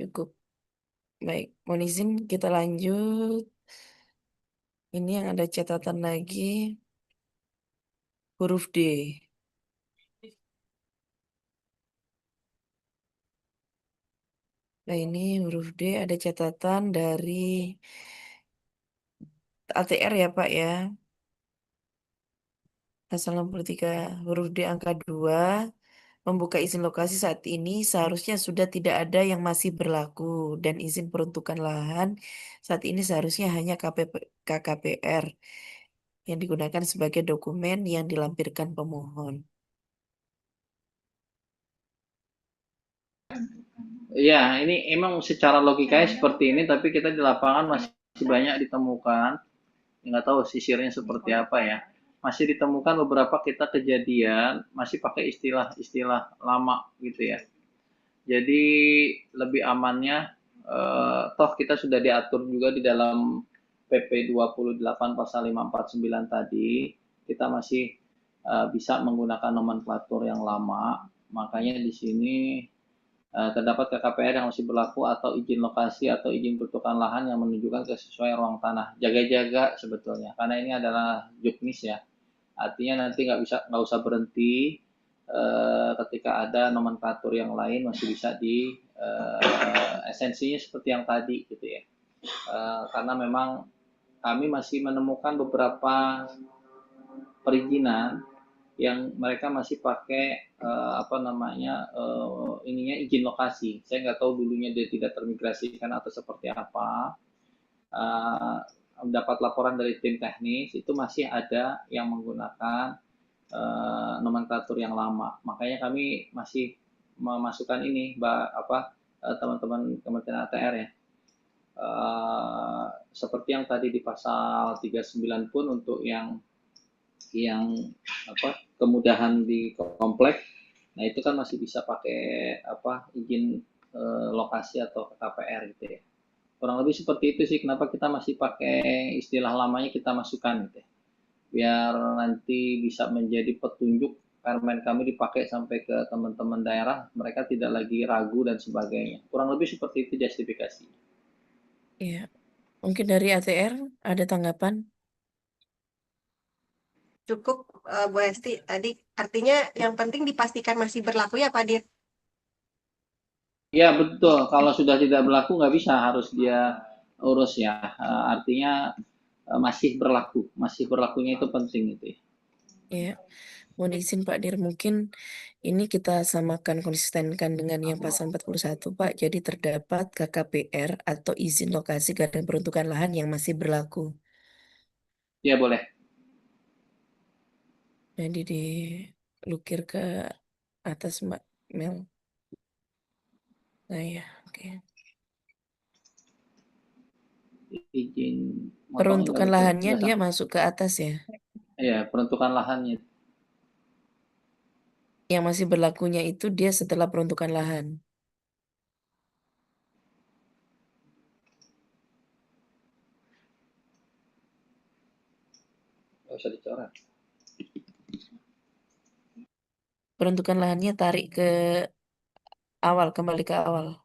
Cukup. Baik, mohon izin kita lanjut. Ini yang ada catatan lagi. Huruf D. Nah, ini huruf D ada catatan dari ATR ya Pak ya. Pasal 63 huruf D angka 2 membuka izin lokasi saat ini seharusnya sudah tidak ada yang masih berlaku dan izin peruntukan lahan saat ini seharusnya hanya KKPR yang digunakan sebagai dokumen yang dilampirkan pemohon. Iya, ini emang secara logikanya seperti ini, tapi kita di lapangan masih banyak ditemukan. Nggak tahu sisirnya seperti apa ya. Masih ditemukan beberapa kita kejadian masih pakai istilah-istilah lama gitu ya. Jadi lebih amannya, toh kita sudah diatur juga di dalam PP 28 pasal 549 tadi, kita masih bisa menggunakan nomenklatur yang lama. Makanya di sini terdapat KKPR yang masih berlaku atau izin lokasi atau izin peruntukan lahan yang menunjukkan sesuai ruang tanah. Jaga-jaga sebetulnya, karena ini adalah juknis ya. Artinya nanti nggak usah berhenti ketika ada nomenklatur yang lain masih bisa di esensinya seperti yang tadi gitu ya. Karena memang kami masih menemukan beberapa perizinan yang mereka masih pakai ininya izin lokasi. Saya nggak tahu dulunya dia tidak termigrasikan atau seperti apa. Dapat laporan dari tim teknis itu masih ada yang menggunakan nomenklatur yang lama. Makanya kami masih memasukkan ini, teman-teman Kementerian ATR ya. Seperti yang tadi di pasal 39 pun untuk yang kemudahan di komplek, nah itu kan masih bisa pakai izin lokasi atau KPR gitu ya. Kurang lebih seperti itu sih, kenapa kita masih pakai istilah lamanya kita masukkan gitu ya. Biar nanti bisa menjadi petunjuk permen kami dipakai sampai ke teman-teman daerah, mereka tidak lagi ragu dan sebagainya. Kurang lebih seperti itu justifikasinya. Iya, mungkin dari ATR ada tanggapan? Cukup Bu Hesti tadi artinya yang penting dipastikan masih berlaku ya Pak Dir. Ya betul, kalau sudah tidak berlaku nggak bisa, harus dia urus ya. Artinya masih berlaku, masih berlakunya itu penting itu ya. Ya, mohon izin Pak Dir, mungkin ini kita samakan konsistenkan dengan yang pasal 41 Pak. Jadi terdapat KKPR atau izin lokasi garing peruntukan lahan yang masih berlaku. Ya boleh. Jadi dilukir ke atas Mbak Mel. Nah ya, oke. Izin Peruntukan lahannya dia masuk ke atas ya. Iya, peruntukan lahannya. Yang masih berlakunya itu dia setelah peruntukan lahan. Nggak usah dicoret. Peruntukan lahannya tarik ke awal, kembali ke awal.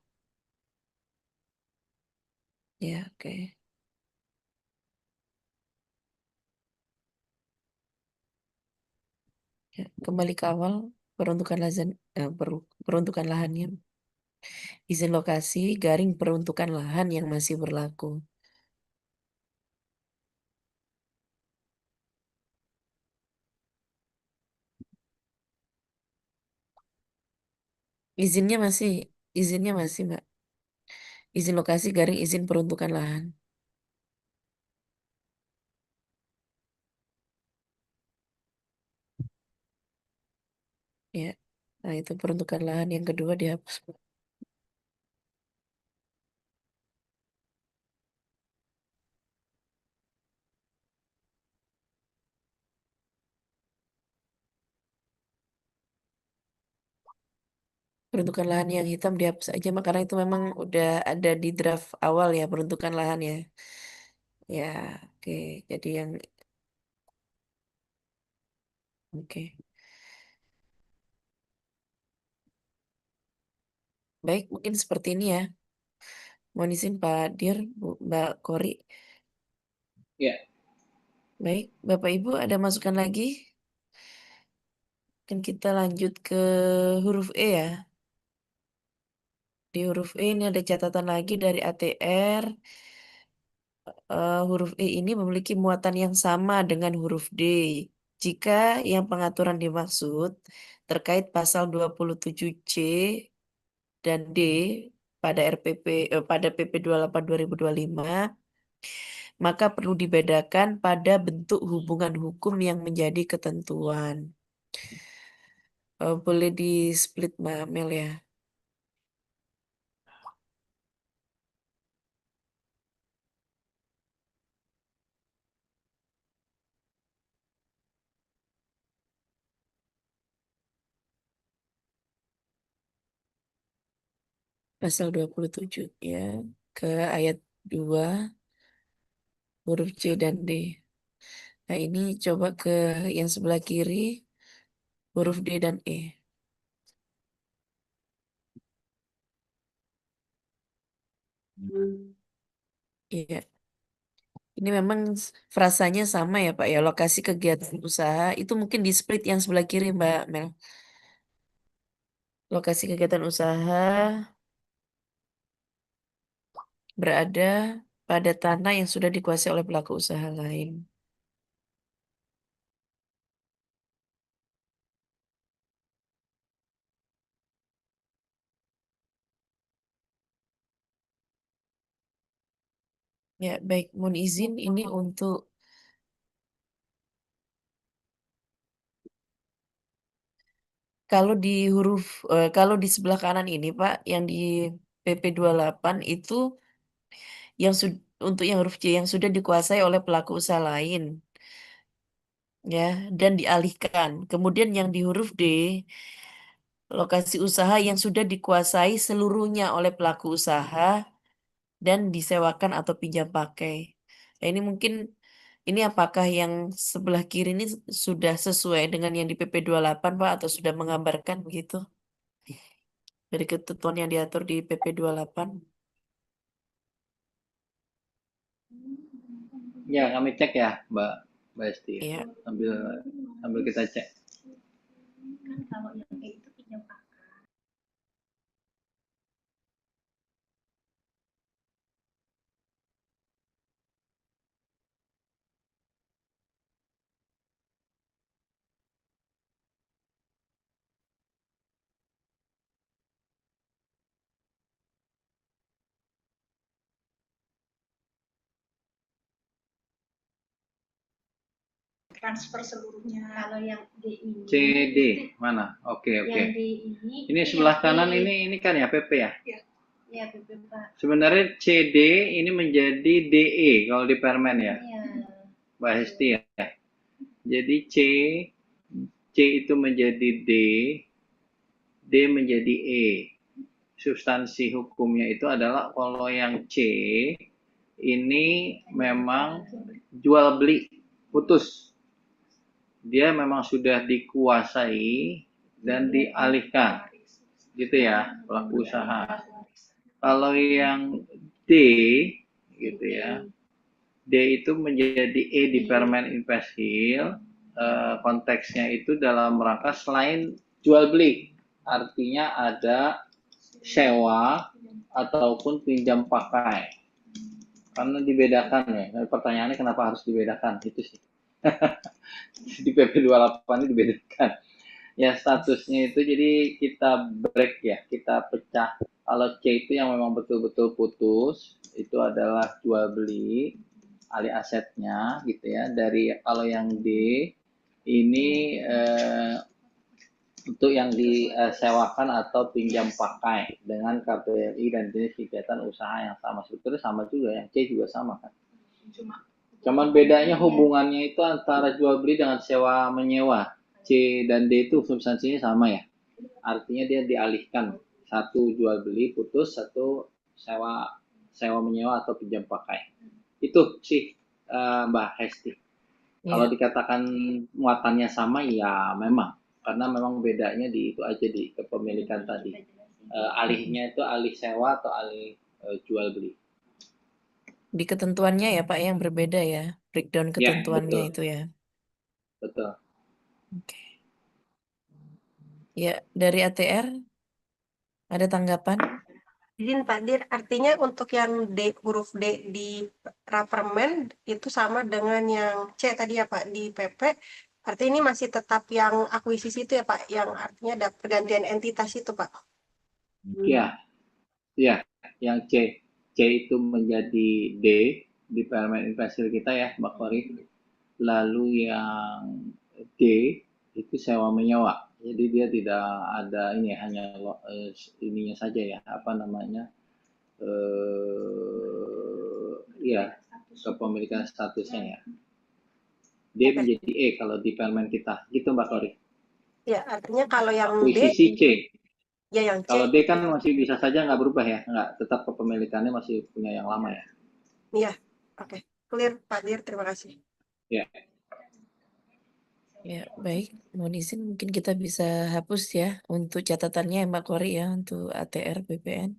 Ya, oke. Ya, kembali ke awal, peruntukan lahannya. Izin lokasi garing peruntukan lahan yang masih berlaku. Izinnya masih Mbak. Izin lokasi garing izin peruntukan lahan. Ya, nah itu peruntukan lahan yang kedua dihapus. Peruntukan lahan yang hitam dihapus aja, karena itu memang udah ada di draft awal ya, peruntukan lahan ya. Ya, oke. Jadi yang oke. Baik, mungkin seperti ini ya. Mohon izin Pak Dir, Mbak Kori. Ya. Baik, Bapak Ibu ada masukan lagi? Kan kita lanjut ke huruf E ya. Di huruf E ini ada catatan lagi dari ATR. Huruf E ini memiliki muatan yang sama dengan huruf D. Jika yang pengaturan dimaksud terkait pasal 27C dan D pada pada PP 28 2025, maka perlu dibedakan pada bentuk hubungan hukum yang menjadi ketentuan. Boleh di split Mbak Mel ya. Pasal 27 ya, ke ayat 2 huruf C dan D. Nah, ini coba ke yang sebelah kiri, huruf D dan E. Iya. Ini memang frasanya sama ya Pak ya, lokasi kegiatan usaha itu mungkin di split yang sebelah kiri Mbak Mel. Lokasi kegiatan usaha berada pada tanah yang sudah dikuasai oleh pelaku usaha lain. Ya, baik. Mohon izin ini untuk kalau di sebelah kanan ini Pak, yang di PP 28 itu untuk yang huruf C yang sudah dikuasai oleh pelaku usaha lain ya dan dialihkan. Kemudian yang di huruf D lokasi usaha yang sudah dikuasai seluruhnya oleh pelaku usaha dan disewakan atau pinjam pakai. Nah, ini mungkin ini apakah yang sebelah kiri ini sudah sesuai dengan yang di PP 28 Pak atau sudah menggambarkan begitu? Dari ketentuan yang diatur di PP 28. Ya, kami cek ya, Mbak Esti. Iya. Sambil kita cek. Kan kalau yang kayak itu pinjam pakai. Transfer seluruhnya. Kalau yang D ini. CD mana? Oke. Yang D Ini sebelah kanan ini kan ya PP ya? Ya PP Pak. Sebenarnya CD ini menjadi DE kalau di permen ya. Iya. Mbak Hesti ya. Jadi C itu menjadi D, D menjadi E. Substansi hukumnya itu adalah kalau yang C ini memang jual beli putus. Dia memang sudah dikuasai dan dialihkan. Gitu ya, pelaku usaha. Kalau yang D gitu ya. D itu menjadi E di permen impesil, konteksnya itu dalam rangka selain jual beli, artinya ada sewa ataupun pinjam pakai. Karena dibedakan ya, pertanyaannya kenapa harus dibedakan itu sih. Di PP 28 ini dibedakan. Ya statusnya itu jadi kita break ya, kita pecah. Kalau C itu yang memang betul-betul putus, itu adalah jual beli, alih asetnya gitu ya. Dari kalau yang D ini untuk yang disewakan atau pinjam pakai dengan KBLI dan jenis kegiatan usaha yang sama. Sebetulnya sama juga, yang C juga sama kan. Cuman bedanya hubungannya itu antara jual beli dengan sewa menyewa. C dan D itu substansinya sama ya. artinya dia dialihkan, satu jual beli putus, satu sewa menyewa atau pinjam pakai. Itu sih Mbak Hesti. Kalau dikatakan muatannya sama ya memang, karena memang bedanya di itu aja di kepemilikan tadi. Alihnya itu alih sewa atau alih jual beli. Di ketentuannya ya Pak yang berbeda ya, breakdown ketentuannya itu ya. Betul. Oke. Ya, dari ATR ada tanggapan? Izin Pak Dir, artinya untuk yang huruf D di Rapermen itu sama dengan yang C tadi ya Pak di PP. Artinya ini masih tetap yang akuisisi itu ya Pak, yang artinya ada pergantian entitas itu Pak. Ya, yang C itu menjadi D di Permen Investor kita ya, Mbak Kori. Lalu yang D itu sewa menyewa. Jadi dia tidak ada ini, hanya ininya saja ya, apa namanya? Kepemilikan statusnya ya. D menjadi E kalau di Permen kita. Gitu Mbak Kori. Ya, artinya kalau yang akuisisi D C. Ya, yang C. Kalau D kan masih bisa saja nggak berubah ya, nggak, tetap kepemilikannya masih punya yang lama ya. Iya, oke. Clear Pak Dir, terima kasih. Ya. Ya, baik. Mohon izin mungkin kita bisa hapus ya untuk catatannya Mbak Kori ya untuk ATR BPN.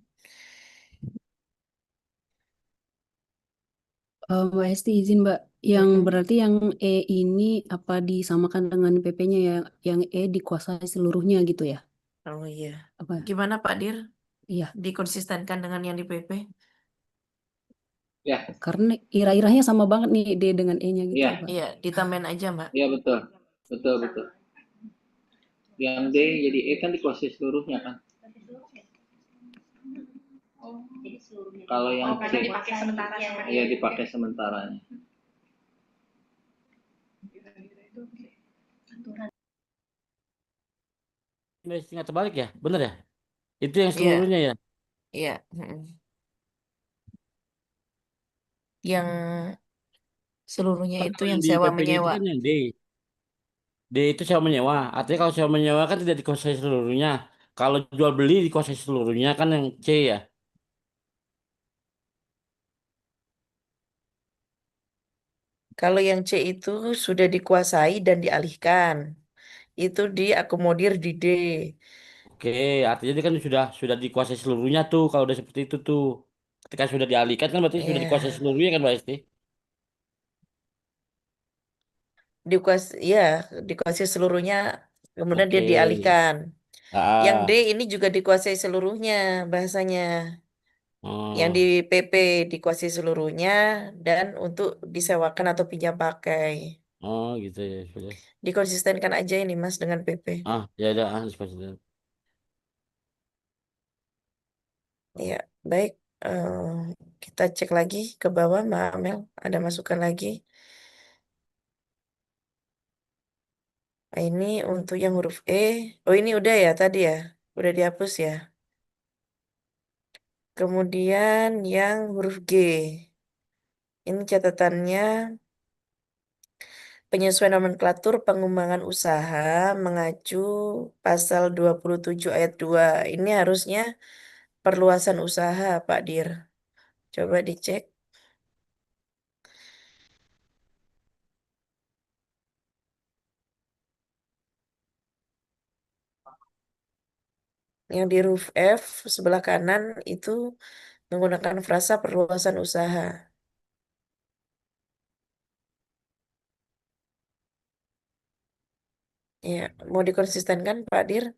Mbak Hesti izin Mbak, yang berarti yang E ini apa disamakan dengan PP-nya ya, yang E dikuasai seluruhnya gitu ya? Oh iya. Apa? Gimana Pak Dir? Iya. Dikonsistenkan dengan yang di PP? Ya. Karena irah-irahnya sama banget nih D dengan E-nya gitu Iya. Pak. Iya, ditambahin aja Mbak. Iya betul. Betul. Yang D jadi E kan dikuasai seluruhnya kan. Kalau yang C dipakai sementara sama iya dipakai sementaranya. Nggak terbalik ya, bener ya? Itu yang seluruhnya ya? Iya. Yang seluruhnya itu yang di sewa PP-nya itu menyewa. kan yang D. D itu sewa menyewa. Artinya kalau sewa menyewa kan tidak dikuasai seluruhnya. Kalau jual beli dikuasai seluruhnya kan yang C ya. Kalau yang C itu sudah dikuasai dan dialihkan. Itu diakomodir di D. Oke, artinya dia kan sudah dikuasai seluruhnya tuh kalau udah seperti itu tuh. Ketika sudah dialihkan kan berarti sudah dikuasai seluruhnya kan Mbak Esti? Dikuasai seluruhnya, kemudian dia Oke. dialihkan. Yang D Ah, ini juga dikuasai seluruhnya bahasanya. Yang di oh, PP dikuasai seluruhnya dan untuk disewakan atau pinjam pakai. oh gitu ya sudah. Dikonsistenkan aja ini Mas dengan PP. Ya udah, seperti itu. Ya, baik. Kita cek lagi ke bawah, Mbak Amel. Ada masukan lagi. Nah, ini untuk yang huruf E. Oh, ini udah ya tadi ya. Udah dihapus ya. Kemudian yang huruf G. Ini catatannya penyesuaian nomenklatur pengembangan usaha mengacu pasal 27 ayat 2. Ini harusnya perluasan usaha, Pak Dir. Coba dicek. Yang di huruf F sebelah kanan itu menggunakan frasa perluasan usaha. Ya, mau dikonsistenkan Pak Dir?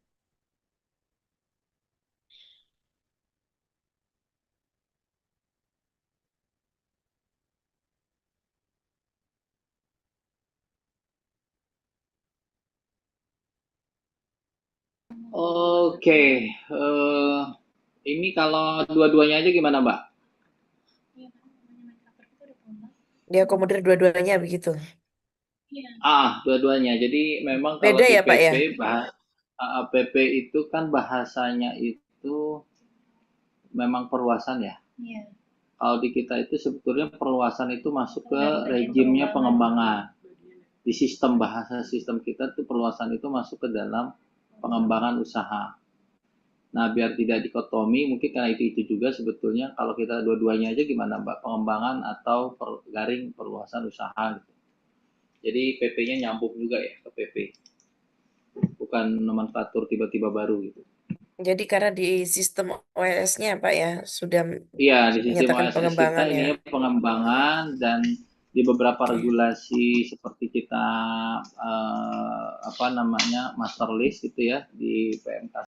Oke, ini kalau dua-duanya aja gimana Mbak? Dia akomodir dua-duanya begitu. Dua-duanya. Jadi memang kalau Beda di ya Pak ya? PP itu kan bahasanya itu memang perluasan ya. Iya. Kalau di kita itu sebetulnya perluasan itu masuk ke rejimnya pengembangan. Di sistem bahasa sistem kita tuh perluasan itu masuk ke dalam pengembangan usaha. Nah, biar tidak dikotomi, mungkin karena itu juga sebetulnya kalau kita dua-duanya aja gimana Mbak, pengembangan atau garing perluasan usaha gitu. Jadi PP-nya nyambung juga ya ke PP. Bukan nomenklatur tiba-tiba baru gitu. Jadi karena di sistem OS-nya Pak ya sudah Iya, di sistem menyatakan OSS kita pengembangan ini ya. pengembangan, dan di beberapa regulasi seperti kita master list gitu ya di PMK